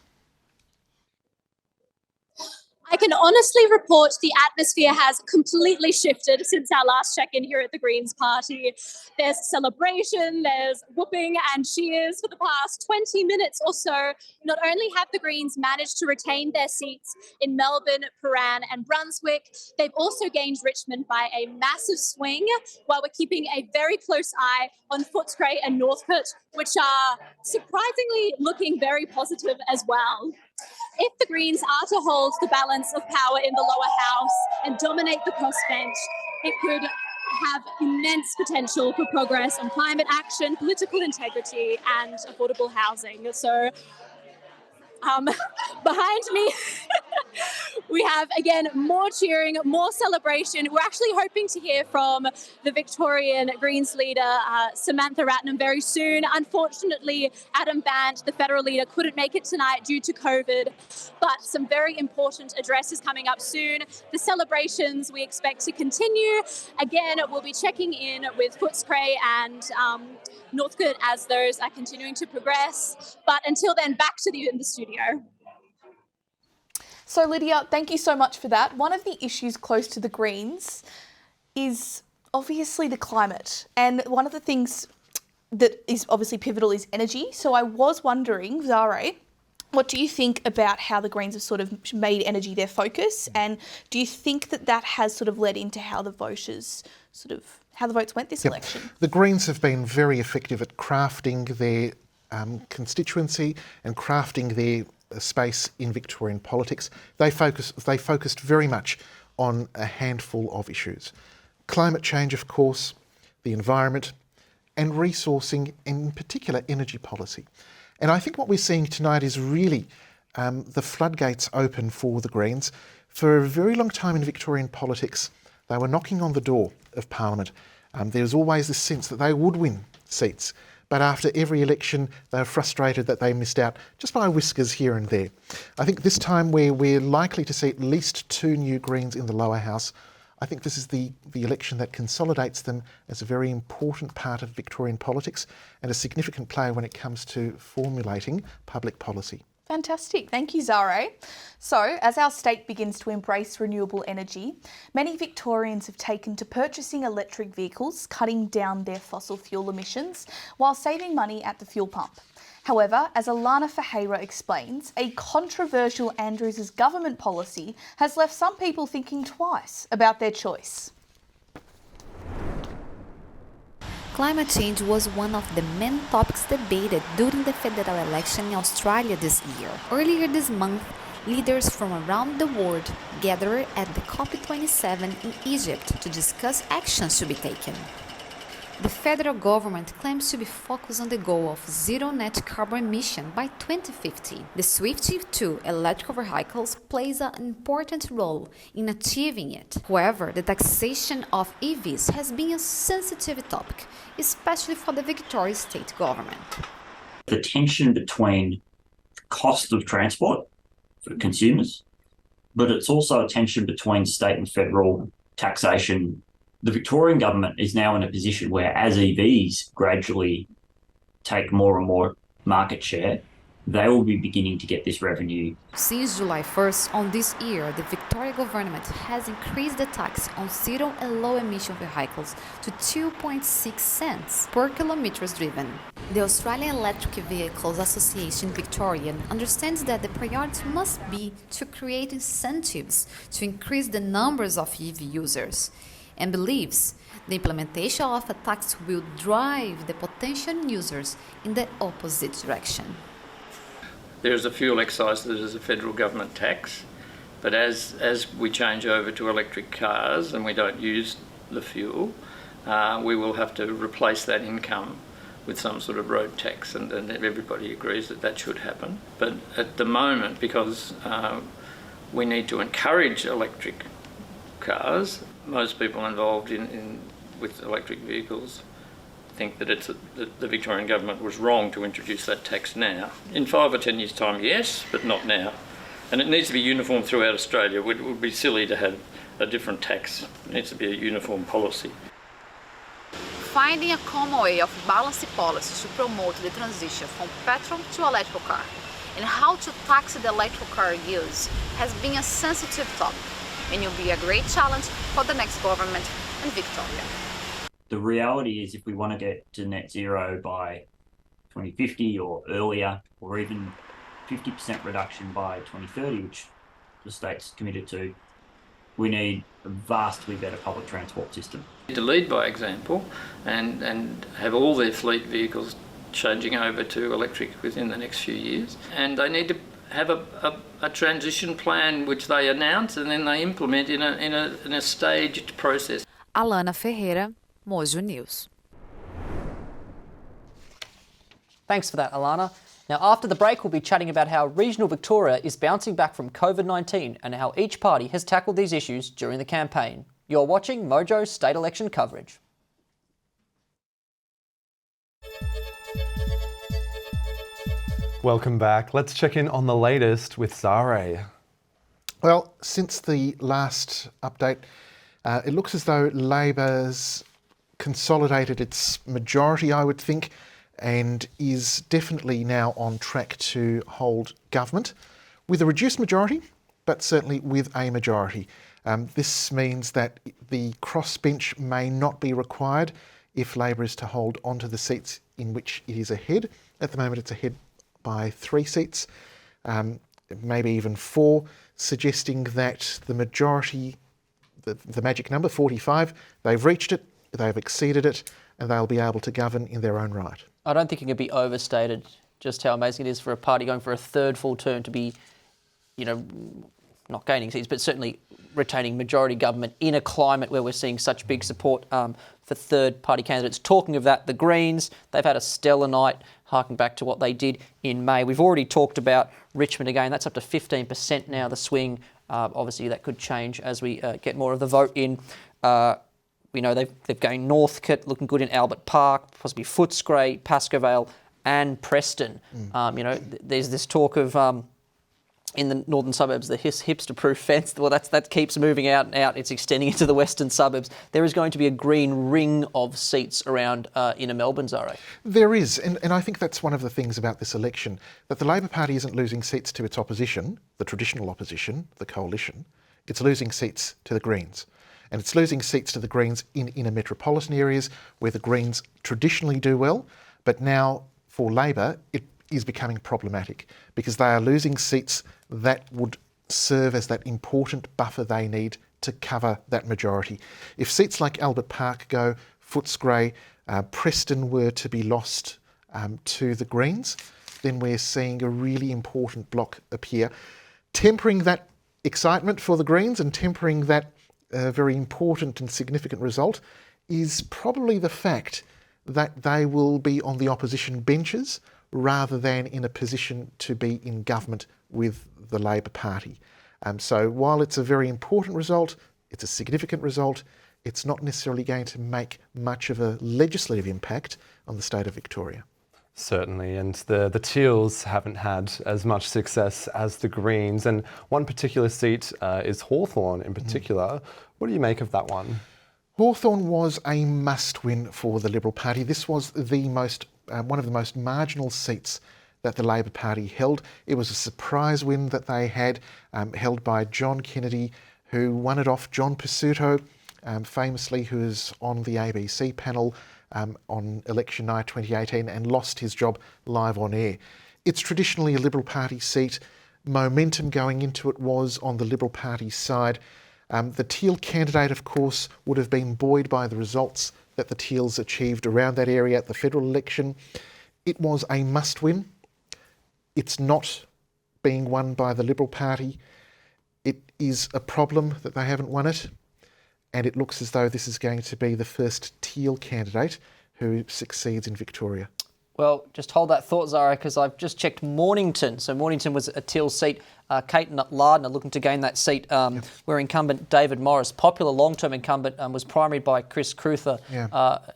Speaker 6: I can honestly report the atmosphere has completely shifted since our last check-in here at the Greens Party. There's celebration, there's whooping and cheers for the past 20 minutes or so. Not only have the Greens managed to retain their seats in Melbourne, Prahran and Brunswick, they've also gained Richmond by a massive swing, while we're keeping a very close eye on Footscray and Northcote, which are surprisingly looking very positive as well. If the Greens are to hold the balance of power in the lower house and dominate the crossbench, it could have immense potential for progress on climate action, political integrity and affordable housing. So behind me, we have, again, more cheering, more celebration. We're actually hoping to hear from the Victorian Greens leader, Samantha Ratnam, very soon. Unfortunately, Adam Bandt, the federal leader, couldn't make it tonight due to COVID, but some very important addresses coming up soon. The celebrations we expect to continue. Again, we'll be checking in with Footscray and Northcote as those are continuing to progress. But until then, back to you in the studio.
Speaker 1: So Lydia, thank you so much for that. One of the issues close to the Greens is obviously the climate. And one of the things that is obviously pivotal is energy. So I was wondering, Zare, what do you think about how the Greens have sort of made energy their focus? And do you think that that has sort of led into how the voters how the votes went this election?
Speaker 3: The Greens have been very effective at crafting their constituency and crafting their space in Victorian politics. They focused very much on a handful of issues. Climate change, of course, the environment, and resourcing, in particular energy policy. And I think what we're seeing tonight is really the floodgates open for the Greens. For a very long time in Victorian politics, they were knocking on the door of Parliament. There was always this sense that they would win seats. But after every election, they're frustrated that they missed out just by whiskers here and there. I think this time we're likely to see at least 2 new Greens in the lower house. I think this is the election that consolidates them as a very important part of Victorian politics and a significant player when it comes to formulating public policy.
Speaker 1: Fantastic. Thank you, Zare. So, as our state begins to embrace renewable energy, many Victorians have taken to purchasing electric vehicles, cutting down their fossil fuel emissions while saving money at the fuel pump. However, as Alana Ferreira explains, a controversial Andrews' government policy has left some people thinking twice about their choice.
Speaker 7: Climate change was one of the main topics debated during the federal election in Australia this year. Earlier this month, leaders from around the world gathered at the COP27 in Egypt to discuss actions to be taken. The federal government claims to be focused on the goal of zero net carbon emission by 2050. The switch to electric vehicles plays an important role in achieving it. However, the taxation of EVs has been a sensitive topic, especially for the Victorian State government.
Speaker 13: The tension between cost of transport for consumers, but it's also a tension between state and federal taxation. The Victorian government is now in a position where, as EVs gradually take more and more market share, they will be beginning to get this revenue.
Speaker 7: Since July 1st on this year, the Victoria government has increased the tax on zero and low emission vehicles to 2.6 cents per kilometres driven. The Australian Electric Vehicles Association Victorian understands that the priority must be to create incentives to increase the numbers of EV users, and believes the implementation of a tax will drive the potential users in the opposite direction.
Speaker 14: There's a fuel excise that is a federal government tax, but as we change over to electric cars and we don't use the fuel, we will have to replace that income with some sort of road tax, and everybody agrees that that should happen. But at the moment, because we need to encourage electric cars, most people involved with electric vehicles think that the Victorian government was wrong to introduce that tax now. In 5 or 10 years' time, yes, but not now. And it needs to be uniform throughout Australia. It would be silly to have a different tax. It needs to be a uniform policy.
Speaker 7: Finding a common way of balancing policies to promote the transition from petrol to electrical car and how to tax the electrical car use has been a sensitive topic and will be a great challenge for the next government in Victoria.
Speaker 13: The reality is, if we want to get to net zero by 2050 or earlier, or even 50% reduction by 2030, which the state's committed to, we need a vastly better public transport system.
Speaker 14: To lead by example and have all their fleet vehicles changing over to electric within the next few years. And they need to have a transition plan which they announce and then they implement in a staged process.
Speaker 7: Alana Ferreira, MOJO News.
Speaker 2: Thanks for that, Alana. Now, after the break, we'll be chatting about how regional Victoria is bouncing back from COVID-19 and how each party has tackled these issues during the campaign. You're watching MOJO State Election coverage.
Speaker 21: Welcome back. Let's check in on the latest with Zare.
Speaker 3: Well, since the last update, it looks as though Labor's consolidated its majority, I would think, and is definitely now on track to hold government with a reduced majority, but certainly with a majority. This means that the crossbench may not be required if Labor is to hold onto the seats in which it is ahead. At the moment, it's ahead by 3 seats, maybe even 4, suggesting that the majority, the magic number, 45, they've reached it, they've exceeded it, and they'll be able to govern in their own right.
Speaker 2: I don't think it can be overstated just how amazing it is for a party going for a third full term to be, not gaining seats, but certainly retaining majority government in a climate where we're seeing such big support for third-party candidates. Talking of that, the Greens, they've had a stellar night, harking back to what they did in May. We've already talked about Richmond again. That's up to 15% now, the swing. Obviously, that could change as we get more of the vote in. We know they've gained Northcote, looking good in Albert Park, possibly Footscray, Pascoe Vale and Preston. There's this talk of in the northern suburbs, the hipster-proof fence. Well, that keeps moving out and out. It's extending into the western suburbs. There is going to be a green ring of seats around inner Melbourne, Zare.
Speaker 3: There is, and I think that's one of the things about this election, that the Labor Party isn't losing seats to its opposition, the traditional opposition, the coalition. It's losing seats to the Greens. And it's losing seats to the Greens in inner metropolitan areas where the Greens traditionally do well, but now for Labor it is becoming problematic because they are losing seats that would serve as that important buffer they need to cover that majority. If seats like Albert Park go, Footscray, Preston were to be lost to the Greens, then we're seeing a really important block appear. Tempering that excitement for the Greens and tempering that very important and significant result is probably the fact that they will be on the opposition benches rather than in a position to be in government with the Labor Party. So while it's a very important result, it's a significant result, it's not necessarily going to make much of a legislative impact on the state of Victoria.
Speaker 21: Certainly, and the Teals haven't had as much success as the Greens, and one particular seat is Hawthorn in particular. What do you make of that one?
Speaker 3: Hawthorn was a must-win for the Liberal Party. This was the one of the most marginal seats that the Labor Party held. It was a surprise win that they had, held by John Kennedy, who won it off John Pizzuto, famously, who was on the ABC panel on election night 2018 and lost his job live on air. It's traditionally a Liberal Party seat. Momentum going into it was on the Liberal Party side. The Teal candidate, of course, would have been buoyed by the results that the Teals achieved around that area at the federal election. It was a must-win. It's not being won by the Liberal Party. It is a problem that they haven't won it. And it looks as though this is going to be the first Teal candidate who succeeds in Victoria.
Speaker 2: Well, just hold that thought, Zara, because I've just checked Mornington. So Mornington was a Teal seat. Kate Lardner looking to gain that seat, where incumbent David Morris, popular long-term incumbent, was primaried by Chris Cruther,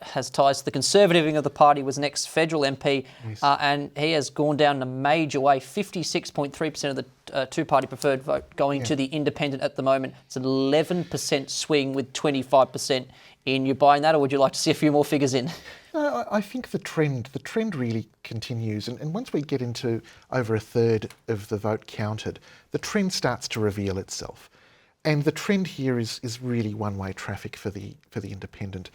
Speaker 2: has ties to the Conservative wing of the party, was an ex-federal MP, and he has gone down in a major way, 56.3% of the two-party preferred vote going to the independent at the moment. It's an 11% swing with 25% in. You buying that, or would you like to see a few more figures in?
Speaker 3: No, I think the trend really continues, and once we get into over a third of the vote counted, the trend starts to reveal itself. And the trend here is really one-way traffic for the independent.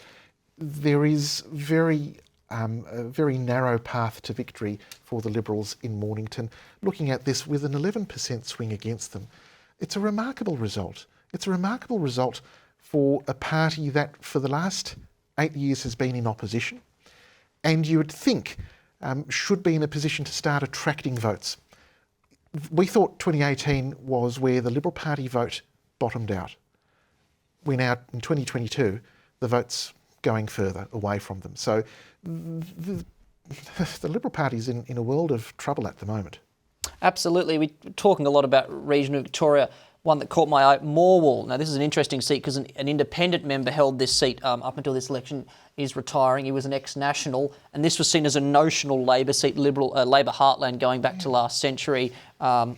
Speaker 3: There is a very narrow path to victory for the Liberals in Mornington. Looking at this with an 11% swing against them, it's a remarkable result. It's a remarkable result for a party that for the last 8 years has been in opposition, and you would think should be in a position to start attracting votes. We thought 2018 was where the Liberal Party vote bottomed out. We're now in 2022, the vote's going further away from them. So the Liberal Party's in a world of trouble at the moment.
Speaker 2: Absolutely. We're talking a lot about regional Victoria. One that caught my eye, Morwell. Now, this is an interesting seat because an independent member held this seat up until this election. Is retiring. He was an ex-national, and this was seen as a notional Labor seat, Labor heartland going back to last century. A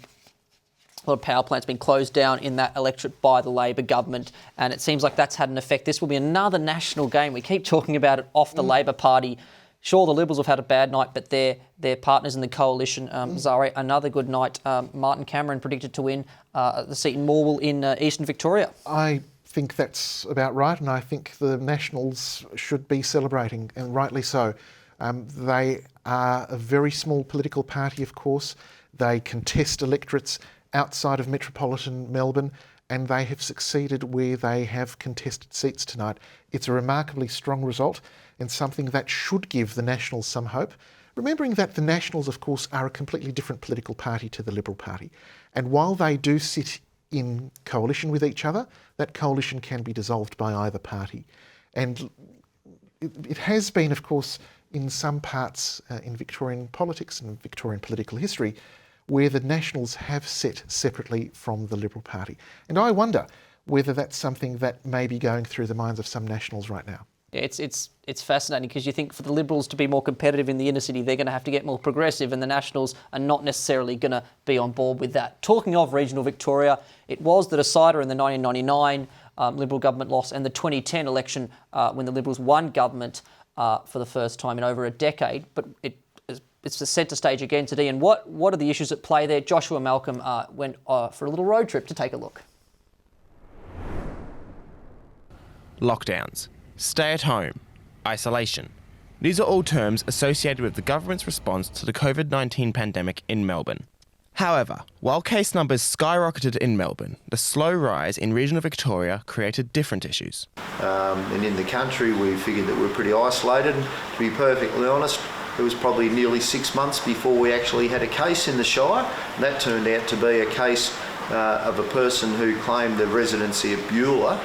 Speaker 2: lot of power plants being closed down in that electorate by the Labor government, and it seems like that's had an effect. This will be another national game. We keep talking about it off the Labor Party. Sure, the Liberals have had a bad night, but they're partners in the coalition. Zare, another good night. Martin Cameron predicted to win the seat in Morwell in eastern Victoria.
Speaker 3: I think that's about right, and I think the Nationals should be celebrating, and rightly so. They are a very small political party, of course. They contest electorates outside of metropolitan Melbourne, and they have succeeded where they have contested seats tonight. It's a remarkably strong result and something that should give the Nationals some hope. Remembering that the Nationals, of course, are a completely different political party to the Liberal Party. And while they do sit in coalition with each other, that coalition can be dissolved by either party. And it has been, of course, in some parts in Victorian politics and Victorian political history, where the Nationals have sat separately from the Liberal Party. And I wonder whether that's something that may be going through the minds of some Nationals right now.
Speaker 2: Yeah, it's fascinating because you think for the Liberals to be more competitive in the inner city, they're going to have to get more progressive, and the Nationals are not necessarily going to be on board with that. Talking of regional Victoria, it was the decider in the 1999 Liberal government loss and the 2010 election when the Liberals won government for the first time in over a decade. But it's the centre stage again today. And what are the issues at play there? Joshua Malcolm went for a little road trip to take a look.
Speaker 8: Lockdowns, stay at home, isolation. These are all terms associated with the government's response to the COVID-19 pandemic in Melbourne. However, while case numbers skyrocketed in Melbourne, the slow rise in regional Victoria created different issues.
Speaker 10: And in the country, we figured that we're pretty isolated. To be perfectly honest, it was probably nearly 6 months before we actually had a case in the Shire. And that turned out to be a case of a person who claimed the residency at Beulah,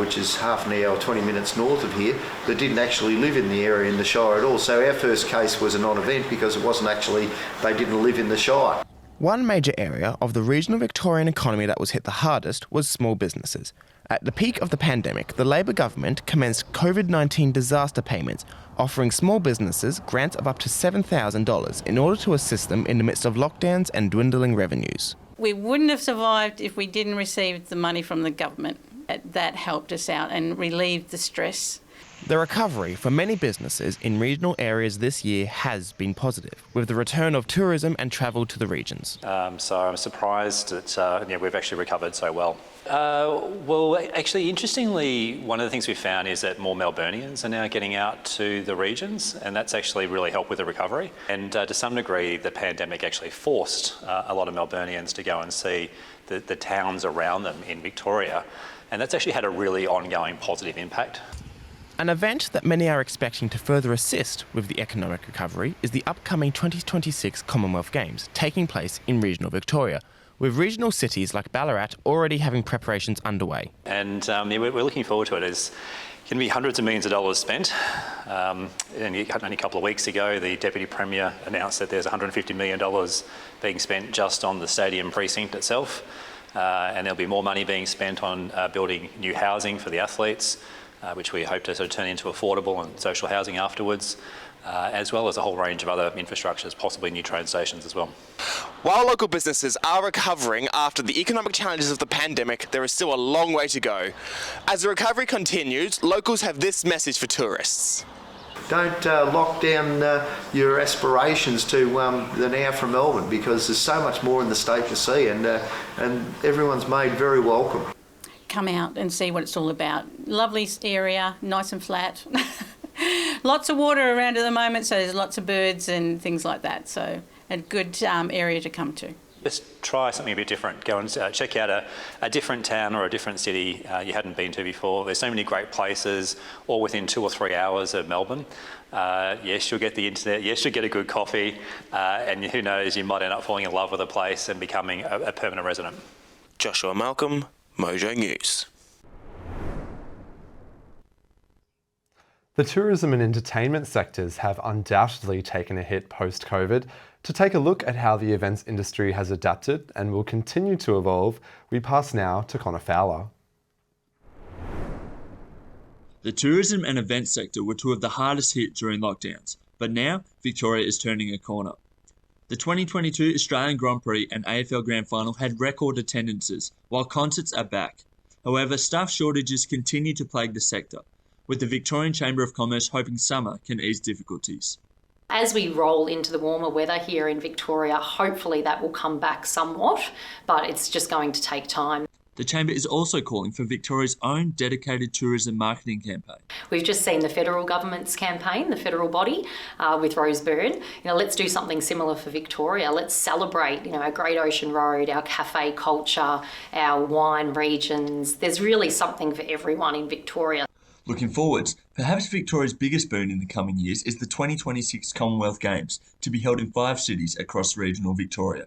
Speaker 10: which is half an hour, 20 minutes north of here, that didn't actually live in the area in the Shire at all. So our first case was a non-event because it wasn't actually, they didn't live in the Shire.
Speaker 8: One major area of the regional Victorian economy that was hit the hardest was small businesses. At the peak of the pandemic, the Labor government commenced COVID-19 disaster payments, offering small businesses grants of up to $7,000 in order to assist them in the midst of lockdowns and dwindling revenues.
Speaker 15: We wouldn't have survived if we didn't receive the money from the government. That helped us out and relieved the stress.
Speaker 8: The recovery for many businesses in regional areas this year has been positive, with the return of tourism and travel to the regions.
Speaker 16: So I'm surprised that we've actually recovered so well. Well, actually, interestingly, one of the things we found is that more Melburnians are now getting out to the regions, and that's actually really helped with the recovery. And to some degree, the pandemic actually forced a lot of Melburnians to go and see the towns around them in Victoria, and that's actually had a really ongoing positive impact.
Speaker 8: An event that many are expecting to further assist with the economic recovery is the upcoming 2026 Commonwealth Games, taking place in regional Victoria, with regional cities like Ballarat already having preparations underway.
Speaker 16: And we're looking forward to it. There's going to be hundreds of millions of dollars spent. Only a couple of weeks ago, the Deputy Premier announced that there's $150 million being spent just on the stadium precinct itself. And there'll be more money being spent on building new housing for the athletes, which we hope to sort of turn into affordable and social housing afterwards, as well as a whole range of other infrastructures, possibly new train stations as well.
Speaker 8: While local businesses are recovering after the economic challenges of the pandemic, there is still a long way to go. As the recovery continues, locals have this message for tourists.
Speaker 10: Don't lock down your aspirations to the now from Melbourne, because there's so much more in the state to see, and everyone's made very welcome.
Speaker 15: Come out and see what it's all about. Lovely area, nice and flat. Lots of water around at the moment, so there's lots of birds and things like that. So a good area to come to.
Speaker 16: Just try something a bit different. Go and check out a different town or a different city you hadn't been to before. There's so many great places, all within 2 or 3 hours of Melbourne. Yes, you'll get the internet. Yes, you'll get a good coffee. And who knows, you might end up falling in love with a place and becoming a permanent resident.
Speaker 8: Joshua Malcolm, MOJO News.
Speaker 21: The tourism and entertainment sectors have undoubtedly taken a hit post-COVID. To take a look at how the events industry has adapted and will continue to evolve, we pass now to Connor Fowler.
Speaker 17: The tourism and events sector were two of the hardest hit during lockdowns, but now Victoria is turning a corner. The 2022 Australian Grand Prix and AFL Grand Final had record attendances, while concerts are back. However, staff shortages continue to plague the sector, with the Victorian Chamber of Commerce hoping summer can ease difficulties.
Speaker 18: As we roll into the warmer weather here in Victoria, hopefully that will come back somewhat, but it's just going to take time.
Speaker 17: The Chamber is also calling for Victoria's own dedicated tourism marketing campaign.
Speaker 18: We've just seen the federal government's campaign, the federal body, with Rose Byrne. Let's do something similar for Victoria. Let's celebrate, our Great Ocean Road, our cafe culture, our wine regions. There's really something for everyone in Victoria.
Speaker 17: Looking forwards, perhaps Victoria's biggest boon in the coming years is the 2026 Commonwealth Games, to be held in 5 cities across regional Victoria.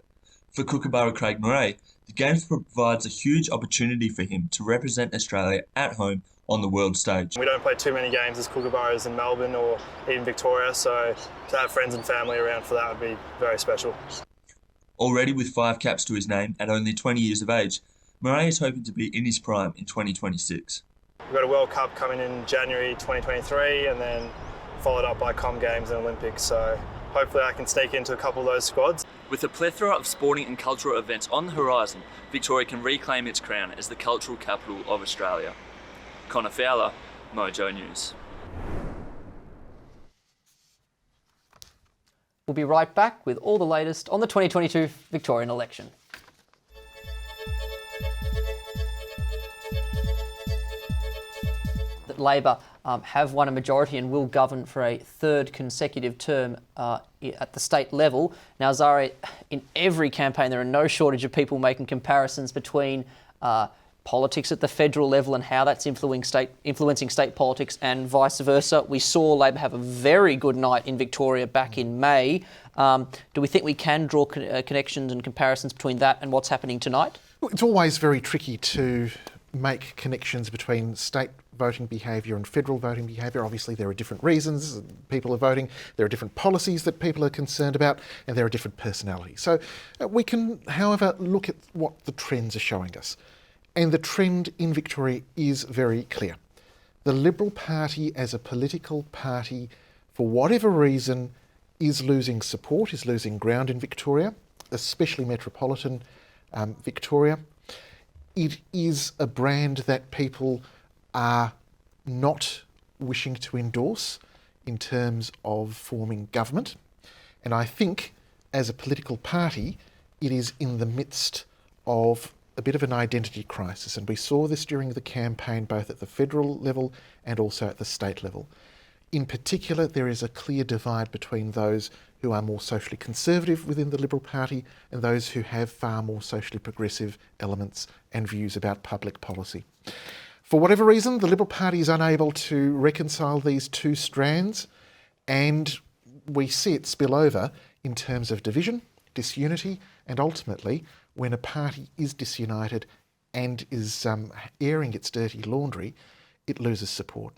Speaker 17: For Kookaburra Craig Murray, the Games provides a huge opportunity for him to represent Australia at home on the world stage.
Speaker 19: We don't play too many games as Kookaburras in Melbourne or even Victoria, so to have friends and family around for that would be very special.
Speaker 17: Already with 5 caps to his name at only 20 years of age, Murray is hoping to be in his prime in 2026.
Speaker 19: We've got a World Cup coming in January 2023 and then followed up by Com Games and Olympics, so hopefully I can sneak into a couple of those squads.
Speaker 17: With a plethora of sporting and cultural events on the horizon, Victoria can reclaim its crown as the cultural capital of Australia. Connor Fowler, MOJO News.
Speaker 2: We'll be right back with all the latest on the 2022 Victorian election. That Labor have won a majority and will govern for a third consecutive term at the state level. Now, Zara, in every campaign there are no shortage of people making comparisons between politics at the federal level and how that's influencing state politics and vice versa. We saw Labor have a very good night in Victoria back in May. Do we think we can draw connections and comparisons between that and what's happening tonight?
Speaker 3: It's always very tricky to make connections between state voting behaviour and federal voting behaviour. Obviously there are different reasons people are voting, there are different policies that people are concerned about, and there are different personalities. So we can, however, look at what the trends are showing us. And the trend in Victoria is very clear. The Liberal Party as a political party, for whatever reason, is losing support, is losing ground in Victoria, especially metropolitan Victoria. It is a brand that people are not wishing to endorse in terms of forming government. And I think as a political party, it is in the midst of a bit of an identity crisis. And we saw this during the campaign, both at the federal level and also at the state level. In particular, there is a clear divide between those who are more socially conservative within the Liberal Party and those who have far more socially progressive elements and views about public policy. For whatever reason, the Liberal Party is unable to reconcile these two strands, and we see it spill over in terms of division, disunity, and ultimately, when a party is disunited and is airing its dirty laundry, it loses support.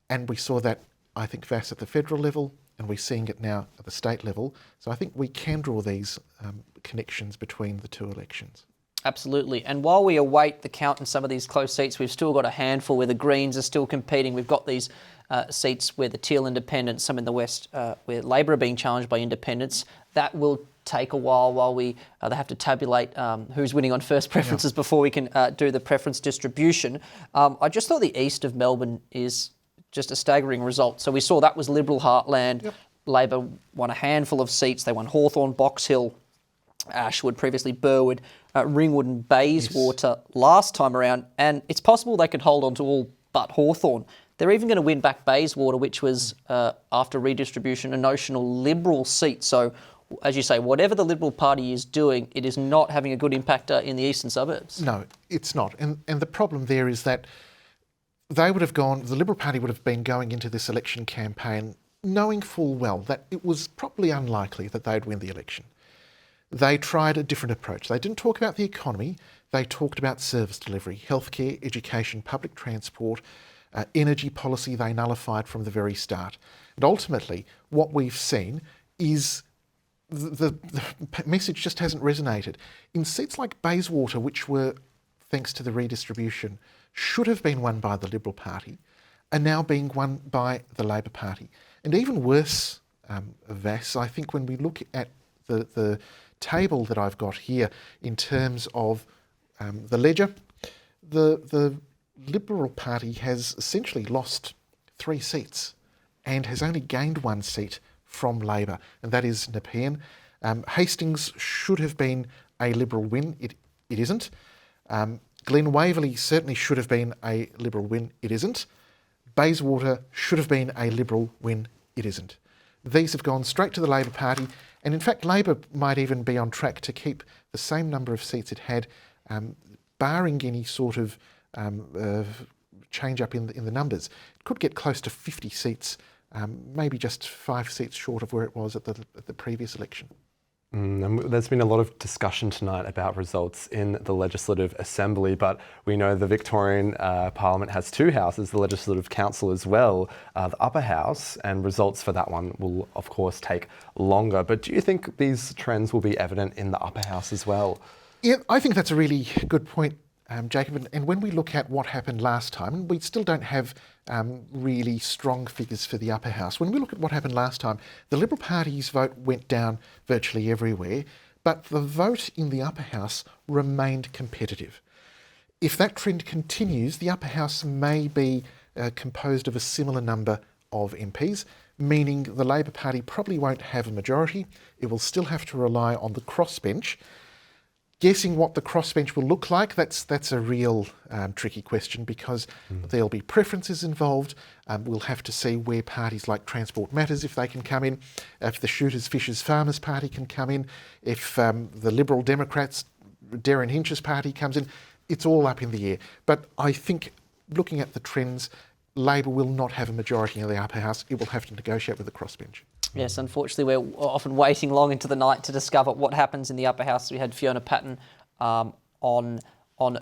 Speaker 3: And we saw that, I think, vast at the federal level, and we're seeing it now at the state level. So I think we can draw these connections between the two elections.
Speaker 2: Absolutely. And while we await the count in some of these close seats, we've still got a handful where the Greens are still competing. We've got these seats where the Teal Independents, some in the West, where Labor are being challenged by independents. That will take a while they have to tabulate who's winning on first preferences before we can do the preference distribution. I just thought the east of Melbourne is just a staggering result. So we saw that was Liberal heartland. Yep. Labor won a handful of seats. They won Hawthorn, Box Hill, Ashwood, previously Burwood, Ringwood and Bayswater last time around. And it's possible they could hold on to all but Hawthorn. They're even going to win back Bayswater, which was, after redistribution, a notional Liberal seat. So, as you say, whatever the Liberal Party is doing, it is not having a good impact in the eastern suburbs.
Speaker 3: No, it's not. And the problem there is that they would have gone, the Liberal Party would have been going into this election campaign knowing full well that it was probably unlikely that they'd win the election. They tried a different approach. They didn't talk about the economy. They talked about service delivery, healthcare, education, public transport, Energy policy they nullified from the very start. And ultimately, what we've seen is the message just hasn't resonated. In seats like Bayswater, which were, thanks to the redistribution, should have been won by the Liberal Party, are now being won by the Labor Party. And even worse, Vass, I think when we look at the table that I've got here in terms of the ledger, the Liberal Party has essentially lost 3 seats and has only gained 1 seat from Labor, and that is Nepean. Hastings should have been a Liberal win. It isn't. Glen Waverley certainly should have been a Liberal win. It isn't. Bayswater should have been a Liberal win. It isn't. These have gone straight to the Labor Party, and in fact Labor might even be on track to keep the same number of seats it had, barring any sort of change up in the numbers. It could get close to 50 seats, maybe just 5 seats short of where it was at the previous election.
Speaker 21: And there's been a lot of discussion tonight about results in the Legislative Assembly, but we know the Victorian Parliament has 2 houses, the Legislative Council as well, the Upper House, and results for that one will of course take longer. But do you think these trends will be evident in the Upper House as well?
Speaker 3: Yeah, I think that's a really good point, Jacob. And when we look at what happened last time, and we still don't have really strong figures for the Upper House. When we look at what happened last time, the Liberal Party's vote went down virtually everywhere, but the vote in the Upper House remained competitive. If that trend continues, the Upper House may be composed of a similar number of MPs, meaning the Labor Party probably won't have a majority. It will still have to rely on the crossbench. Guessing what the crossbench will look like, that's a real tricky question, because there'll be preferences involved. We'll have to see where parties like Transport Matters, if they can come in, if the Shooters, Fishers, Farmers Party can come in, if the Liberal Democrats, Darren Hinch's party comes in. It's all up in the air. But I think, looking at the trends, Labor will not have a majority in the Upper House. It will have to negotiate with the crossbench.
Speaker 2: Yes, unfortunately, we're often waiting long into the night to discover what happens in the Upper House. We had Fiona Patton on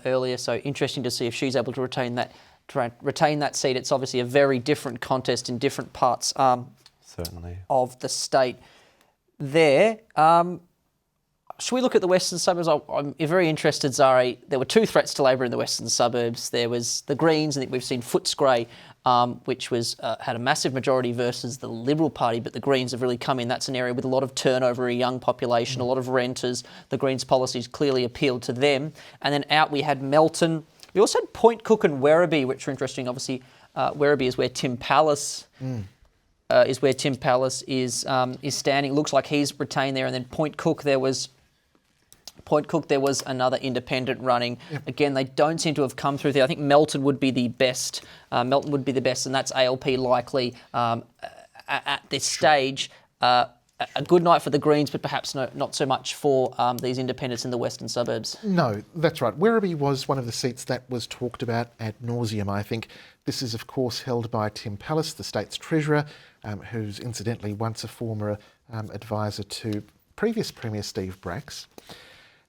Speaker 2: earlier, so interesting to see if she's able to retain that seat. It's obviously a very different contest in different parts
Speaker 21: certainly
Speaker 2: of the state. There, should we look at the Western Suburbs? I'm very interested, Zari. There were 2 threats to Labor in the Western Suburbs. There was the Greens, and we've seen Footscray, which was had a massive majority versus the Liberal Party, but the Greens have really come in. That's an area with a lot of turnover, a young population, a lot of renters. The Greens policies clearly appealed to them. And then out we had Melton. We also had Point Cook and Werribee, which are interesting. Obviously, Werribee is where Tim Pallas is standing. It looks like he's retained there. And then Point Cook, there was another independent running. Yep. Again, they don't seem to have come through there. I think Melton would be the best. And that's ALP likely at this stage. A good night for the Greens, but perhaps not so much for these independents in the Western Suburbs.
Speaker 3: No, that's right. Werribee was one of the seats that was talked about ad nauseum, I think. This is, of course, held by Tim Pallas, the state's treasurer, who's incidentally once a former advisor to previous Premier Steve Bracks.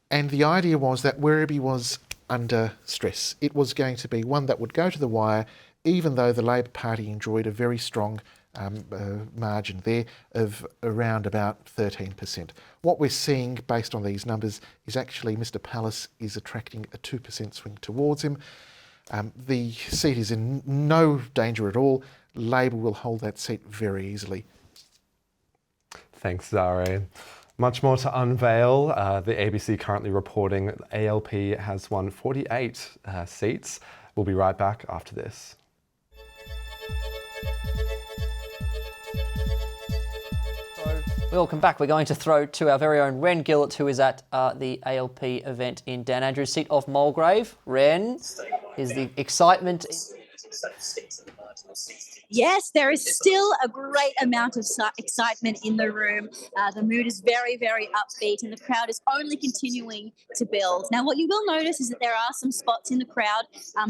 Speaker 3: And the idea was that Werribee was under stress. It was going to be one that would go to the wire, even though the Labor Party enjoyed a very strong margin there of around about 13%. What we're seeing based on these numbers is actually Mr Pallas is attracting a 2% swing towards him. The seat is in no danger at all. Labor will hold that seat very easily.
Speaker 21: Thanks, Zari. Much more to unveil. The ABC currently reporting that ALP has won 48 seats. We'll be right back after this.
Speaker 2: Welcome back. We're going to throw to our very own Ren Gillett, who is at the ALP event in Dan Andrews' seat of Mulgrave. Ren, is the excitement...
Speaker 11: Yes, there is still a great amount of excitement in the room. The mood is very, very upbeat, and the crowd is only continuing to build. Now, what you will notice is that there are some spots in the crowd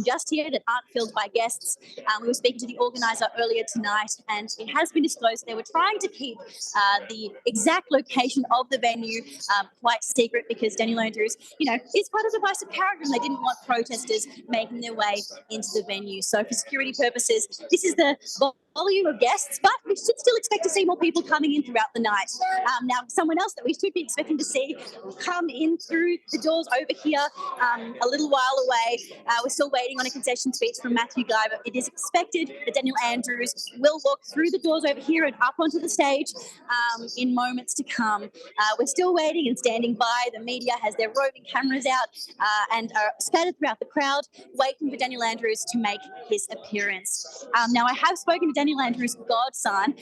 Speaker 11: just here that aren't filled by guests. We were speaking to the organiser earlier tonight, and it has been disclosed they were trying to keep the exact location of the venue quite secret because Daniel Andrews, is quite a divisive character, and they didn't want protesters making their way into the venue. So, for security purposes, this is the volume of guests, but we should still expect to see more people coming in throughout the night. Now, someone else that we should be expecting to see come in through the doors over here a little while away. We're still waiting on a concession speech from Matthew Guy, but it is expected that Daniel Andrews will walk through the doors over here and up onto the stage in moments to come. We're still waiting and standing by. The media has their roving cameras out and are scattered throughout the crowd, waiting for Daniel Andrews to make his appearance. Now, I have spoken to Daniel Andrews' godson,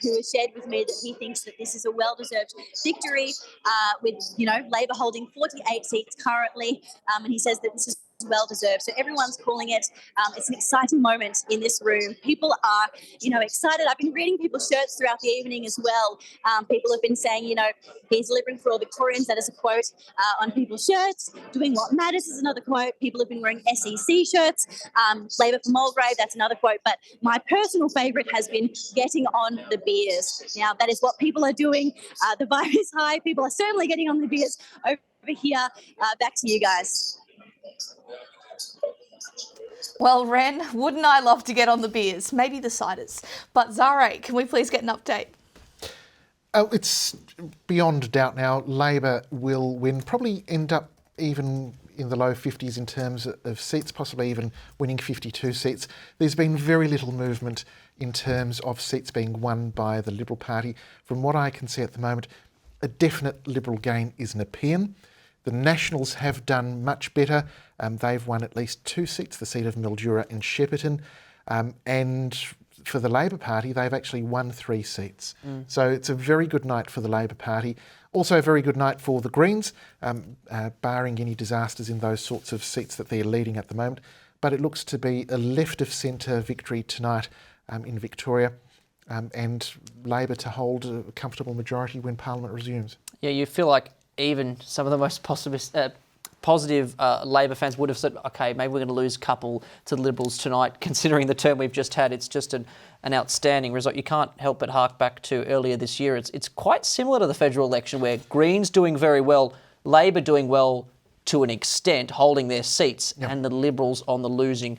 Speaker 11: who has shared with me that he thinks that this is a well-deserved victory with, Labor holding 48 seats currently, and he says that this is well-deserved. So everyone's calling it. It's an exciting moment in this room. People are, excited. I've been reading people's shirts throughout the evening as well. People have been saying, he's delivering for all Victorians. That is a quote on people's shirts. Doing what matters is another quote. People have been wearing SEC shirts. Labor for Mulgrave, that's another quote. But my personal favourite has been getting on the beers. Now, that is what people are doing. The vibe is high. People are certainly getting on the beers over here. Back to you guys.
Speaker 1: Well, Ren, wouldn't I love to get on the beers? Maybe the ciders. But Zare, can we please get an update?
Speaker 3: Oh, it's beyond doubt now. Labor will win, probably end up even in the low 50s in terms of seats, possibly even winning 52 seats. There's been very little movement in terms of seats being won by the Liberal Party. From what I can see at the moment, a definite Liberal gain is Nepean. The Nationals have done much better. They've won at least 2 seats, the seat of Mildura and Shepparton. And for the Labor Party, they've actually won 3 seats. So it's a very good night for the Labor Party. Also a very good night for the Greens, barring any disasters in those sorts of seats that they're leading at the moment. But it looks to be a left-of-centre victory tonight in Victoria, and Labor to hold a comfortable majority when Parliament resumes.
Speaker 2: Yeah, you feel like even some of the most positive Labor fans would have said, okay, maybe we're going to lose a couple to the Liberals tonight. Considering the term we've just had, it's just an outstanding result. You can't help but hark back to earlier this year. It's quite similar to the federal election where Greens doing very well, Labor doing well to an extent, holding their seats, and the Liberals on the losing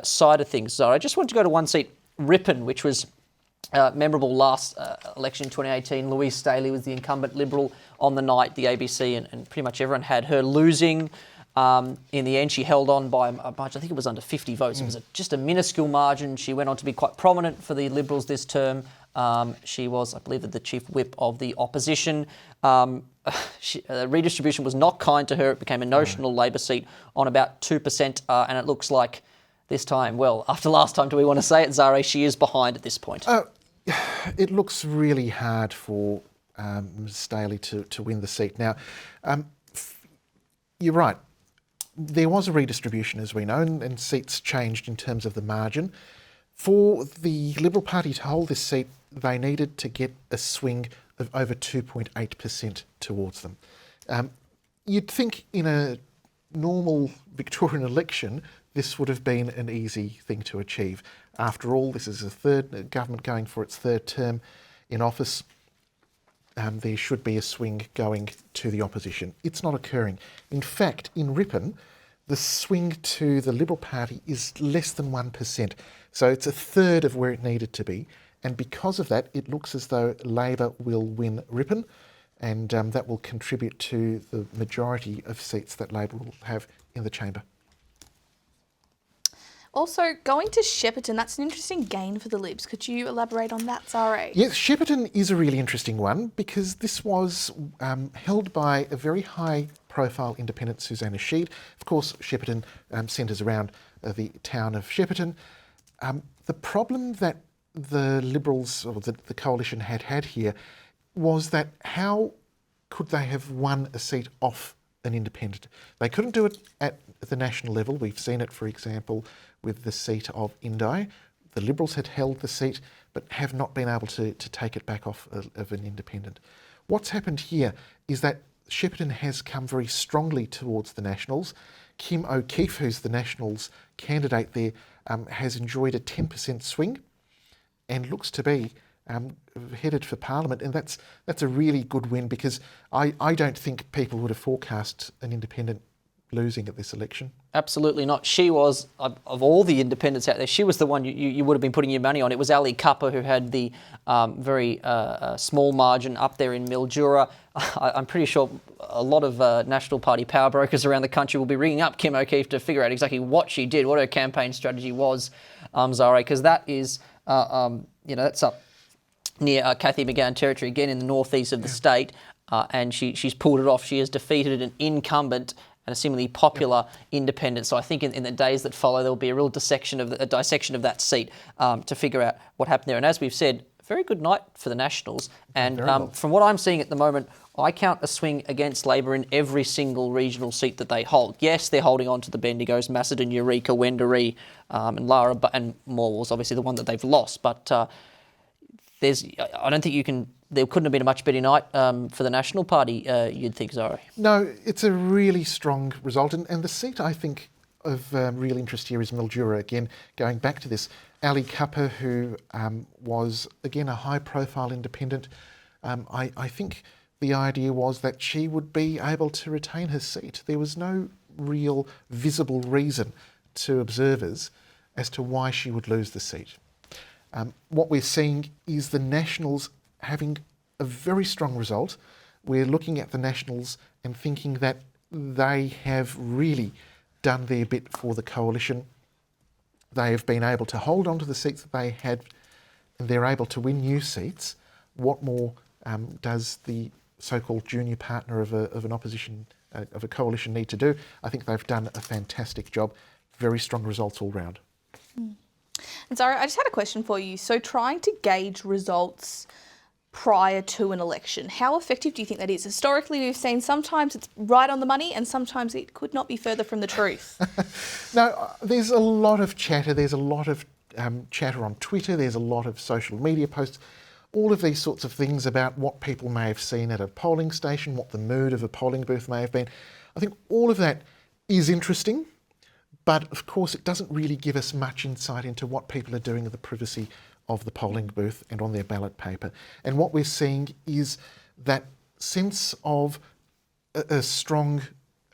Speaker 2: side of things. So I just want to go to one seat, Ripon, which was memorable last election in 2018. Louise Staley was the incumbent Liberal on the night. The ABC and pretty much everyone had her losing. In the end, she held on by a margin. I think it was under 50 votes. It was just a minuscule margin. She went on to be quite prominent for the Liberals this term. She was, I believe, the chief whip of the opposition. Redistribution was not kind to her. It became a notional Labor seat on about 2%, and it looks like this time, well, after last time, do we want to say it, Zare? She is behind at this point.
Speaker 3: It looks really hard for Ms Staley to win the seat. Now, you're right. There was a redistribution, as we know, and seats changed in terms of the margin. For the Liberal Party to hold this seat, they needed to get a swing of over 2.8% towards them. You'd think in a normal Victorian election, this would have been an easy thing to achieve. After all, this is a third government going for its 3rd term in office. There should be a swing going to the opposition. It's not occurring. In fact, in Ripon, the swing to the Liberal Party is less than 1%. So it's a third of where it needed to be. And because of that, it looks as though Labor will win Ripon, and that will contribute to the majority of seats that Labor will have in the chamber.
Speaker 1: Also, going to Shepparton, that's an interesting gain for the Libs. Could you elaborate on that, Zare?
Speaker 3: Yes, Shepparton is a really interesting one because this was held by a very high-profile independent, Susanna Sheed. Of course, Shepparton centres around the town of Shepparton. The problem that the Liberals, or the coalition had here, was that how could they have won a seat off an independent? They couldn't do it at the national level. We've seen it, for example, with the seat of Indi. The Liberals had held the seat but have not been able to take it back off of an independent. What's happened here is that Shepparton has come very strongly towards the Nationals. Kim O'Keefe, who's the Nationals candidate there, has enjoyed a 10% swing and looks to be headed for Parliament, and that's a really good win, because I don't think people would have forecast an independent losing at this election.
Speaker 2: Absolutely not. She was, of all the independents out there, she was the one you would have been putting your money on. It was Ali Cupper who had the very small margin up there in Mildura. I'm pretty sure a lot of National Party power brokers around the country will be ringing up Kim O'Keefe to figure out exactly what she did, what her campaign strategy was, Zara, because that is, that's up near Cathy McGowan territory, again in the northeast of the state, and she's pulled it off. She has defeated an incumbent and a seemingly popular independent. So I think in the days that follow, there will be a real dissection of that seat to figure out what happened there. And as we've said, very good night for the Nationals. And from what I'm seeing at the moment, I count a swing against Labor in every single regional seat that they hold. Yes, they're holding on to the Bendigos, Macedon, Eureka, Wendouree, and Lara, and Morwell's obviously the one that they've lost. But I don't think there couldn't have been a much better night for the National Party, you'd think, Zara.
Speaker 3: No, it's a really strong result. And the seat, I think, of real interest here is Mildura. Again, going back to this, Ali Cupper, who was, again, a high-profile independent, I think the idea was that she would be able to retain her seat. There was no real visible reason to observers as to why she would lose the seat. What we're seeing is the Nationals having a very strong result. We're looking at the Nationals and thinking that they have really done their bit for the coalition. They have been able to hold on to the seats that they had, and they're able to win new seats. What more does the so-called junior partner of an opposition, of a coalition need to do? I think they've done a fantastic job. Very strong results all round.
Speaker 1: And Zara, I just had a question for you. So trying to gauge results prior to an election, how effective do you think that is? Historically, we've seen sometimes it's right on the money and sometimes it could not be further from the truth.
Speaker 3: No, there's a lot of chatter. There's a lot of chatter on Twitter. There's a lot of social media posts. All of these sorts of things about what people may have seen at a polling station, what the mood of a polling booth may have been. I think all of that is interesting. But of course, it doesn't really give us much insight into what people are doing in the privacy of the polling booth and on their ballot paper. And what we're seeing is that sense of a strong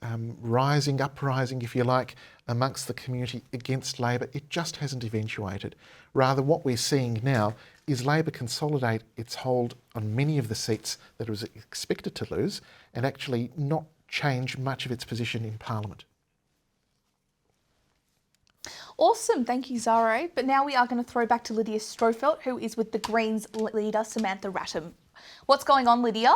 Speaker 3: uprising, if you like, amongst the community against Labor. It just hasn't eventuated. Rather, what we're seeing now is Labor consolidate its hold on many of the seats that it was expected to lose and actually not change much of its position in Parliament.
Speaker 1: Awesome, thank you, Zara. But now we are going to throw back to Lydia Strofelt, who is with the Greens leader, Samantha Rattam. What's going on, Lydia?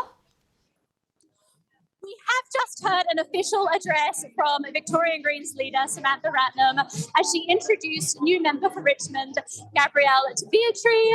Speaker 6: We have just heard an official address from Victorian Greens leader Samantha Rattam as she introduced new member for Richmond, Gabrielle Tviatri.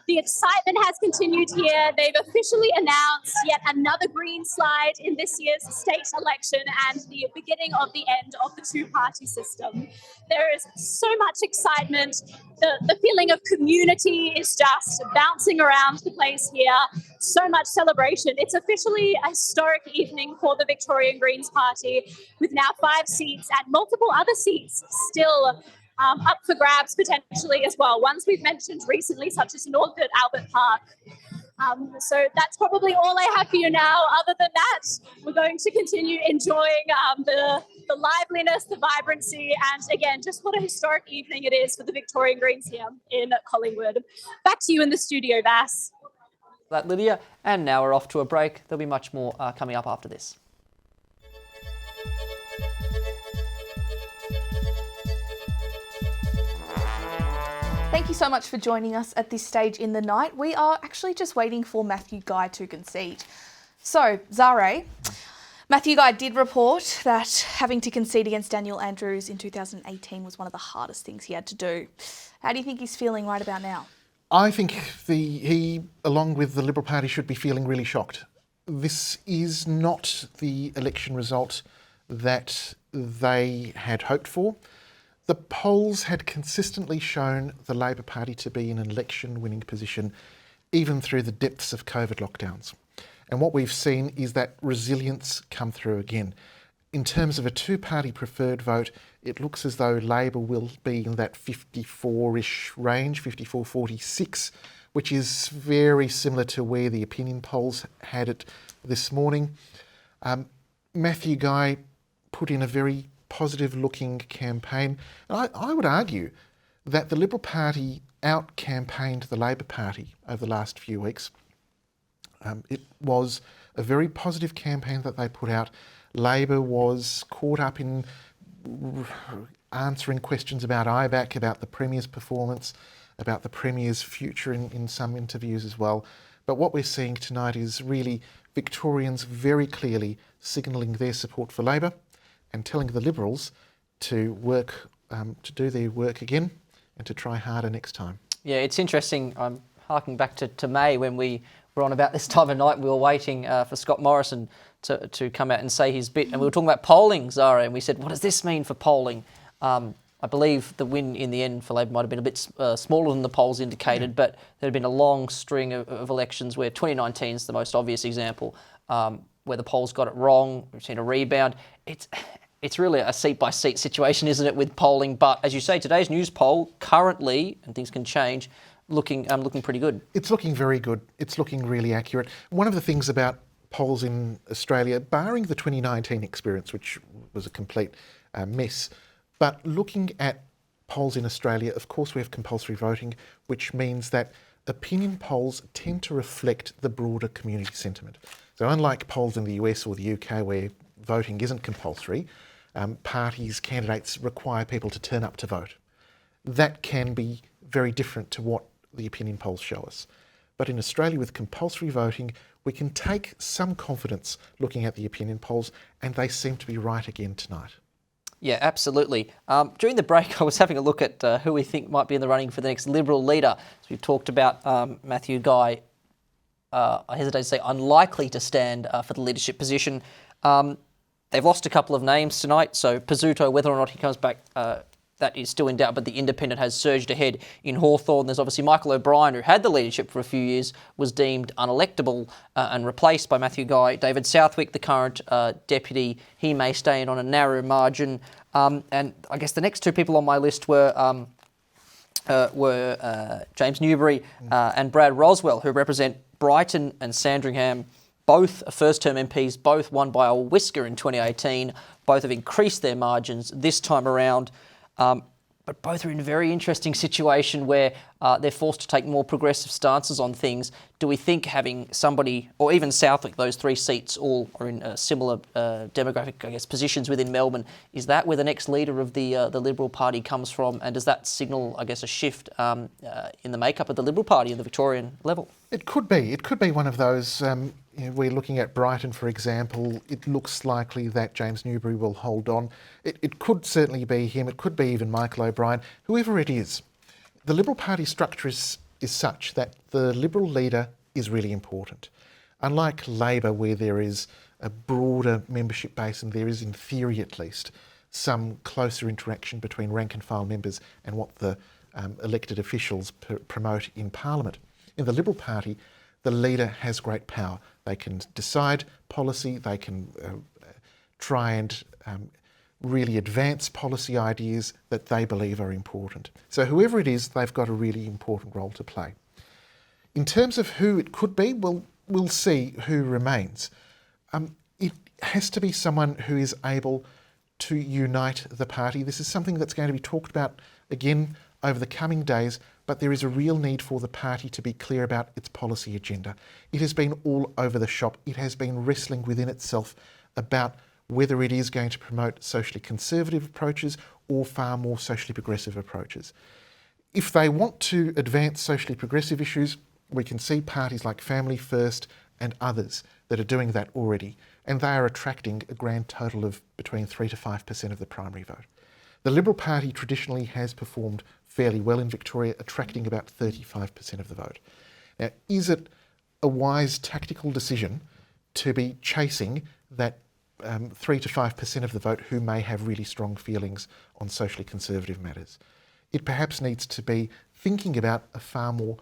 Speaker 6: The excitement has continued here. They've officially announced yet another green slide in this year's state election and the beginning of the end of the two-party system. There is so much excitement. The feeling of community is just bouncing around the place here. So much celebration. It's officially a historic evening for the Victorian Greens Party, with now 5 seats and multiple other seats still up for grabs potentially as well. Ones we've mentioned recently, such as Northcote Albert Park. So that's probably all I have for you now. Other than that, we're going to continue enjoying the liveliness, the vibrancy, and again, just what a historic evening it is for the Victorian Greens here in Collingwood. Back to you in the studio, Vass.
Speaker 2: That, Lydia. And now we're off to a break. There'll be much more coming up after this.
Speaker 1: Thank you so much for joining us at this stage in the night. We are actually just waiting for Matthew Guy to concede. So, Zara, Matthew Guy did report that having to concede against Daniel Andrews in 2018 was one of the hardest things he had to do. How do you think he's feeling right about now?
Speaker 3: I think he, along with the Liberal Party, should be feeling really shocked. This is not the election result that they had hoped for. The polls had consistently shown the Labor Party to be in an election-winning position, even through the depths of COVID lockdowns. And what we've seen is that resilience come through again. In terms of a two-party preferred vote, it looks as though Labor will be in that 54-ish range, 54-46, which is very similar to where the opinion polls had it this morning. Matthew Guy put in a very positive-looking campaign. And I would argue that the Liberal Party out-campaigned the Labor Party over the last few weeks. It was a very positive campaign that they put out. Labor was caught up in answering questions about IBAC, about the Premier's performance, about the Premier's future in some interviews as well. But what we're seeing tonight is really Victorians very clearly signalling their support for Labor and telling the Liberals to work, to do their work again and to try harder next time.
Speaker 2: Yeah, it's interesting. I'm harking back to May when we were on about this time of night. We were waiting for Scott Morrison to come out and say his bit. And we were talking about polling, Zara, and we said, what does this mean for polling? I believe the win in the end for Labor might have been a bit smaller than the polls indicated, but there had been a long string of elections where 2019 is the most obvious example, where the polls got it wrong. We've seen a rebound. It's really a seat-by-seat situation, isn't it, with polling? But as you say, today's news poll currently, and things can change, looking pretty good.
Speaker 3: It's looking very good. It's looking really accurate. One of the things about polls in Australia, barring the 2019 experience, which was a complete mess, but looking at polls in Australia, of course we have compulsory voting, which means that opinion polls tend to reflect the broader community sentiment. So unlike polls in the US or the UK where voting isn't compulsory, parties, candidates require people to turn up to vote. That can be very different to what the opinion polls show us. But in Australia with compulsory voting, we can take some confidence looking at the opinion polls, and they seem to be right again tonight.
Speaker 2: Yeah, absolutely. During the break, I was having a look at who we think might be in the running for the next Liberal leader. So we've talked about Matthew Guy, I hesitate to say unlikely to stand for the leadership position. They've lost a couple of names tonight, so Pizzuto, whether or not he comes back, that is still in doubt, but the Independent has surged ahead in Hawthorn. There's obviously Michael O'Brien, who had the leadership for a few years, was deemed unelectable and replaced by Matthew Guy. David Southwick, the current deputy, he may stay in on a narrow margin. And I guess the next two people on my list were James Newbury and Brad Roswell, who represent Brighton and Sandringham. Both first-term MPs, both won by a whisker in 2018. Both have increased their margins this time around. But both are in a very interesting situation where they're forced to take more progressive stances on things. Do we think having somebody, or even Southwick, those three seats all are in similar demographic, I guess, positions within Melbourne? Is that where the next leader of the Liberal Party comes from? And does that signal, I guess, a shift in the makeup of the Liberal Party at the Victorian level?
Speaker 3: It could be. It could be one of those. We're looking at Brighton, for example. It looks likely that James Newbury will hold on. It could certainly be him. It could be even Michael O'Brien. Whoever it is, the Liberal Party structure is such that the Liberal leader is really important. Unlike Labor, where there is a broader membership base and there is, in theory at least, some closer interaction between rank and file members and what the elected officials promote in Parliament. In the Liberal Party, the leader has great power. They can decide policy, they can try and really advance policy ideas that they believe are important. So whoever it is, they've got a really important role to play. In terms of who it could be, we'll see who remains. It has to be someone who is able to unite the party. This is something that's going to be talked about again over the coming days, but there is a real need for the party to be clear about its policy agenda. It has been all over the shop. It has been wrestling within itself about whether it is going to promote socially conservative approaches or far more socially progressive approaches. If they want to advance socially progressive issues, we can see parties like Family First and others that are doing that already, and they are attracting a grand total of between 3 to 5% of the primary vote. The Liberal Party traditionally has performed fairly well in Victoria, attracting about 35% of the vote. Now, is it a wise tactical decision to be chasing that 3 to 5% of the vote who may have really strong feelings on socially conservative matters. It perhaps needs to be thinking about a far more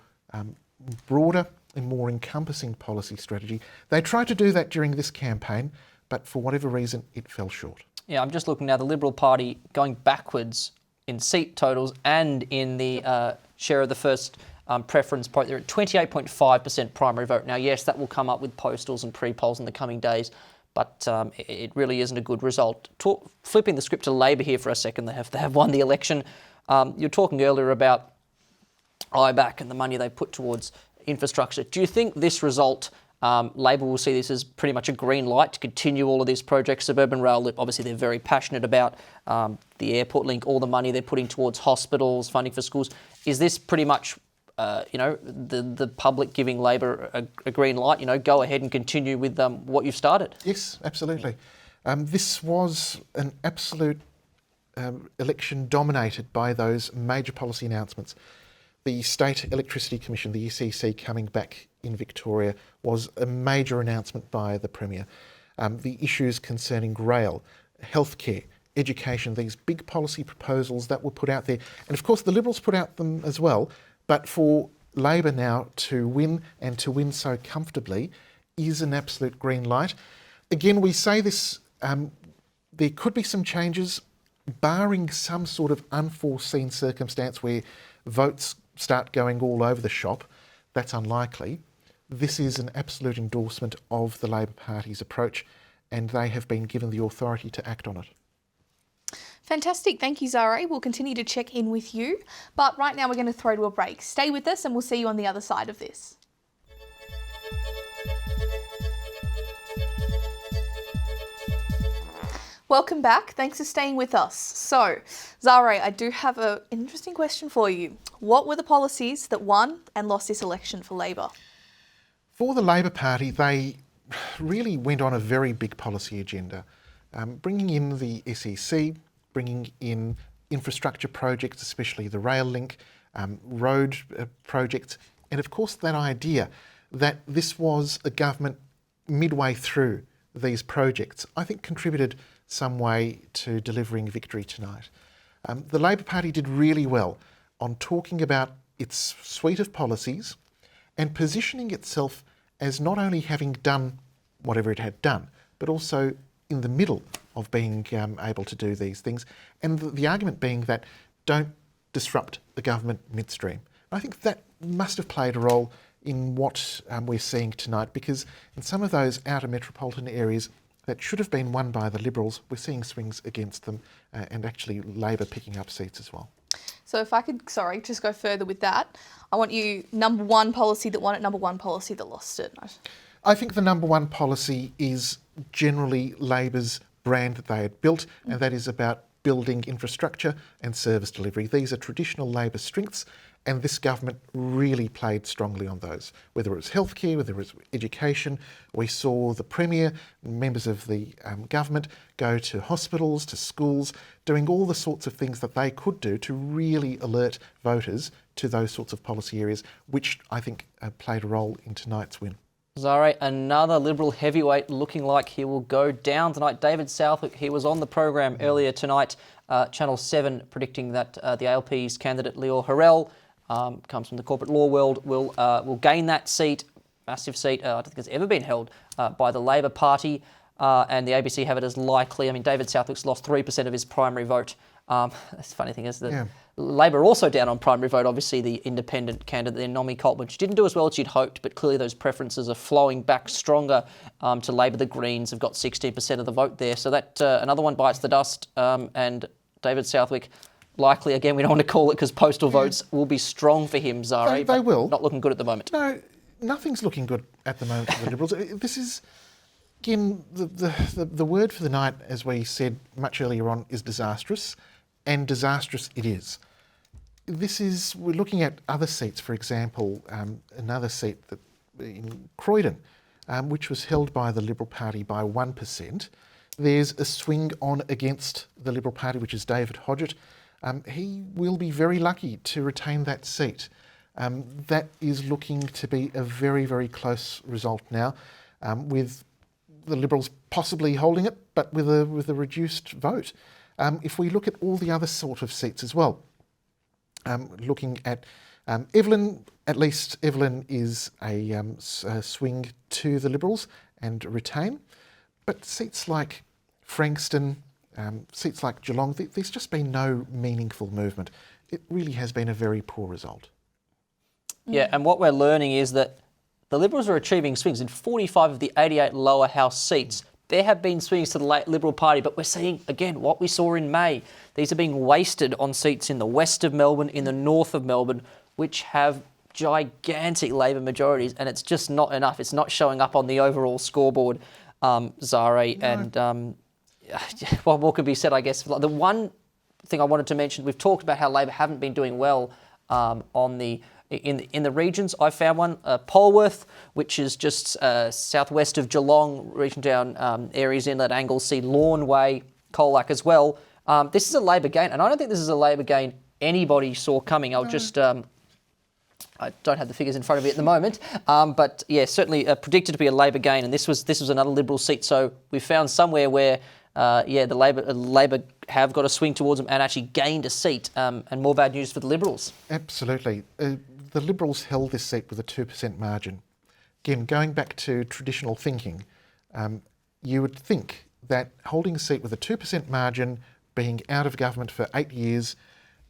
Speaker 3: broader and more encompassing policy strategy. They tried to do that during this campaign, but for whatever reason, it fell short.
Speaker 2: Yeah, I'm just looking now, the Liberal Party going backwards in seat totals and in the share of the first preference vote. They're at 28.5% primary vote. Now, yes, that will come up with postals and pre-polls in the coming days, but it really isn't a good result. Flipping the script to Labor here for a second, they have won the election. You're talking earlier about IBAC and the money they put towards infrastructure. Do you think this result, Labor will see this as pretty much a green light to continue all of these projects? Suburban Rail, obviously they're very passionate about the airport link, all the money they're putting towards hospitals, funding for schools. Is this pretty much, the public giving Labor a green light, go ahead and continue with what you've started?
Speaker 3: Yes, absolutely. This was an absolute election dominated by those major policy announcements. The State Electricity Commission, the ECC, coming back in Victoria was a major announcement by the Premier. The issues concerning rail, healthcare, education, these big policy proposals that were put out there. And of course the Liberals put out them as well, but for Labor now to win and to win so comfortably is an absolute green light. Again, we say this, there could be some changes, barring some sort of unforeseen circumstance where votes start going all over the shop. That's unlikely. This is an absolute endorsement of the Labor Party's approach, and they have been given the authority to act on it.
Speaker 1: Fantastic. Thank you, Zara. We'll continue to check in with you. But right now we're going to throw to a break. Stay with us and we'll see you on the other side of this. Welcome back. Thanks for staying with us. So, Zara, I do have an interesting question for you. What were the policies that won and lost this election for Labor?
Speaker 3: For the Labor Party, they really went on a very big policy agenda, bringing in the SEC, bringing in infrastructure projects, especially the rail link, road projects, and of course that idea that this was a government midway through these projects, I think contributed some way to delivering victory tonight. The Labor Party did really well on talking about its suite of policies and positioning itself as not only having done whatever it had done, but also in the middle of being able to do these things. And the argument being that don't disrupt the government midstream. I think that must have played a role in what we're seeing tonight, because in some of those outer metropolitan areas that should have been won by the Liberals, we're seeing swings against them and actually Labor picking up seats as well.
Speaker 1: So if I could, just go further with that, I want you number one policy that won it, number one policy that lost it.
Speaker 3: I think the number one policy is generally Labor's brand that they had built, and that is about building infrastructure and service delivery. These are traditional Labor strengths, and this government really played strongly on those. Whether it was healthcare, whether it was education, we saw the Premier, members of the government go to hospitals, to schools, doing all the sorts of things that they could do to really alert voters to those sorts of policy areas, which I think played a role in tonight's win.
Speaker 2: Zara, another Liberal heavyweight looking like he will go down tonight. David Southwick, he was on the program earlier tonight, Channel 7, predicting that the ALP's candidate Lior Harel, comes from the corporate law world, will gain that seat, massive seat. I don't think it's ever been held by the Labor Party, and the ABC have it as likely. I mean, David Southwick's lost 3% of his primary vote. That's the funny thing is that Labor are also down on primary vote. Obviously, the independent candidate, their Nomi Coltman, she didn't do as well as you'd hoped, but clearly those preferences are flowing back stronger to Labor. The Greens have got 16% of the vote there. So that another one bites the dust, and David Southwick, likely, again, we don't want to call it because postal votes will be strong for him, Zara.
Speaker 3: They will.
Speaker 2: Not looking good at the moment.
Speaker 3: No, nothing's looking good at the moment for the Liberals. This is, again, the word for the night, as we said much earlier on, is disastrous, and disastrous it is. We're looking at other seats, for example, another seat that in Croydon, which was held by the Liberal Party by 1%. There's a swing on against the Liberal Party, which is David Hodgett. He will be very lucky to retain that seat. That is looking to be a very, very close result now, with the Liberals possibly holding it, but with a reduced vote. If we look at all the other sort of seats as well, looking at Evelyn, at least Evelyn is a swing to the Liberals and retain. But seats like Frankston, seats like Geelong, there's just been no meaningful movement. It really has been a very poor result.
Speaker 2: Yeah, and what we're learning is that the Liberals are achieving swings in 45 of the 88 lower house seats. There have been swings to the late Liberal Party, but we're seeing, again, what we saw in May. These are being wasted on seats in the west of Melbourne, in the north of Melbourne, which have gigantic Labor majorities, and it's just not enough. It's not showing up on the overall scoreboard, Zare. No. And what more could be said, I guess? The one thing I wanted to mention, we've talked about how Labor haven't been doing well in the regions. I found one, Polwarth, which is just southwest of Geelong, reaching down Aries Inlet, Anglesea, Lawn Way, Colac as well. This is a Labor gain, and I don't think this is a Labor gain anybody saw coming. I'll just... I don't have the figures in front of me at the moment, but yeah, certainly predicted to be a Labor gain, and this was another Liberal seat. So we found somewhere where, the Labor have got a swing towards them and actually gained a seat, and more bad news for the Liberals.
Speaker 3: Absolutely. The Liberals held this seat with a 2% margin. Again, going back to traditional thinking, you would think that holding a seat with a 2% margin, being out of government for 8 years,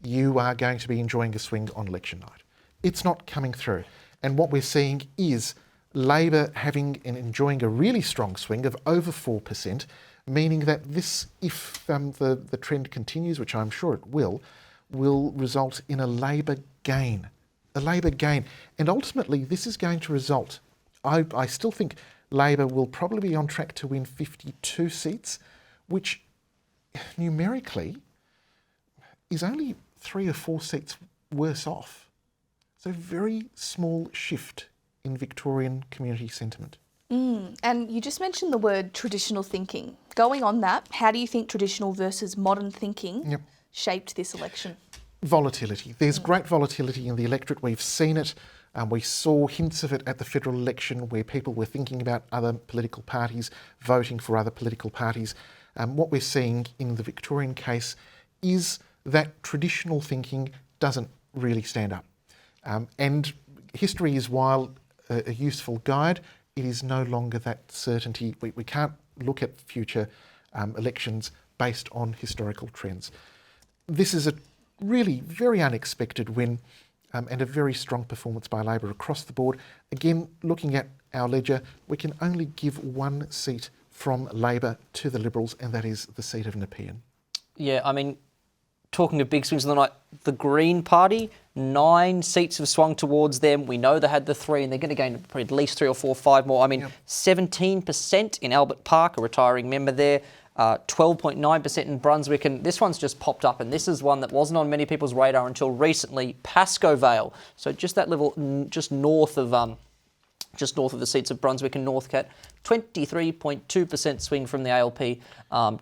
Speaker 3: you are going to be enjoying a swing on election night. It's not coming through. And what we're seeing is Labor having and enjoying a really strong swing of over 4%, meaning that this, if the trend continues, which I'm sure it will result in a Labor gain. A Labor gain. And ultimately, this is going to result, I still think Labor will probably be on track to win 52 seats, which numerically is only 3 or 4 seats worse off. So very small shift in Victorian community sentiment.
Speaker 1: And you just mentioned the word traditional thinking. Going on that, how do you think traditional versus modern thinking shaped this election?
Speaker 3: Volatility. There's great volatility in the electorate. We've seen it. We saw hints of it at the federal election where people were thinking about other political parties, voting for other political parties. What we're seeing in the Victorian case is that traditional thinking doesn't really stand up. And history is, while a useful guide, it is no longer that certainty. We can't look at future elections based on historical trends. This is a really very unexpected win and a very strong performance by Labor across the board. Again, looking at our ledger, we can only give 1 seat from Labor to the Liberals, and that is the seat of Nepean.
Speaker 2: Yeah, I mean, talking of big swings of the night, the Green Party, 9 seats have swung towards them. We know they had the 3, and they're going to gain probably at least 3 or 4 or 5 more. I mean, 17% in Albert Park, a retiring member there, 12.9% in Brunswick, and this one's just popped up, and this is one that wasn't on many people's radar until recently, Pascoe Vale. So just that level, just north of the seats of Brunswick and Northcat, 23.2% swing from the ALP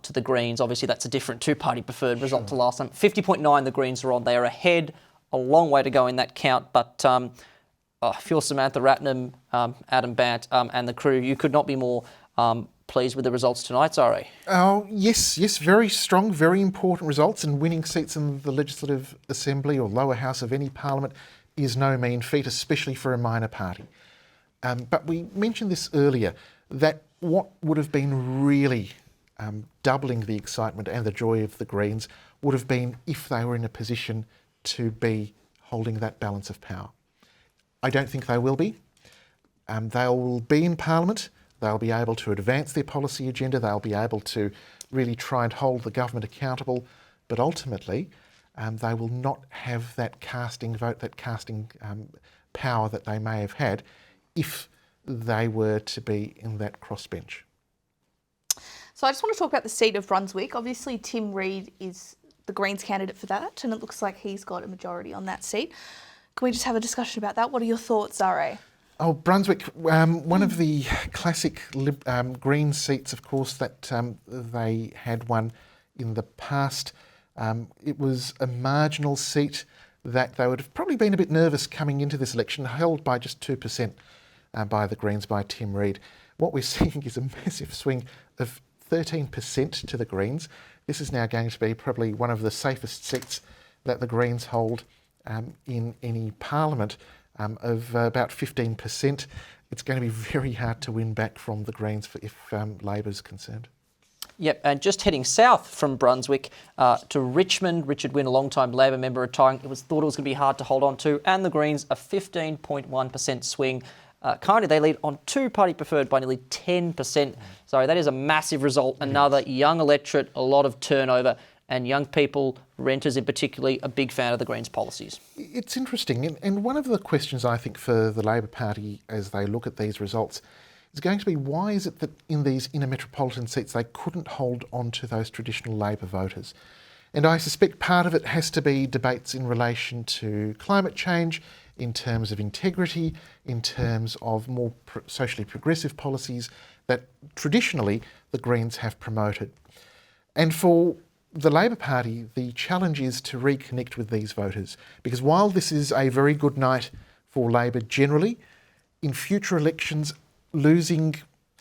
Speaker 2: to the Greens. Obviously, that's a different two-party preferred result to last time. 50.9 the Greens are on. They are ahead. A long way to go in that count. But if you're Samantha Ratnam, Adam Bant and the crew, you could not be more pleased with the results tonight, Zare.
Speaker 3: Oh, yes, very strong, very important results, and winning seats in the Legislative Assembly or lower house of any parliament is no mean feat, especially for a minor party. But we mentioned this earlier, that what would have been really doubling the excitement and the joy of the Greens would have been if they were in a position to be holding that balance of power. I don't think they will be. They will be in Parliament. They'll be able to advance their policy agenda. They'll be able to really try and hold the government accountable. But ultimately, they will not have that casting vote, that casting power that they may have had if they were to be in that crossbench.
Speaker 1: So I just want to talk about the seat of Brunswick. Obviously, Tim Reid is the Greens candidate for that, and it looks like he's got a majority on that seat. Can we just have a discussion about that? What are your thoughts, Zare?
Speaker 3: Oh, Brunswick, one of the classic Green seats, of course, that they had won in the past. It was a marginal seat that they would have probably been a bit nervous coming into this election, held by just 2% by the Greens, by Tim Reid. what we're seeing is a massive swing of 13% to the Greens. This is now going to be probably one of the safest seats that the Greens hold in any parliament, of about 15%. It's going to be very hard to win back from the Greens if Labor's concerned.
Speaker 2: Yep, and just heading south from Brunswick to Richmond, Richard Wynne, a long-time Labor member, retiring. Thought it was going to be hard to hold on to, and the Greens a 15.1% swing. Currently, they lead on two-party preferred by nearly 10%. So that is a massive result. Another young electorate, a lot of turnover, and young people, renters in particular, a big fan of the Greens' policies.
Speaker 3: It's interesting, and one of the questions I think for the Labor Party as they look at these results is going to be, why is it that in these inner metropolitan seats they couldn't hold on to those traditional Labor voters? And I suspect part of it has to be debates in relation to climate change, in terms of integrity, in terms of more socially progressive policies that traditionally the Greens have promoted. And for the Labor Party, the challenge is to reconnect with these voters, because while this is a very good night for Labor generally, in future elections, losing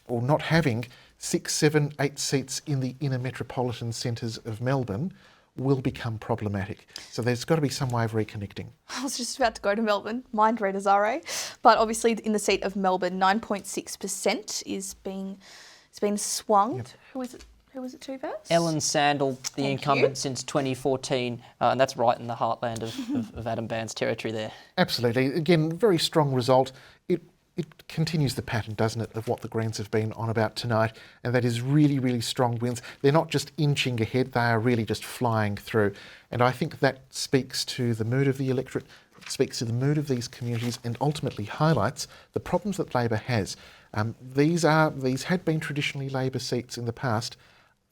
Speaker 3: or not having 6, 7, 8 seats in the inner metropolitan centres of Melbourne will become problematic. So there's got to be some way of reconnecting.
Speaker 1: I was just about to go to Melbourne, mind reader Zare, but obviously in the seat of Melbourne, 9.6% is being swung. Yep. Who was it to first?
Speaker 2: Ellen Sandell, the incumbent since 2014, and that's right in the heartland of Adam Band's territory there.
Speaker 3: Absolutely. Again, very strong result. It continues the pattern, doesn't it, of what the Greens have been on about tonight, and that is really, really strong wins. They're not just inching ahead, they are really just flying through. And I think that speaks to the mood of the electorate, speaks to the mood of these communities, and ultimately highlights the problems that Labor has. These had been traditionally Labor seats in the past.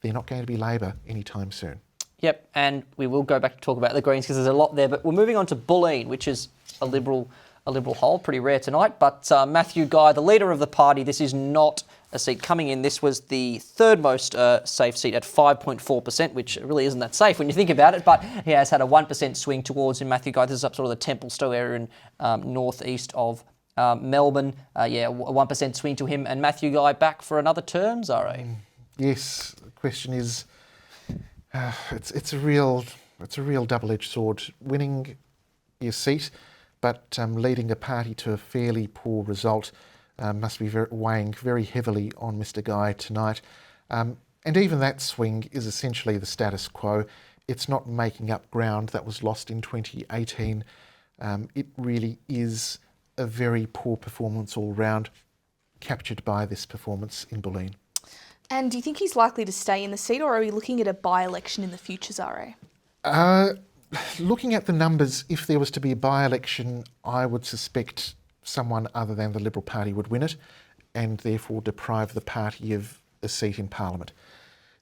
Speaker 3: They're not going to be Labor anytime soon.
Speaker 2: Yep, and we will go back to talk about the Greens because there's a lot there, but we're moving on to Bulleen, which is a Liberal hold, pretty rare tonight. But Matthew Guy, the leader of the party, this is not a seat coming in. This was the third most safe seat at 5.4%, which really isn't that safe when you think about it. But he has had a 1% swing towards him. Matthew Guy, this is up sort of the Templestowe area in northeast of Melbourne. A 1% swing to him. And Matthew Guy back for another term, Zare?
Speaker 3: Yes, the question is, it's a real double-edged sword. Winning your seat, but leading a party to a fairly poor result must be weighing very heavily on Mr Guy tonight. And even that swing is essentially the status quo. It's not making up ground that was lost in 2018. It really is a very poor performance all round, captured by this performance in Bulleen.
Speaker 1: And do you think he's likely to stay in the seat, or are we looking at a by-election in the future, Zare?
Speaker 3: Looking at the numbers, if there was to be a by-election, I would suspect someone other than the Liberal Party would win it and therefore deprive the party of a seat in Parliament.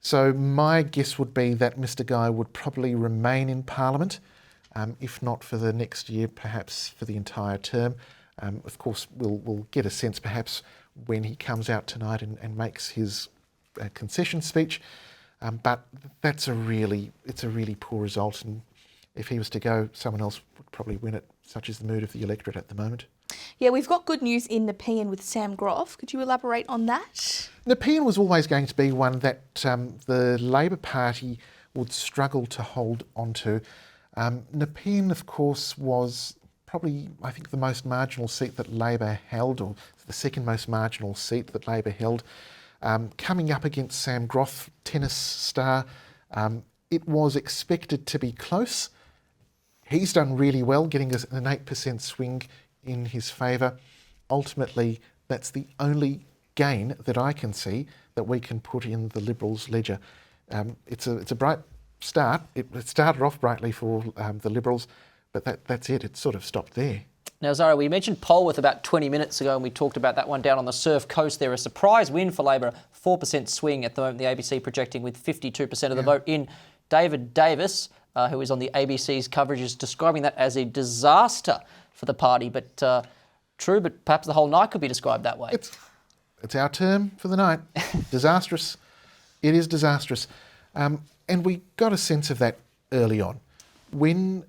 Speaker 3: So my guess would be that Mr Guy would probably remain in Parliament, if not for the next year, perhaps for the entire term. Of course, we'll get a sense perhaps when he comes out tonight and makes his concession speech, but it's a really poor result, and if he was to go, someone else would probably win it, such is the mood of the electorate at the moment.
Speaker 1: Yeah, we've got good news in Nepean with Sam Groff. Could you elaborate on that?
Speaker 3: Nepean was always going to be one that the Labor Party would struggle to hold onto. Nepean, of course, was probably, I think, the most marginal seat that Labor held, or the second most marginal seat that Labor held. Coming up against Sam Groff, tennis star, it was expected to be close. He's done really well, getting an 8% swing in his favour. Ultimately, that's the only gain that I can see that we can put in the Liberals' ledger. It's a bright start. It started off brightly for the Liberals, but that's it. It sort of stopped there.
Speaker 2: Now, Zara, we mentioned Polwarth about 20 minutes ago, and we talked about that one down on the Surf Coast there. A surprise win for Labor, 4% swing at the moment, the ABC projecting with 52% of the vote in. David Davis, who is on the ABC's coverage, is describing that as a disaster for the party. But true, but perhaps the whole night could be described that way.
Speaker 3: It's our term for the night. Disastrous. It is disastrous. And we got a sense of that early on. When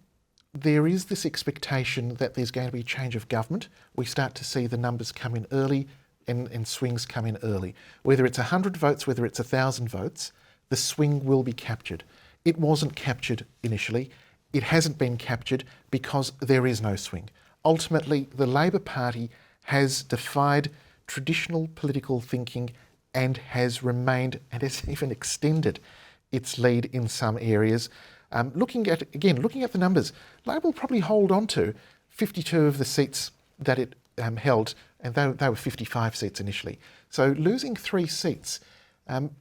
Speaker 3: there is this expectation that there's going to be a change of government, we start to see the numbers come in early, and swings come in early. Whether it's 100 votes, whether it's 1,000 votes, the swing will be captured. It wasn't captured initially. It hasn't been captured because there is no swing. Ultimately, the Labor Party has defied traditional political thinking and has remained and has even extended its lead in some areas. Looking at the numbers, Labor will probably hold on to 52 of the seats that it held, and they were 55 seats initially. So losing 3 seats,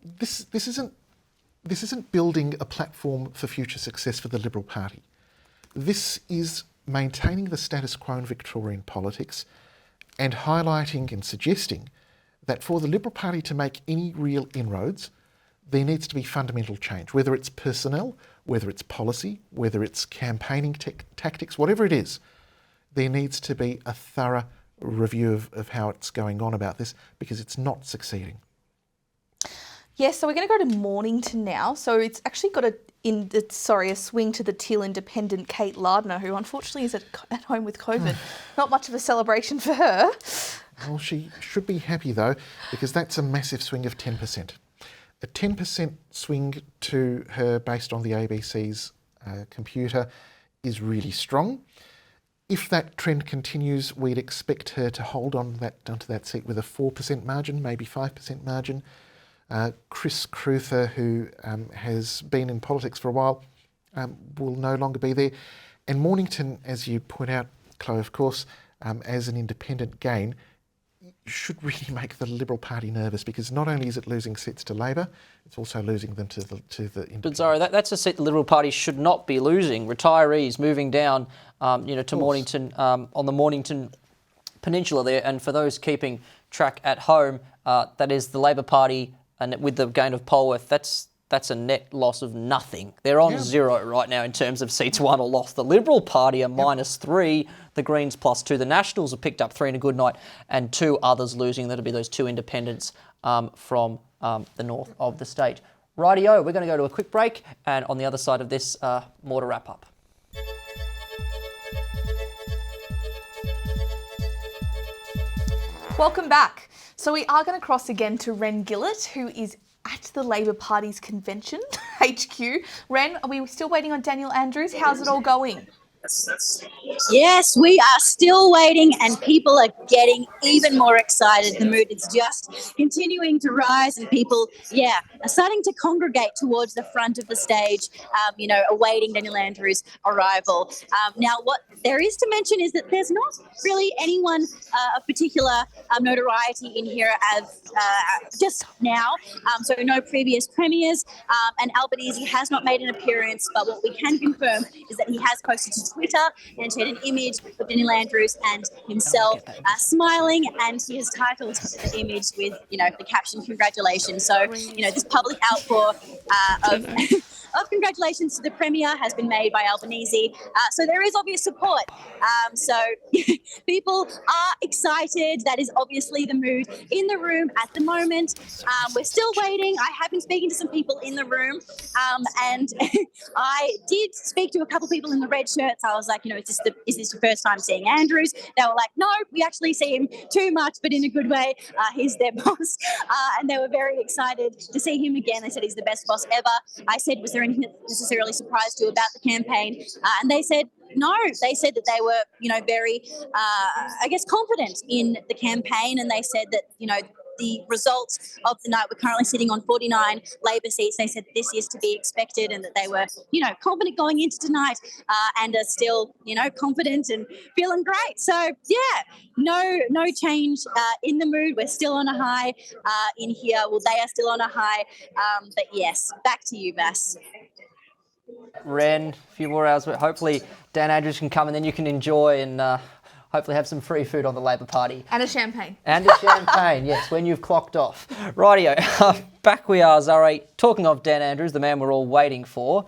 Speaker 3: this isn't building a platform for future success for the Liberal Party. This is maintaining the status quo in Victorian politics and highlighting and suggesting that for the Liberal Party to make any real inroads, there needs to be fundamental change, whether it's personnel, whether it's policy, whether it's campaigning tactics, whatever it is. There needs to be a thorough review of how it's going on about this, because it's not succeeding.
Speaker 1: Yes, so we're going to go to Mornington now. So it's actually got a swing to the Teal Independent Kate Lardner, who unfortunately is at home with COVID. Not much of a celebration for her.
Speaker 3: Well, she should be happy though, because that's a massive swing of 10%. A 10% swing to her based on the ABC's computer is really strong. If that trend continues, we'd expect her to hold on to that seat with a 4% margin, maybe 5% margin. Chris Cruther, who has been in politics for a while, will no longer be there. And Mornington, as you point out, Chloe, of course, as an independent gain, should really make the Liberal Party nervous, because not only is it losing seats to Labor, it's also losing them to the Independents.
Speaker 2: But Zara, that's a seat the Liberal Party should not be losing. Retirees moving down, to Mornington, on the Mornington Peninsula there. And for those keeping track at home, that is the Labor Party, and with the gain of Polwarth, that's a net loss of nothing. They're on 0 right now in terms of seats won or lost. The Liberal Party are -3, the Greens +2. The Nationals have picked up 3 in a good night, and 2 others losing. That'll be those 2 independents from the north of the state. Rightio, we're going to go to a quick break, and on the other side of this, more to wrap up.
Speaker 1: Welcome back. So we are going to cross again to Ren Gillett, who is at the Labor Party's convention, HQ. Ren, are we still waiting on Daniel Andrews? How's it all going?
Speaker 11: Yes, we are still waiting, and people are getting even more excited. The mood is just continuing to rise, and people, are starting to congregate towards the front of the stage, awaiting Daniel Andrews' arrival. Now, what there is to mention is that there's not really anyone of particular notoriety in here as just now. So no previous premiers, and Albanese has not made an appearance, but what we can confirm is that he has posted to Twitter and shared an image of Daniel Andrews and himself smiling, and he has titled the image with, the caption, "Congratulations." So, this public outpour of congratulations to the Premier has been made by Albanese. So there is obvious support. So people are excited. That is obviously the mood in the room at the moment. We're still waiting. I have been speaking to some people in the room, and I did speak to a couple of people in the red shirts. I was like, is this your first time seeing Andrews? They were like, no, we actually see him too much, but in a good way. He's their boss. And they were very excited to see him again. They said he's the best boss ever. I said, was there anything that necessarily surprised you about the campaign? And they said, no. They said that they were, very, confident in the campaign. And they said that, the results of the night, we're currently sitting on 49 Labor seats. They said this is to be expected, and that they were, confident going into tonight, and are still, confident and feeling great. So, no change in the mood. We're still on a high in here. Well, they are still on a high. But yes, back to you, Vass.
Speaker 2: Ren, a few more hours. Hopefully Dan Andrews can come, and then you can enjoy and hopefully have some free food on the Labor Party.
Speaker 1: And a champagne.
Speaker 2: And a champagne, yes, when you've clocked off. Rightio, back we are, Zara. Talking of Dan Andrews, the man we're all waiting for.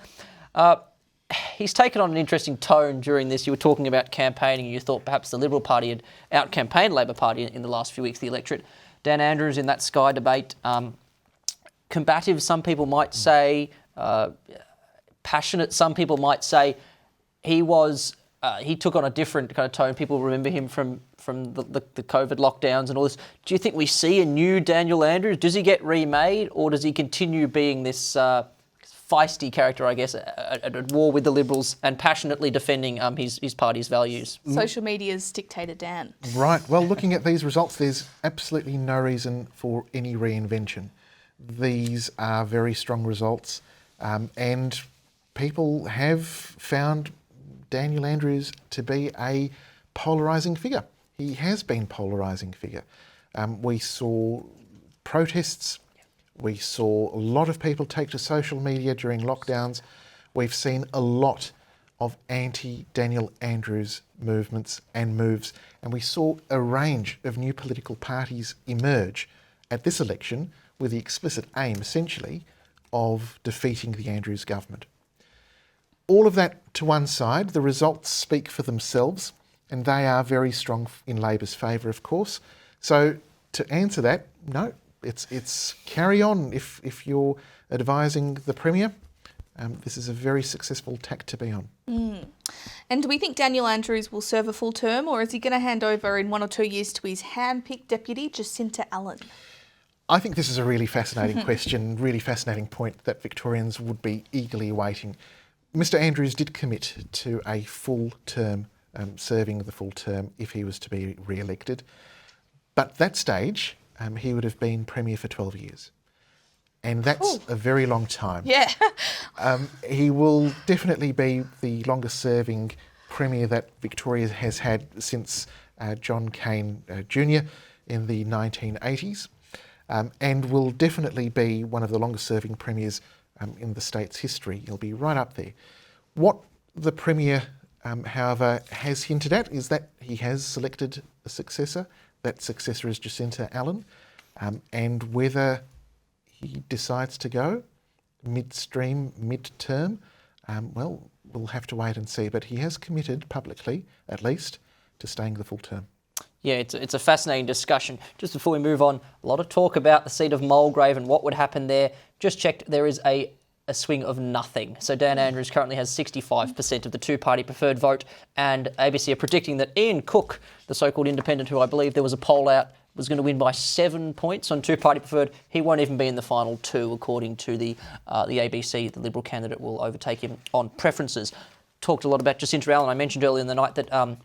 Speaker 2: He's taken on an interesting tone during this. You were talking about campaigning, and you thought perhaps the Liberal Party had out-campaigned Labor Party in the last few weeks, the electorate. Dan Andrews in that Sky debate, combative, some people might say, passionate, some people might say. He was he took on a different kind of tone. People remember him from the COVID lockdowns and all this. Do you think we see a new Daniel Andrews? Does he get remade, or does he continue being this feisty character, I guess, at war with the Liberals and passionately defending his party's values?
Speaker 1: Social media's dictator Dan.
Speaker 3: Right. Well, looking at these results, there's absolutely no reason for any reinvention. These are very strong results, and people have found Daniel Andrews to be a polarising figure. He has been polarising figure. We saw protests. We saw a lot of people take to social media during lockdowns. We've seen a lot of anti-Daniel Andrews movements and moves, and we saw a range of new political parties emerge at this election with the explicit aim, essentially, of defeating the Andrews government. All of that to one side, the results speak for themselves, and they are very strong in Labor's favour, of course. So to answer that, no, it's carry on if you're advising the Premier. This is a very successful tack to be on.
Speaker 1: And do we think Daniel Andrews will serve a full term, or is he going to hand over in 1 or 2 years to his hand-picked deputy, Jacinta Allen?
Speaker 3: I think this is a really fascinating question, really fascinating point that Victorians would be eagerly awaiting. Mr Andrews did commit to a full term, serving the full term if he was to be re-elected. But at that stage, he would have been Premier for 12 years. And that's a very long time.
Speaker 1: Yeah.
Speaker 3: He will definitely be the longest serving Premier that Victoria has had since John Cain Jr. in the 1980s. And will definitely be one of the longest serving Premiers in the state's history. He'll be right up there. What the Premier, however, has hinted at is that he has selected a successor. That successor is Jacinta Allen. And whether he decides to go mid-term, well, we'll have to wait and see. But he has committed publicly, at least, to staying the full term.
Speaker 2: Yeah, it's a fascinating discussion. Just before we move on, a lot of talk about the seat of Mulgrave and what would happen there. Just checked, there is a swing of nothing. So Dan Andrews currently has 65% of the two-party preferred vote, and ABC are predicting that Ian Cook, the so-called independent, who I believe there was a poll out, was going to win by 7 points on two-party preferred. He won't even be in the final two, according to the ABC. The Liberal candidate will overtake him on preferences. Talked a lot about Jacinta Allen. I mentioned earlier in the night that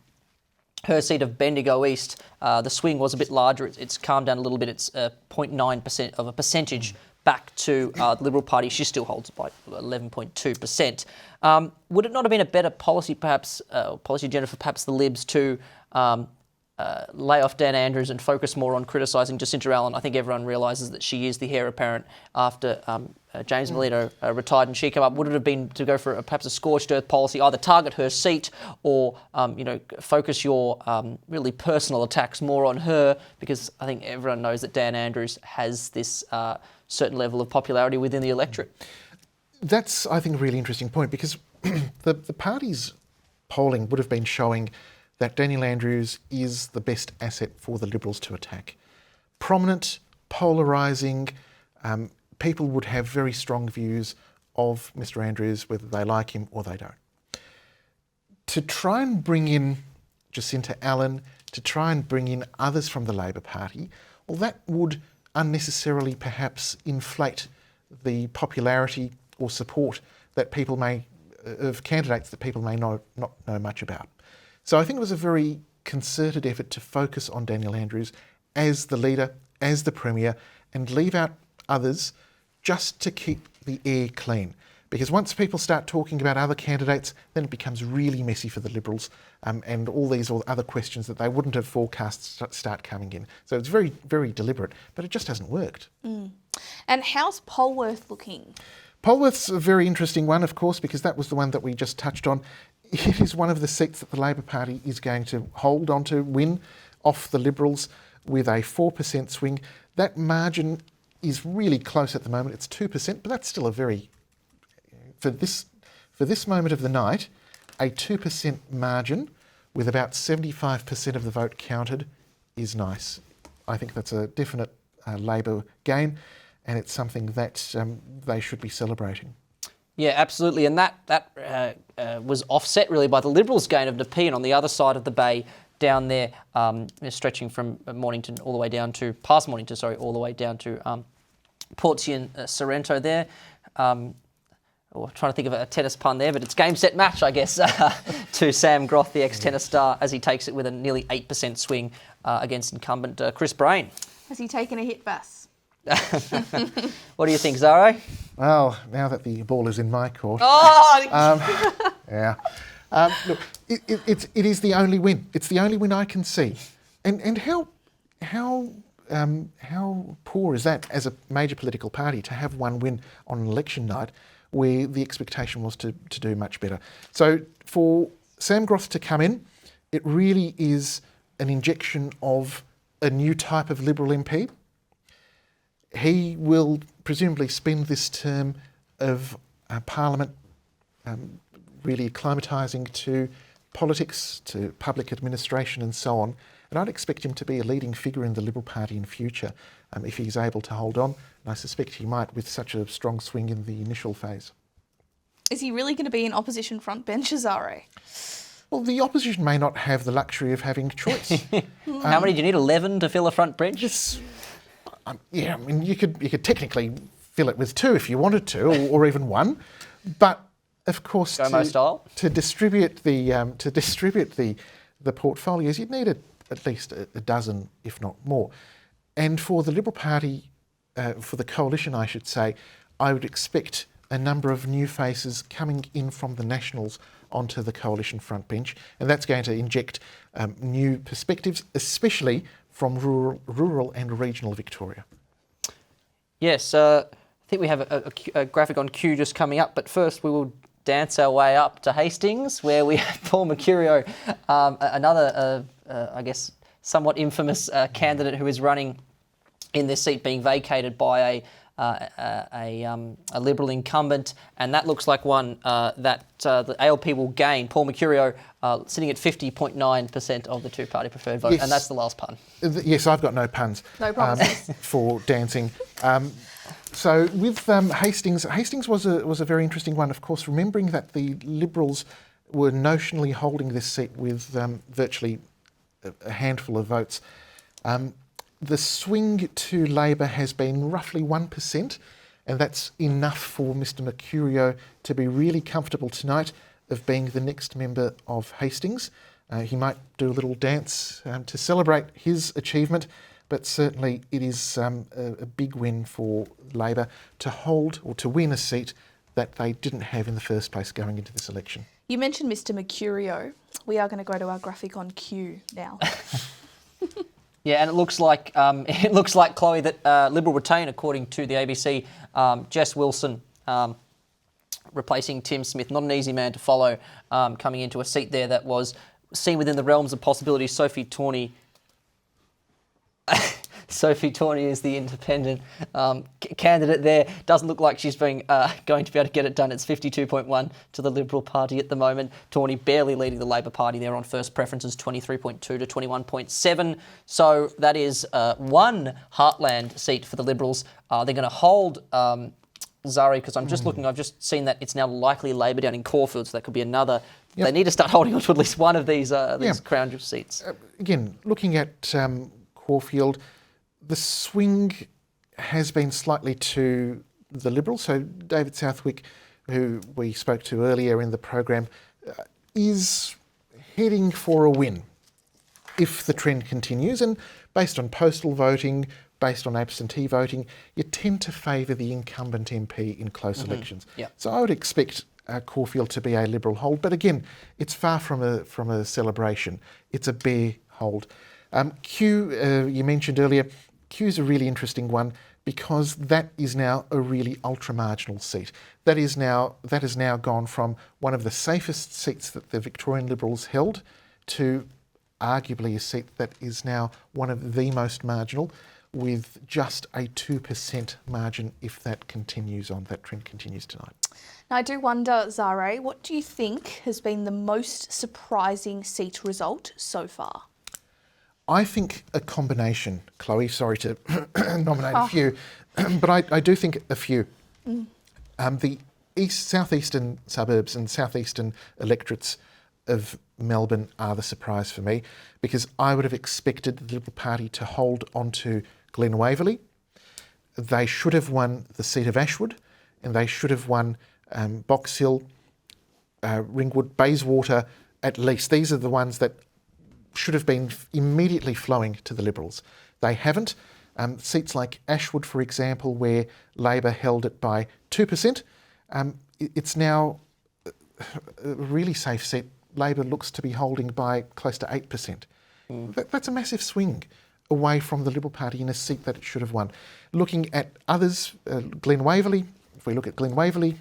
Speaker 2: her seat of Bendigo East, the swing was a bit larger. It's calmed down a little bit. It's 0.9% of a percentage back to the Liberal Party. She still holds by 11.2%. Would it not have been a better policy, perhaps, policy agenda for perhaps the Libs to lay off Dan Andrews and focus more on criticising Jacinta Allen? I think everyone realises that she is the heir apparent after James Melito retired and she came up. Would it have been to go for perhaps a scorched earth policy, either target her seat or focus your really personal attacks more on her? Because I think everyone knows that Dan Andrews has this certain level of popularity within the electorate.
Speaker 3: That's, I think, a really interesting point, because the party's polling would have been showing that Daniel Andrews is the best asset for the Liberals to attack. Prominent, polarising, people would have very strong views of Mr Andrews, whether they like him or they don't. To try and bring in Jacinta Allen, to try and bring in others from the Labor Party, well, that would unnecessarily perhaps inflate the popularity or support that people may, of candidates that people may not know much about. So I think it was a very concerted effort to focus on Daniel Andrews as the leader, as the Premier, and leave out others just to keep the air clean. Because once people start talking about other candidates, then it becomes really messy for the Liberals, and all these other questions that they wouldn't have forecast start coming in. So it's very, very deliberate, but it just hasn't worked.
Speaker 1: And how's Polwarth looking?
Speaker 3: Polwarth's a very interesting one, of course, because that was the one that we just touched on. It is one of the seats that the Labor Party is going to hold on to win off the Liberals with a 4% swing. That margin is really close at the moment. It's 2%, but that's still a very, for this moment of the night, a 2% margin with about 75% of the vote counted is nice. I think that's a definite Labor gain, and it's something that they should be celebrating.
Speaker 2: Yeah, absolutely. And that was offset really by the Liberals' gain of Nepean on the other side of the bay down there, stretching from Mornington all the way down to, past Mornington, sorry, all the way down to Portsea and Sorrento there. Trying to think of a tennis pun there, but it's game, set, match, I guess, to Sam Groth, the ex-tennis star, as he takes it with a nearly 8% swing against incumbent Chris Brain.
Speaker 1: Has he taken a hit, Bass?
Speaker 2: What do you think, Zaro?
Speaker 3: Well, now that the ball is in my court.
Speaker 1: Oh!
Speaker 3: Yeah. Look, it is the only win. It's the only win I can see. And how poor is that as a major political party to have one win on an election night where the expectation was to do much better? So for Sam Groth to come in, it really is an injection of a new type of Liberal MP. He will presumably spend this term of Parliament really acclimatising to politics, to public administration and so on. And I'd expect him to be a leading figure in the Liberal Party in future if he's able to hold on. And I suspect he might with such a strong swing in the initial phase.
Speaker 1: Is he really going to be an opposition frontbencher, Zaro?
Speaker 3: Well, the opposition may not have the luxury of having choice.
Speaker 2: How many do you need? 11 to fill a front bench?
Speaker 3: Yeah, I mean, you could technically fill it with 2 if you wanted to, or even 1, but of course, to distribute the portfolios, you'd need at least a dozen, if not more. And for the Liberal Party, for the coalition, I should say, I would expect a number of new faces coming in from the Nationals onto the coalition front bench, and that's going to inject new perspectives, especially from rural and regional Victoria.
Speaker 2: Yes, I think we have a graphic on cue just coming up, but first we will dance our way up to Hastings, where we have Paul Mercurio, another, I guess, somewhat infamous candidate who is running in this seat, being vacated by a Liberal incumbent, and that looks like one that the ALP will gain. Paul Mercurio sitting at 50.9% of the two-party preferred vote, yes. And that's the last pun.
Speaker 3: Yes, I've got no puns.
Speaker 1: No promises.
Speaker 3: For dancing. So with Hastings was a very interesting one, of course, remembering that the Liberals were notionally holding this seat with virtually a handful of votes. The swing to Labor has been roughly 1%, and that's enough for Mr Mercurio to be really comfortable tonight of being the next member of Hastings. He might do a little dance to celebrate his achievement, but certainly it is a big win for Labor to hold or to win a seat that they didn't have in the first place going into this election.
Speaker 1: You mentioned Mr Mercurio. We are going to go to our graphic on cue now.
Speaker 2: Yeah, and it looks like Chloe that Liberal retain, according to the ABC, Jess Wilson replacing Tim Smith. Not an easy man to follow, coming into a seat there that was seen within the realms of possibility. Sophie Tawney is the independent candidate there. Doesn't look like she's going to be able to get it done. It's 52.1 to the Liberal Party at the moment. Tawney barely leading the Labor Party there on first preferences, 23.2 to 21.7. So that is one heartland seat for the Liberals. They're going to hold Zari, because I'm just looking, I've just seen that it's now likely Labor down in Caulfield, so that could be another. Yep. They need to start holding on to at least one of these Crown seats.
Speaker 3: Again, looking at Caulfield, the swing has been slightly to the Liberals. So David Southwick, who we spoke to earlier in the program, is heading for a win if the trend continues. And based on postal voting, based on absentee voting, you tend to favour the incumbent MP in close elections.
Speaker 2: Yep.
Speaker 3: So I would expect Caulfield to be a Liberal hold. But again, it's far from a celebration. It's a bare hold. Kew, you mentioned earlier, Kew's a really interesting one because that is now a really ultra-marginal seat. That has now gone from one of the safest seats that the Victorian Liberals held to arguably a seat that is now one of the most marginal, with just a 2% margin if that continues on, that trend continues tonight.
Speaker 1: Now I do wonder, Zare, what do you think has been the most surprising seat result so far?
Speaker 3: I think a combination, Chloe, sorry to nominate a few, but I do think a few. The southeastern suburbs and southeastern electorates of Melbourne are the surprise for me, because I would have expected the Liberal Party to hold on to Glen Waverley. They should have won the seat of Ashwood, and they should have won Box Hill, Ringwood, Bayswater at least. These are the ones that should have been immediately flowing to the Liberals. They haven't. Seats like Ashwood, for example, where Labor held it by 2%, it's now a really safe seat. Labor looks to be holding by close to 8%. That's a massive swing away from the Liberal Party in a seat that it should have won. Looking at others, Glen Waverley, if we look at Glen Waverley,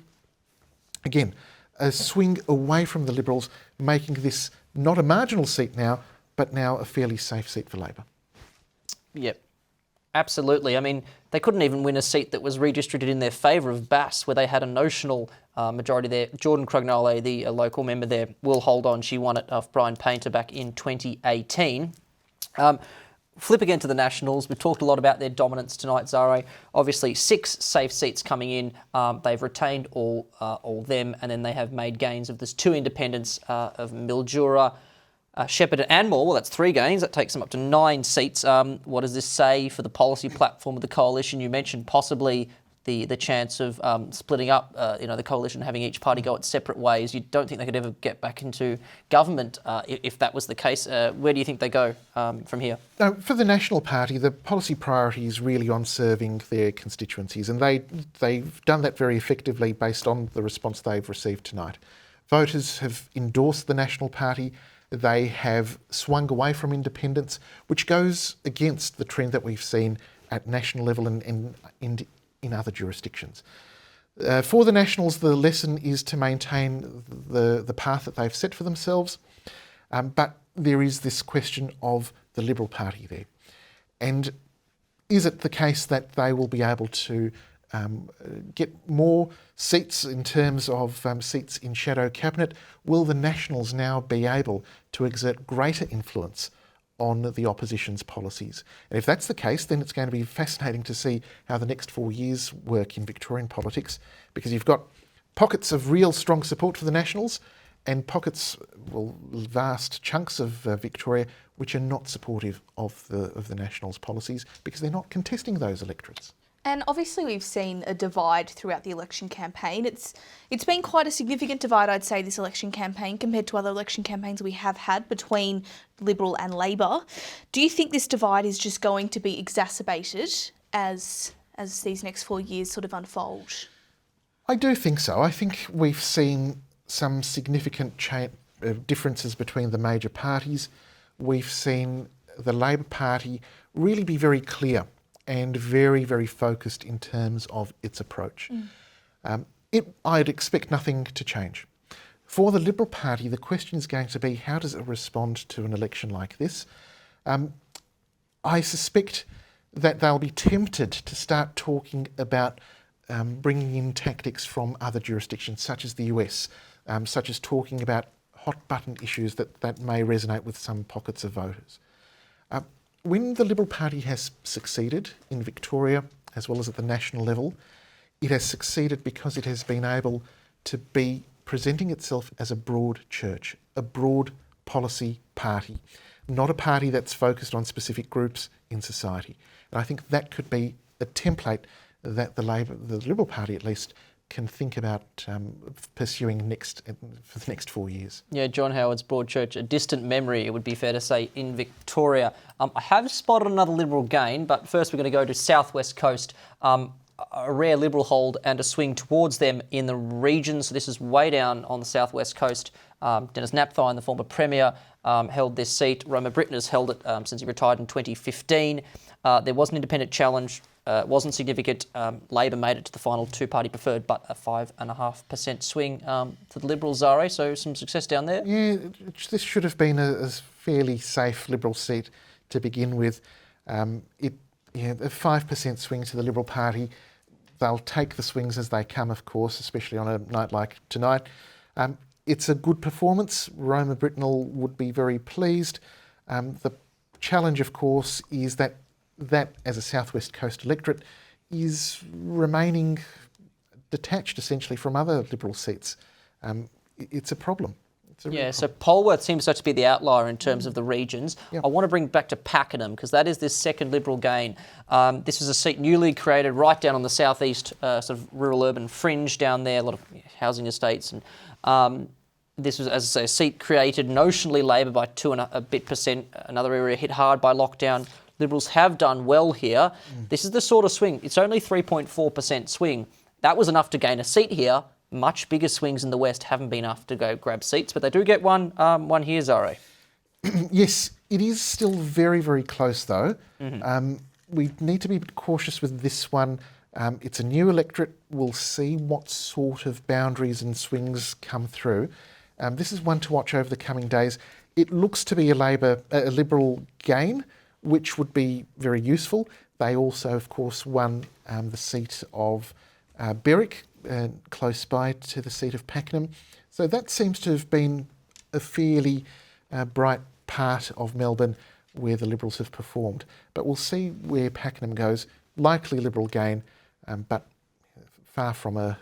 Speaker 3: again, a swing away from the Liberals, making this not a marginal seat now, but now a fairly safe seat for Labor.
Speaker 2: Yep. Absolutely. I mean, they couldn't even win a seat that was redistributed in their favour of Bass, where they had a notional majority there. Jordan Crognole, the local member there, will hold on. She won it off Brian Painter back in 2018. Flip again to the Nationals. We've talked a lot about their dominance tonight, Zare. Obviously, 6 safe seats coming in. They've retained all them, and then they have made gains of this 2 independents of Mildura, Shepherd and Moore. Well, that's 3 gains. That takes them up to 9 seats. What does this say for the policy platform of the coalition? You mentioned possibly the chance of splitting up, the coalition, having each party go its separate ways. You don't think they could ever get back into government if that was the case. Where do you think they go from here?
Speaker 3: For the National Party, the policy priority is really on serving their constituencies, and they've done that very effectively based on the response they've received tonight. Voters have endorsed the National Party. They have swung away from independence, which goes against the trend that we've seen at national level and in other jurisdictions. For the Nationals, the lesson is to maintain the path that they've set for themselves, but there is this question of the Liberal Party there. And is it the case that they will be able to get more seats in terms of seats in shadow cabinet? Will the Nationals now be able to exert greater influence on the opposition's policies? And if that's the case, then it's going to be fascinating to see how the next 4 years work in Victorian politics, because you've got pockets of real strong support for the Nationals and pockets, well, vast chunks of Victoria which are not supportive of the Nationals' policies because they're not contesting those electorates.
Speaker 1: And obviously we've seen a divide throughout the election campaign. It's been quite a significant divide, I'd say, this election campaign compared to other election campaigns we have had between Liberal and Labor. Do you think this divide is just going to be exacerbated as these next 4 years sort of unfold?
Speaker 3: I do think so. I think we've seen some significant differences between the major parties. We've seen the Labor Party really be very clear and very, very focused in terms of its approach. I'd expect nothing to change. For the Liberal Party, the question is going to be, how does it respond to an election like this? I suspect that they'll be tempted to start talking about bringing in tactics from other jurisdictions, such as the US, such as talking about hot-button issues that may resonate with some pockets of voters. When the Liberal Party has succeeded in Victoria, as well as at the national level, it has succeeded because it has been able to be presenting itself as a broad church, a broad policy party, not a party that's focused on specific groups in society. And I think that could be a template that the Liberal Party at least can think about pursuing for the next 4 years.
Speaker 2: Yeah, John Howard's Broadchurch, a distant memory, it would be fair to say, in Victoria. I have spotted another Liberal gain, but first we're going to go to South West Coast. A rare Liberal hold and a swing towards them in the region. So this is way down on the South West Coast. Dennis Napthine, the former Premier, held this seat. Roma Britton has held it since he retired in 2015. There was an independent challenge. It wasn't significant. Labor made it to the final 2-party preferred, but a 5.5% swing to the Liberals, Zare. So some success down there.
Speaker 3: Yeah, this should have been a fairly safe Liberal seat to begin with. A 5% swing to the Liberal Party. They'll take the swings as they come, of course, especially on a night like tonight. It's a good performance. Roma Britnell would be very pleased. The challenge, of course, is that as a South West Coast electorate is remaining detached essentially from other Liberal seats. It's a problem.
Speaker 2: So Polwarth seems to be the outlier in terms of the regions. I want to bring back to Pakenham because that is this second Liberal gain. This was a seat newly created right down on the southeast sort of rural urban fringe down there, a lot of housing estates. And this was, as I say, a seat created notionally Labor by 2% another area hit hard by lockdown. Liberals have done well here. This is the sort of swing. It's only 3.4% swing. That was enough to gain a seat here. Much bigger swings in the West haven't been enough to go grab seats, but they do get one here, Zare.
Speaker 3: Yes, it is still very, very close though. We need to be cautious with this one. It's a new electorate. We'll see what sort of boundaries and swings come through. This is one to watch over the coming days. It looks to be a Liberal gain, which would be very useful. They also, of course, won the seat of Berwick, close by to the seat of Pakenham. So that seems to have been a fairly bright part of Melbourne where the Liberals have performed. But we'll see where Pakenham goes. Likely Liberal gain, but far from a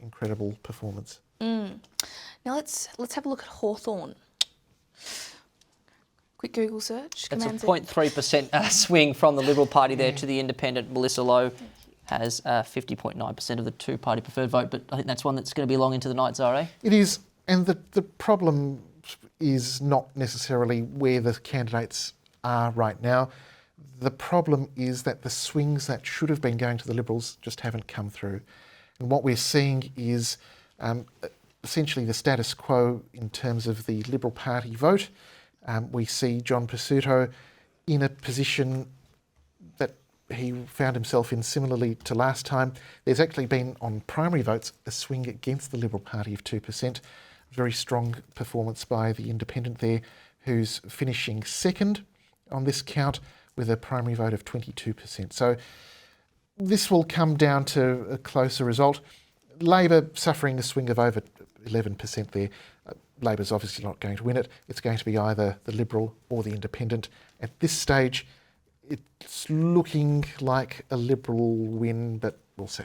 Speaker 3: incredible performance.
Speaker 1: Now let's have a look at Hawthorn. Quick Google search.
Speaker 2: That's a 0.3% swing from the Liberal Party there to the independent. Melissa Lowe has 50.9% of the two-party preferred vote, but I think that's one that's going to be long into the night, Zare.
Speaker 3: It is, and the problem is not necessarily where the candidates are right now. The problem is that the swings that should have been going to the Liberals just haven't come through. And what we're seeing is essentially the status quo in terms of the Liberal Party vote. We see John Pesutto in a position that he found himself in similarly to last time. There's actually been, on primary votes, a swing against the Liberal Party of 2%. Very strong performance by the independent there, who's finishing second on this count with a primary vote of 22%. So this will come down to a closer result. Labor suffering a swing of over 11% there. Labor's obviously not going to win it. It's going to be either the Liberal or the independent. At this stage, it's looking like a Liberal win, but we'll see.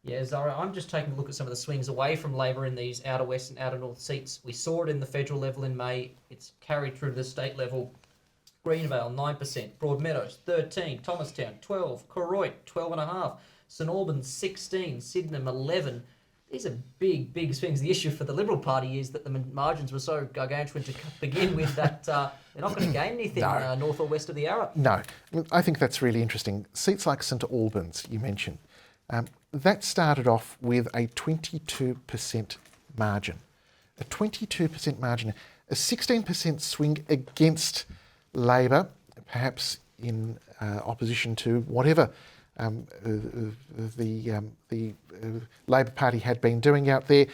Speaker 2: Yeah, Zara, I'm just taking a look at some of the swings away from Labor in these outer west and outer north seats. We saw it in the federal level in May. It's carried through to the state level. Greenvale, 9%. Broadmeadows, 13%. Thomastown, 12%. Koroit, 12.5%. St Albans, 16%. Sydenham, 11%. These are big, big swings. The issue for the Liberal Party is that the margins were so gargantuan to begin with that they're not going to gain anything north or west of the Yarra.
Speaker 3: No. I think that's really interesting. Seats like St Albans, you mentioned, that started off with a 22% margin. A 22% margin. A 16% swing against Labor, perhaps in opposition to whatever the Labor Party had been doing out there.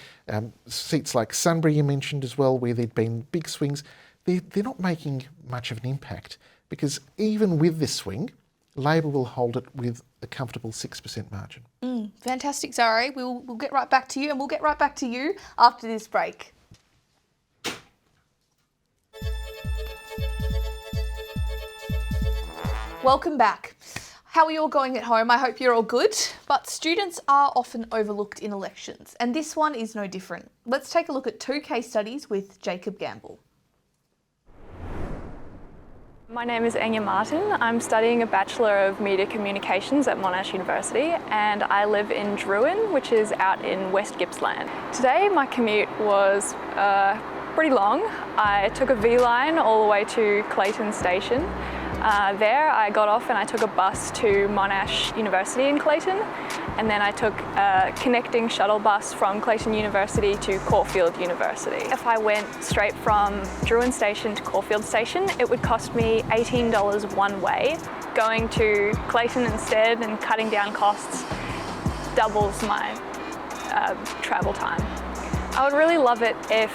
Speaker 3: Seats like Sunbury you mentioned as well, where there'd been big swings. They're not making much of an impact because even with this swing, Labor will hold it with a comfortable 6% margin.
Speaker 1: Fantastic, Zare. We'll get right back to you, and we'll get right back to you after this break. Welcome back. How are you all going at home? I hope you're all good. But students are often overlooked in elections, and this one is no different. Let's take a look at 2 case studies with Jacob Gamble.
Speaker 20: My name is Anya Martin. I'm studying a Bachelor of Media Communications at Monash University, and I live in Druin, which is out in West Gippsland. Today my commute was pretty long. I took a V-line all the way to Clayton Station. There I got off and I took a bus to Monash University in Clayton, and then I took a connecting shuttle bus from Clayton University to Caulfield University. If I went straight from Druin Station to Caulfield Station, it would cost me $18 one way. Going to Clayton instead and cutting down costs doubles my travel time. I would really love it if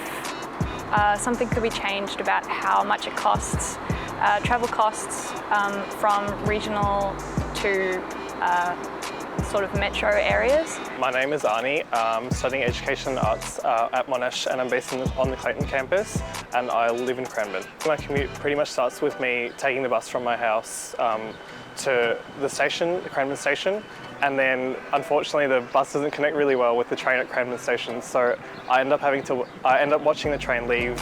Speaker 20: something could be changed about how much it costs. Travel costs from regional to sort of metro areas.
Speaker 19: My name is Arnie. I'm studying Education and Arts at Monash, and I'm based on the Clayton campus, and I live in Cranbourne. My commute pretty much starts with me taking the bus from my house to the station, the Cranbourne station, and then unfortunately the bus doesn't connect really well with the train at Cranbourne station, so I end up watching the train leave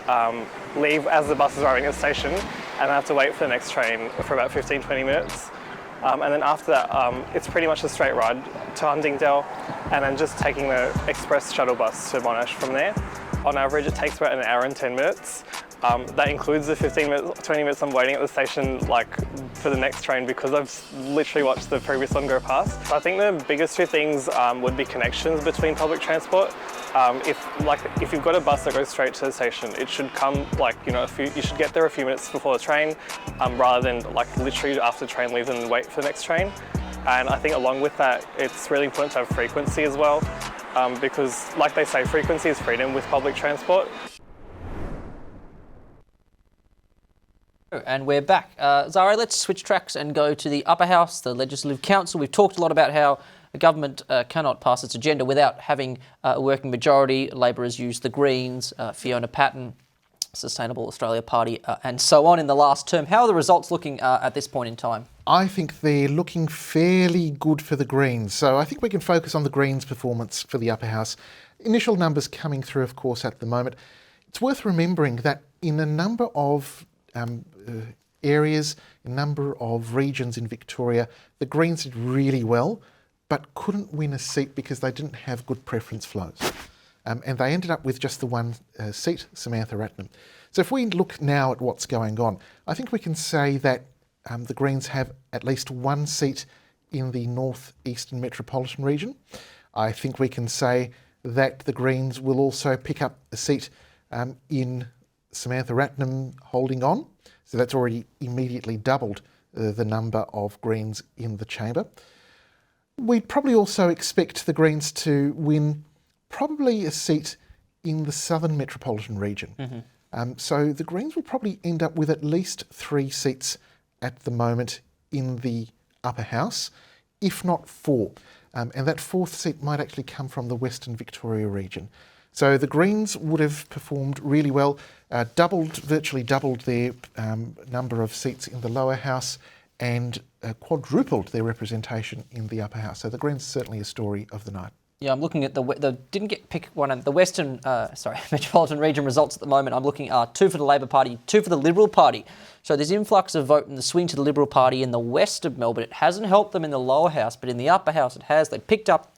Speaker 19: as the bus is arriving at the station, and I have to wait for the next train for about 15-20 minutes. And then after that, it's pretty much a straight ride to Huntingdale, and then just taking the express shuttle bus to Monash from there. On average, it takes about an hour and 10 minutes. That includes the 20 minutes I'm waiting at the station for the next train, because I've literally watched the previous one go past. So I think the biggest two things would be connections between public transport. If you've got a bus that goes straight to the station, it should come you should get there a few minutes before the train, rather than literally after the train leaves and then wait for the next train. And I think along with that, it's really important to have frequency as well, because like they say, frequency is freedom with public transport.
Speaker 2: And we're back. Zara, let's switch tracks and go to the Upper House, the Legislative Council. We've talked a lot about how the government cannot pass its agenda without having a working majority. Labor has used the Greens, Fiona Patten, Sustainable Australia Party, and so on in the last term. How are the results looking at this point in time?
Speaker 3: I think they're looking fairly good for the Greens. So I think we can focus on the Greens' performance for the Upper House. Initial numbers coming through, of course, at the moment. It's worth remembering that in a number of areas, a number of regions in Victoria, the Greens did really well, but couldn't win a seat because they didn't have good preference flows. And they ended up with just the one seat, Samantha Ratnam. So if we look now at what's going on, I think we can say that the Greens have at least one seat in the northeastern metropolitan region. I think we can say that the Greens will also pick up a seat in Samantha Ratnam holding on. So that's already immediately doubled the number of Greens in the chamber. We'd probably also expect the Greens to win probably a seat in the southern metropolitan region.
Speaker 2: Mm-hmm.
Speaker 3: So the Greens will probably end up with at least 3 seats at the moment in the Upper House, if not 4. And that 4th seat might actually come from the Western Victoria region. So the Greens would have performed really well, virtually doubled their number of seats in the lower house, and quadrupled their representation in the Upper House. So the Greens are certainly a story of the night.
Speaker 2: Yeah, I'm looking at the Western metropolitan region results at the moment. I'm looking at 2 for the Labor Party, 2 for the Liberal Party. So there's influx of vote and the swing to the Liberal Party in the west of Melbourne. It hasn't helped them in the lower house, but in the Upper House it has. They picked up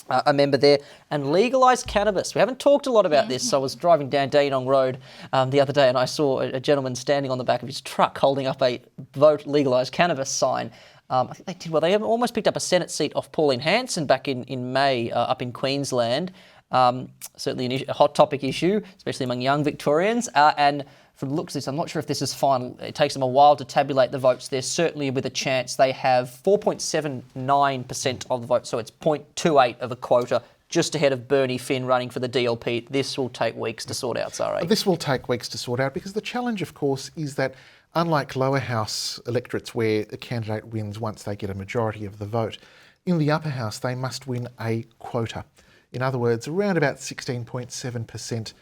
Speaker 2: a member there, and legalised cannabis. We haven't talked a lot about this. So I was driving down Dandenong Road the other day, and I saw a gentleman standing on the back of his truck holding up a vote legalised cannabis sign. I think they did well. They almost picked up a Senate seat off Pauline Hanson back in May up in Queensland. Certainly a hot topic issue, especially among young Victorians. And from the looks of this, I'm not sure if this is final. It takes them a while to tabulate the votes. They're certainly with a chance. They have 4.79% of the vote, so it's 0.28 of a quota, just ahead of Bernie Finn running for the DLP. This will take weeks to sort out, Zara.
Speaker 3: This will take weeks to sort out, because the challenge, of course, is that unlike lower house electorates where a candidate wins once they get a majority of the vote, in the upper house they must win a quota. In other words, around about 16.7%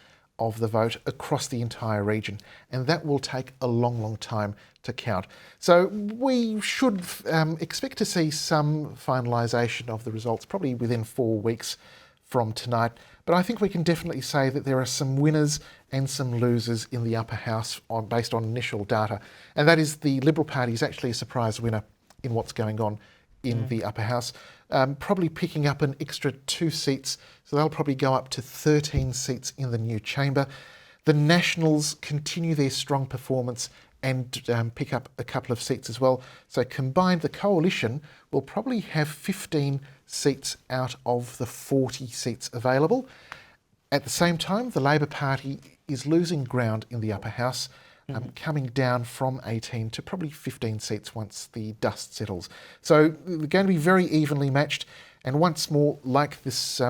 Speaker 3: of the vote across the entire region, and that will take a long, long time to count. So we should expect to see some finalisation of the results probably within 4 weeks from tonight, but I think we can definitely say that there are some winners and some losers in the upper house based on initial data, and that is the Liberal Party is actually a surprise winner in what's going on in the upper house, probably picking up an extra 2 seats, so they'll probably go up to 13 seats in the new chamber. The Nationals continue their strong performance and pick up a couple of seats as well. So combined, the Coalition will probably have 15 seats out of the 40 seats available. At the same time, the Labor Party is losing ground in the upper house, coming down from 18 to probably 15 seats once the dust settles. So they're going to be very evenly matched. And once more, like this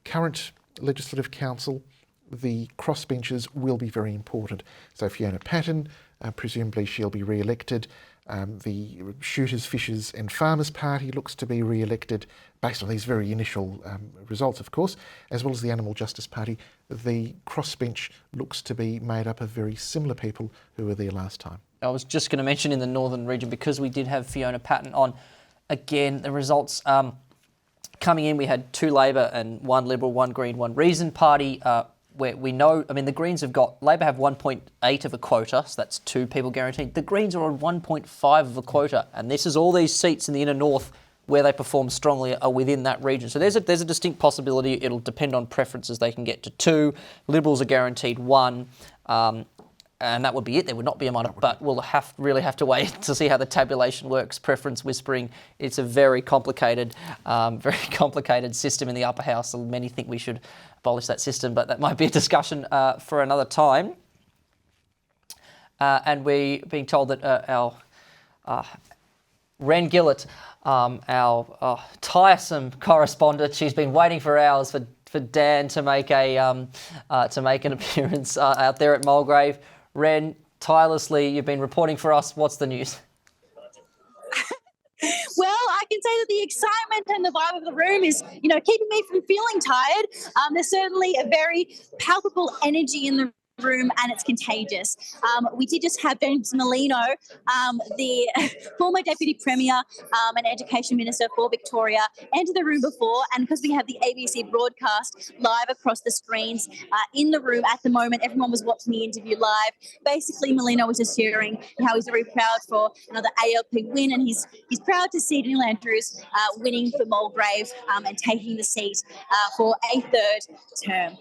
Speaker 3: current Legislative Council, the crossbenchers will be very important. So Fiona Patten, presumably she'll be re-elected. The Shooters, Fishers and Farmers Party looks to be re-elected based on these very initial results, of course, as well as the Animal Justice Party. The crossbench looks to be made up of very similar people who were there last time.
Speaker 2: I was just going to mention in the northern region, because we did have Fiona Patten on, again, the results coming in, we had 2 Labor and 1 Liberal, 1 Green, 1 Reason Party, where we know, I mean, the Greens have got, Labor have 1.8 of a quota, so that's 2 people guaranteed. The Greens are on 1.5 of a quota, and this is all these seats in the inner north where they perform strongly are within that region. So there's a distinct possibility. It'll depend on preferences. They can get to 2. Liberals are guaranteed 1. And that would be it. There would not be a minor, but we'll really have to wait to see how the tabulation works. Preference whispering. It's a very complicated system in the upper house. Many think we should abolish that system, but that might be a discussion for another time. And we're being told that our Ren Gillett, our tiresome correspondent, she's been waiting for hours for Dan to make an appearance out there at Mulgrave. Ren, tirelessly, you've been reporting for us. What's the news?
Speaker 11: Well, I can say that the excitement and the vibe of the room is, keeping me from feeling tired. There's certainly a very palpable energy in the room, and it's contagious. We did just have James Merlino, the former Deputy Premier and Education Minister for Victoria, enter the room before, and because we have the ABC broadcast live across the screens in the room at the moment, everyone was watching the interview live. Basically, Merlino was just sharing how he's very proud for another ALP win, and he's proud to see Daniel Andrews winning for Mulgrave and taking the seat for a 3rd term.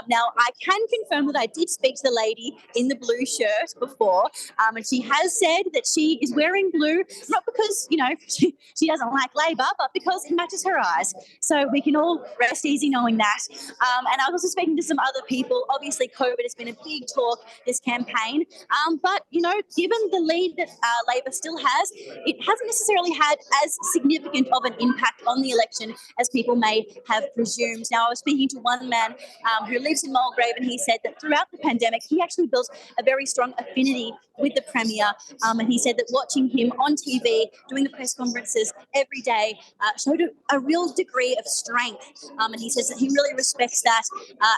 Speaker 11: Now, I can confirm that I did speak to the lady in the blue shirt before, and she has said that she is wearing blue, not because, she doesn't like Labor, but because it matches her eyes. So we can all rest easy knowing that. And I was also speaking to some other people. Obviously, COVID has been a big talk this campaign, but, given the lead that Labor still has, it hasn't necessarily had as significant of an impact on the election as people may have presumed. Now, I was speaking to one man who lives in Mulgrave, and he said that throughout the pandemic, he actually built a very strong affinity with the Premier, and he said that watching him on TV, doing the press conferences every day, showed a real degree of strength, and he says that he really respects that,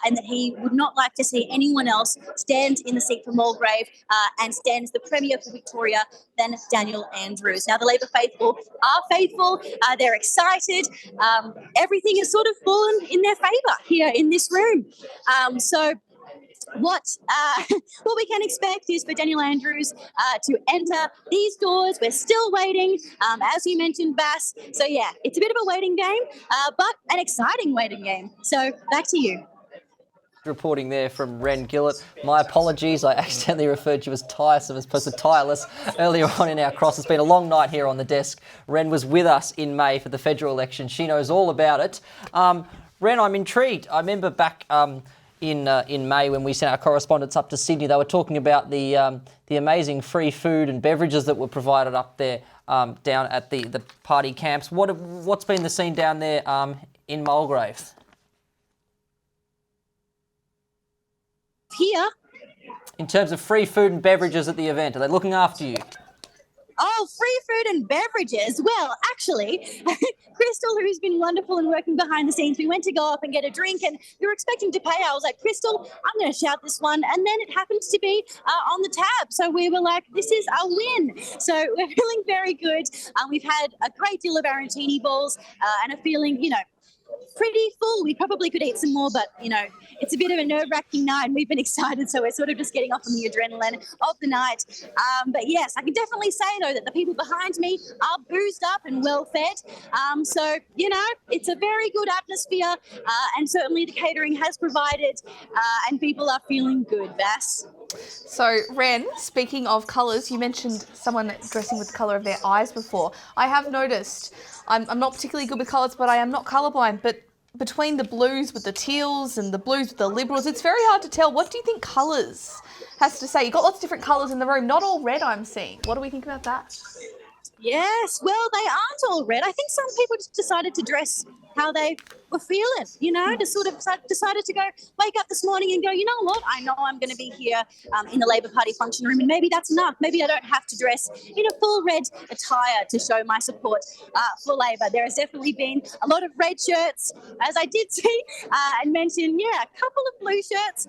Speaker 11: and that he would not like to see anyone else stand in the seat for Mulgrave and stand as the Premier for Victoria than Daniel Andrews. Now, the Labor faithful are faithful, they're excited, everything has sort of fallen in their favour here in this room. So what we can expect is for Daniel Andrews to enter these doors. We're still waiting, as you mentioned, Bass. So yeah, it's a bit of a waiting game, but an exciting waiting game. So back to you.
Speaker 2: Reporting there from Ren Gillett. My apologies, I accidentally referred to you as tiresome as opposed to tireless earlier on in our cross. It's been a long night here on the desk. Ren was with us in May for the federal election. She knows all about it. Ren, I'm intrigued. I remember back in May when we sent our correspondents up to Sydney, they were talking about the amazing free food and beverages that were provided up there down at the party camps. What's been the scene down there in Mulgrave?
Speaker 11: Here.
Speaker 2: In terms of free food and beverages at the event, are they looking after you?
Speaker 11: Oh, free food and beverages. Well, actually, Crystal, who's been wonderful and working behind the scenes, we went to go up and get a drink, and we were expecting to pay. I was like, Crystal, I'm going to shout this one. And then it happens to be on the tab. So we were like, this is a win. So we're feeling very good. We've had a great deal of arancini balls and a feeling, pretty full. We probably could eat some more, but, it's a bit of a nerve-wracking night, and we've been excited, so we're sort of just getting off on the adrenaline of the night. But yes, I can definitely say, though, that the people behind me are boozed up and well-fed. So, it's a very good atmosphere, and certainly the catering has provided, and people are feeling good, Vass.
Speaker 1: So, Ren, speaking of colours, you mentioned someone dressing with the colour of their eyes before. I have noticed, I'm not particularly good with colours, but I am not colourblind, but between the blues with the teals and the blues with the Liberals, it's very hard to tell. What do you think colours has to say? You've got lots of different colours in the room, not all red I'm seeing. What do we think about that?
Speaker 11: Yes, well, they aren't all red. I think some people just decided to dress how they were feeling, you know, to sort of decided to wake up this morning and go, you know what, I know I'm going to be here in the Labor Party function room, and maybe that's enough. Maybe I don't have to dress in a full red attire to show my support for Labor. There has definitely been a lot of red shirts, as I did see and mention, a couple of blue shirts,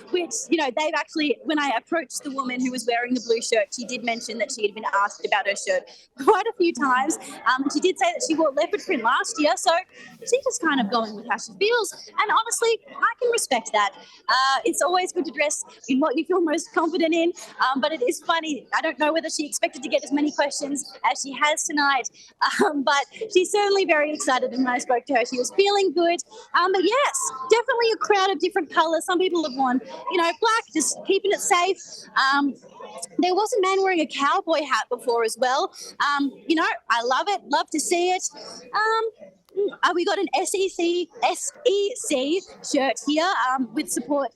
Speaker 11: which, you know, they've actually, when I approached the woman who was wearing the blue shirt, she did mention that she had been asked about her shirt quite a few times. She did say that she wore leopard print last year, so she's just kind of going with how she feels. And honestly, I can respect that. It's always good to dress in what you feel most confident in, but it is funny. I don't know whether she expected to get as many questions as she has tonight, but she's certainly very excited, and when I spoke to her, she was feeling good. But yes, definitely a crowd of different colours. Some people have worn, you know, black, just keeping it safe. There was a man wearing a cowboy hat before as well. You know, I love it, love to see it. We got an SEC shirt here with support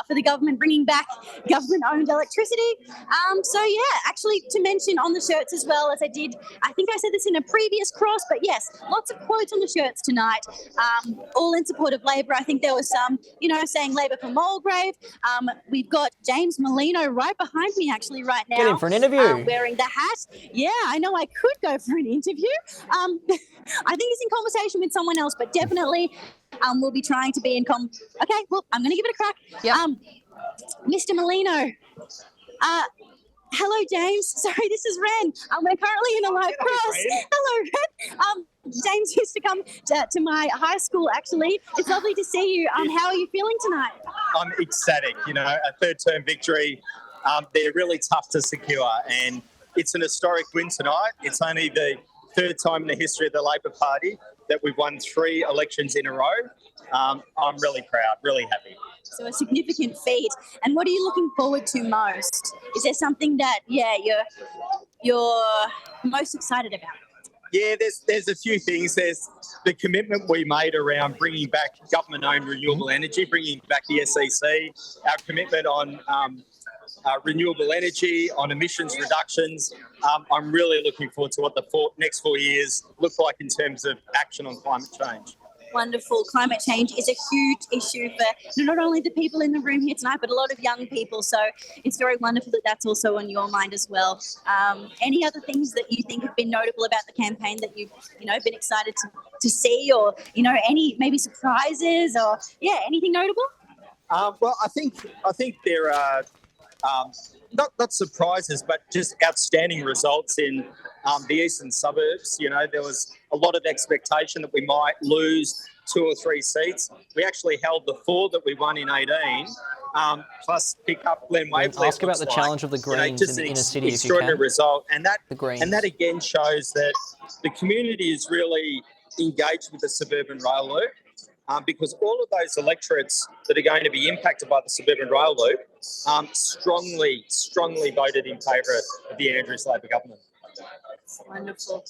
Speaker 11: for the government bringing back government-owned electricity. So yeah, actually to mention on the shirts as well, as I think I said this in a previous cross, but yes, lots of quotes on the shirts tonight, all in support of Labor. I think there was some, you know, saying Labor for Mulgrave. We've got James Molino right behind me actually right now.
Speaker 2: Get in for an interview.
Speaker 11: Wearing the hat. Yeah, I know I could go for an interview. I think he's in conversation with someone else, but definitely we'll be trying to be in Okay, well, I'm going to give it a crack.
Speaker 2: Yep.
Speaker 11: Mr. Molino. Hello, James. Sorry, this is Ren. We're currently in a live cross. Hello, Ren. James used to come to my high school, actually. It's lovely to see you. How are you feeling tonight?
Speaker 9: I'm ecstatic. You know, a third-term victory. They're really tough to secure, and it's an historic win tonight. It's only the third time in the history of the Labor Party that we've won 3 elections in a row. I'm really proud, really happy.
Speaker 11: So a significant feat. And what are you looking forward to most? Is there something that, you're most excited about?
Speaker 9: Yeah, there's a few things. There's the commitment we made around bringing back government-owned renewable energy, bringing back the SEC, our commitment on renewable energy, on emissions reductions. I'm really looking forward to what the next 4 years look like in terms of action on climate change.
Speaker 11: Wonderful. Climate change is a huge issue for not only the people in the room here tonight, but a lot of young people. So it's very wonderful that that's also on your mind as well. Any other things that you think have been notable about the campaign that you've, been excited to see, or, any maybe surprises or, anything notable?
Speaker 9: Well, I think there are not surprises, but just outstanding results in the eastern suburbs. There was a lot of expectation that we might lose 2 or 3 seats. We actually held the 4 that we won in 18, plus pick up Glen Waverley.
Speaker 2: Ask about the challenge of the Greens in the inner city, if you can.
Speaker 9: Extraordinary result, and that again shows that the community is really engaged with the suburban rail loop. Because all of those electorates that are going to be impacted by the suburban rail loop strongly voted in favour of the Andrews Labor government.
Speaker 11: Wonderful.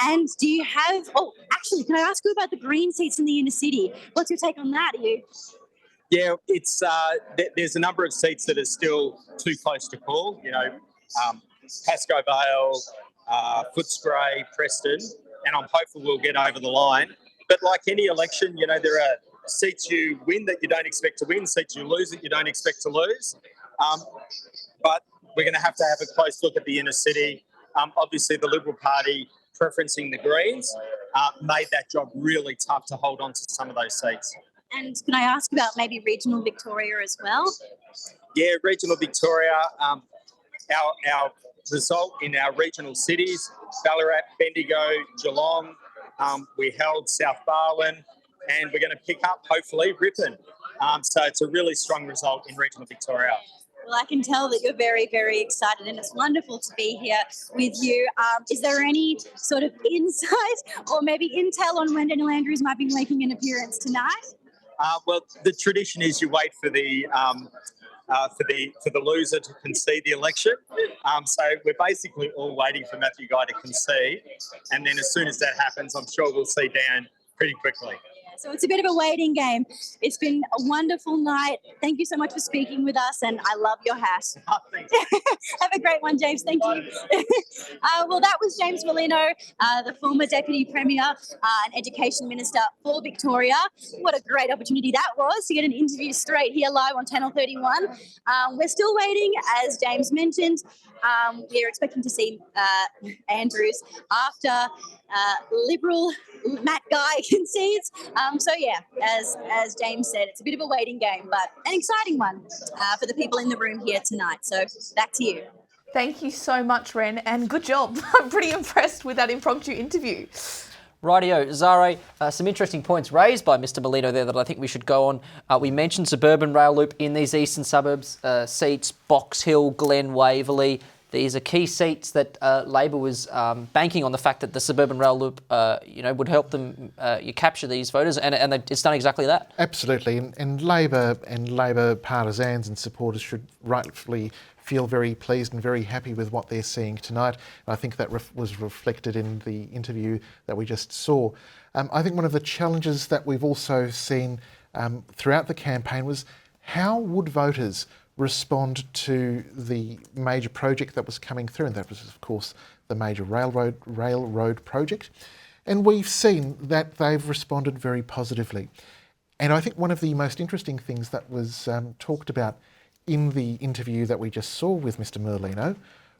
Speaker 11: And do you have... Oh, actually, can I ask you about the green seats in the inner city? What's your take on that?
Speaker 9: Yeah, it's there's a number of seats that are still too close to call. Pascoe Vale, Footscray, Preston, and I'm hopeful we'll get over the line. But like any election, there are seats you win that you don't expect to win, seats you lose that you don't expect to lose. But we're going to have a close look at the inner city. Obviously, the Liberal Party preferencing the Greens made that job really tough to hold on to some of those seats.
Speaker 11: And can I ask about maybe regional Victoria as well?
Speaker 9: Yeah, regional Victoria, our result in our regional cities, Ballarat, Bendigo, Geelong, we held South Barwon, and we're going to pick up, hopefully, Ripon. So it's a really strong result in regional Victoria.
Speaker 11: Well, I can tell that you're very, very excited, and it's wonderful to be here with you. Is there any sort of insight or maybe intel on when Daniel Andrews might be making an appearance tonight?
Speaker 9: Well, the tradition is you wait for the loser to concede the election. So we're basically all waiting for Matthew Guy to concede, and then as soon as that happens, I'm sure we'll see Dan pretty quickly.
Speaker 11: So it's a bit of a waiting game. It's been a wonderful night. Thank you so much for speaking with us, and I love your hat. Have a great one, James. Thank you. Well, that was James Merlino, the former Deputy Premier and Education Minister for Victoria. What a great opportunity that was to get an interview straight here live on Channel 31. We're still waiting, as James mentioned. We're expecting to see Andrews after Liberal Matt Guy concedes. So yeah, as James said, it's a bit of a waiting game, but an exciting one for the people in the room here tonight. So back to you.
Speaker 1: Thank you so much, Ren, and good job. I'm pretty impressed with that impromptu interview.
Speaker 2: Rightio, Zare, some interesting points raised by Mr. Merlino there that I think we should go on. We mentioned suburban rail loop in these eastern suburbs, seats, Box Hill, Glen Waverley. These are key seats that Labor was banking on the fact that the suburban rail loop, would help them capture these voters, and it's done exactly that.
Speaker 3: Absolutely, and Labor partisans and supporters should rightfully feel very pleased and very happy with what they're seeing tonight. And I think that was reflected in the interview that we just saw. I think one of the challenges that we've also seen throughout the campaign was how would voters respond to the major project that was coming through, and that was, of course, the major railroad project. And we've seen that they've responded very positively. And I think one of the most interesting things that was talked about in the interview that we just saw with Mr. Merlino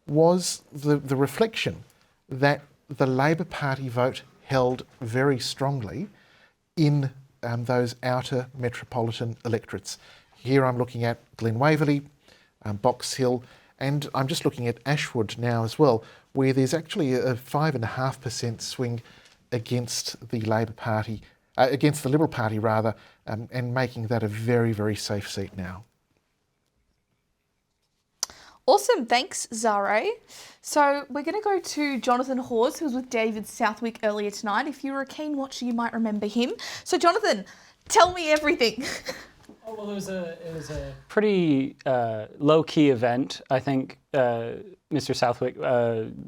Speaker 3: was the reflection that the Labor Party vote held very strongly in those outer metropolitan electorates. Here I'm looking at Glen Waverley, Box Hill, and I'm just looking at Ashwood now as well, where there's actually a 5.5% swing against the Labor Party, against the Liberal Party rather, and making that a very, very safe seat now.
Speaker 1: Awesome, thanks, Zare. So we're going to go to Jonathan Hawes, who was with David Southwick earlier tonight. If you were a keen watcher, you might remember him. So Jonathan, tell me everything.
Speaker 12: Oh, well, it was a pretty low-key event. I think Mr. Southwick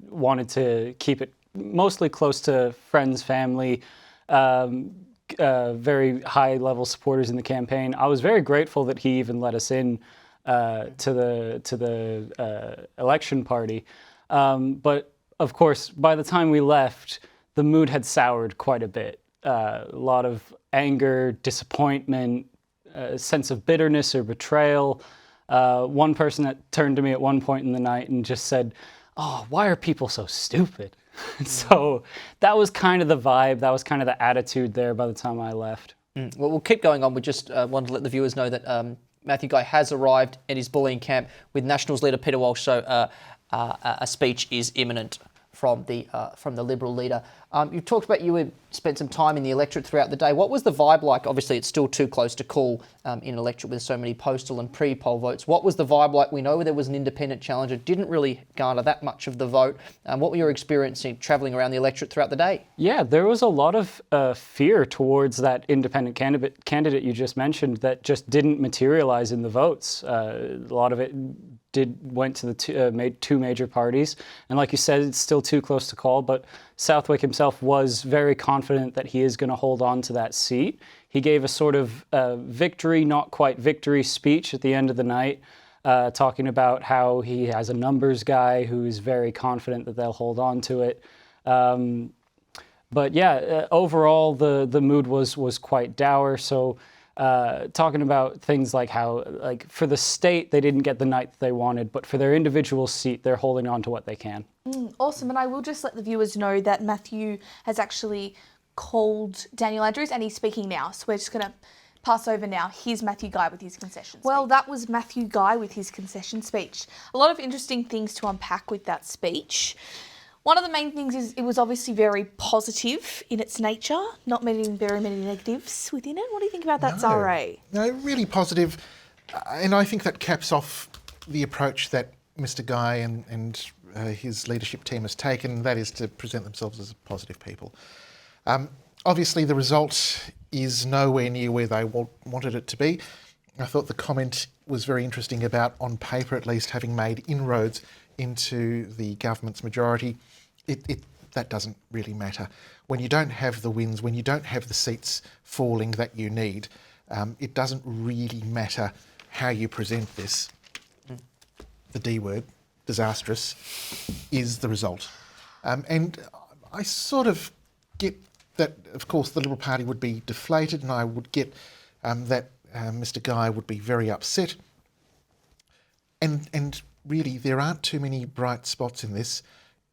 Speaker 12: wanted to keep it mostly close to friends, family, very high-level supporters in the campaign. I was very grateful that he even let us in to the election party. But of course, by the time we left, the mood had soured quite a bit. A lot of anger, disappointment, a sense of bitterness or betrayal. One person that turned to me at one point in the night and just said, "Oh, why are people so stupid?" So that was kind of the vibe, that was kind of the attitude there by the time I left.
Speaker 2: Well, we'll keep going on. We just wanted to let the viewers know that Matthew Guy has arrived at his bullying camp with Nationals leader Peter Walsh, so a speech is imminent from the Liberal leader. You talked about you had spent some time in the electorate throughout the day. What was the vibe like? Obviously, it's still too close to call in an electorate with so many postal and pre-poll votes. What was the vibe like? We know there was an independent challenger, didn't really garner that much of the vote. What were your experiences travelling around the electorate throughout the day? Yeah, there was a lot of fear towards that independent candidate you just mentioned that just didn't materialise in the votes. A lot of it went to the two major parties, and like you said, it's still too close to call, but Southwick himself was very confident that he is going to hold on to that seat. He gave a sort of victory, not quite victory speech at the end of the night, talking about how he has a numbers guy who is very confident that they'll hold on to it. But yeah, overall the mood was quite dour. So talking about things like how, like, for the state, they didn't get the night that they wanted, but for their individual seat, they're holding on to what they can.
Speaker 1: Awesome, and I will just let the viewers know that Matthew has actually called Daniel Andrews and he's speaking now. So we're just going to pass over now. Here's Matthew Guy with his concession speech. Well, that was Matthew Guy with his concession speech. A lot of interesting things to unpack with that speech. One of the main things is it was obviously very positive in its nature, not very many negatives within it. What do you think about that, Zare?
Speaker 3: No, really positive. And I think that caps off the approach that Mr. Guy and his leadership team has taken, that is to present themselves as positive people. Obviously, the result is nowhere near where they wanted it to be. I thought the comment was very interesting about, on paper at least, having made inroads into the government's majority. It that doesn't really matter. When you don't have the wins, when you don't have the seats falling that you need, it doesn't really matter how you present this. The D word, disastrous, is the result. And I sort of get that, of course, the Liberal Party would be deflated, and I would get that Mr Guy would be very upset. And really, there aren't too many bright spots in this.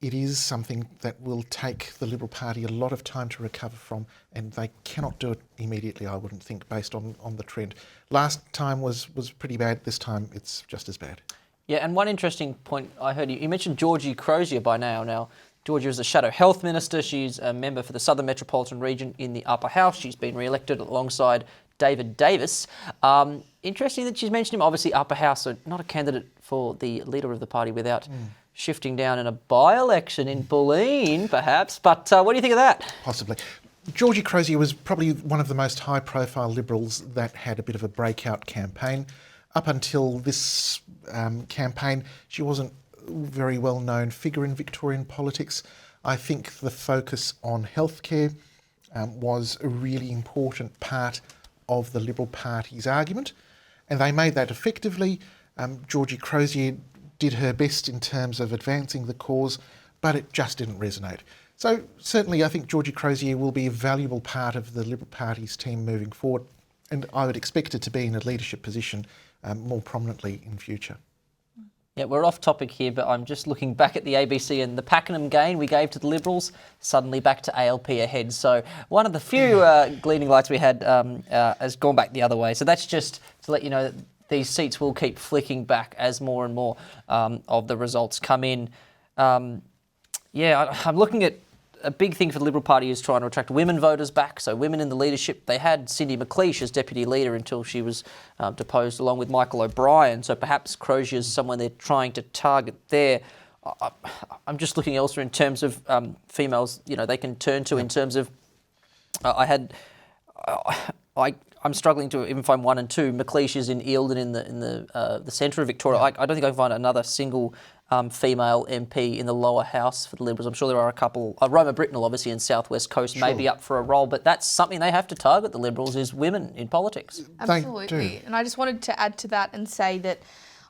Speaker 3: It is something that will take the Liberal Party a lot of time to recover from, and they cannot do it immediately, I wouldn't think, based on the trend. Last time was pretty bad. This time it's just as bad.
Speaker 2: Yeah, and one interesting point I heard, you mentioned Georgie Crozier by now. Now, Georgia is the Shadow Health Minister. She's a member for the Southern Metropolitan Region in the Upper House. She's been re-elected alongside David Davis. Interesting that she's mentioned him. Obviously, Upper House, so not a candidate for the leader of the party without shifting down in a by-election in Bulleen, perhaps. But what do you think of that?
Speaker 3: Possibly. Georgie Crozier was probably one of the most high-profile Liberals that had a bit of a breakout campaign. Up until this campaign, she wasn't a very well-known figure in Victorian politics. I think the focus on healthcare was a really important part of the Liberal Party's argument, and they made that effectively. Georgie Crozier did her best in terms of advancing the cause, but it just didn't resonate. So certainly I think Georgie Crozier will be a valuable part of the Liberal Party's team moving forward, and I would expect her to be in a leadership position more prominently in future.
Speaker 2: Yeah, we're off topic here, but I'm just looking back at the ABC and the Pakenham gain we gave to the Liberals, suddenly back to ALP ahead. So one of the few gleaming lights we had has gone back the other way. So that's just to let you know that these seats will keep flicking back as more and more of the results come in. I'm looking at a big thing for the Liberal Party is trying to attract women voters back. So women in the leadership. They had Cindy McLeish as deputy leader until she was deposed, along with Michael O'Brien. So perhaps Crozier is someone they're trying to target there. I'm just looking elsewhere in terms of females. They can turn to in terms of. I'm struggling to even find one and two. McLeish is in Eildon in the centre of Victoria. I don't think I can find another single female MP in the lower house for the Liberals. I'm sure there are a couple. Roma Britnell, obviously, in South West Coast, may be up for a role, but that's something they have to target, the Liberals, is women in politics.
Speaker 1: Absolutely. And I just wanted to add to that and say that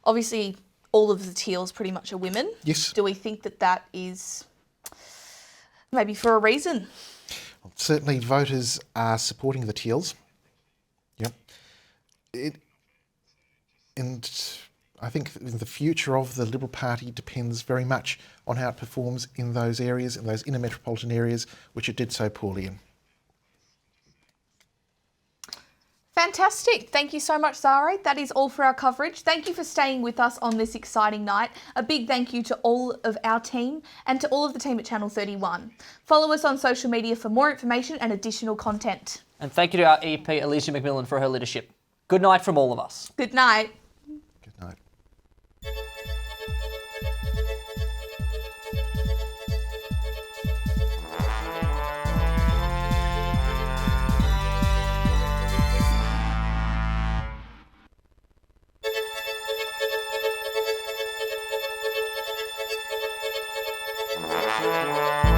Speaker 1: obviously all of the Teals pretty much are women.
Speaker 3: Yes.
Speaker 1: Do we think that is maybe for a reason?
Speaker 3: Well, certainly voters are supporting the Teals. Yep. And I think the future of the Liberal Party depends very much on how it performs in those areas, in those inner metropolitan areas, which it did so poorly in.
Speaker 1: Fantastic. Thank you so much, Zare. That is all for our coverage. Thank you for staying with us on this exciting night. A big thank you to all of our team and to all of the team at Channel 31. Follow us on social media for more information and additional content.
Speaker 2: And thank you to our EP, Alicia McMillan, for her leadership. Good night from all of us.
Speaker 1: Good night.
Speaker 3: Good night.
Speaker 5: Thank you.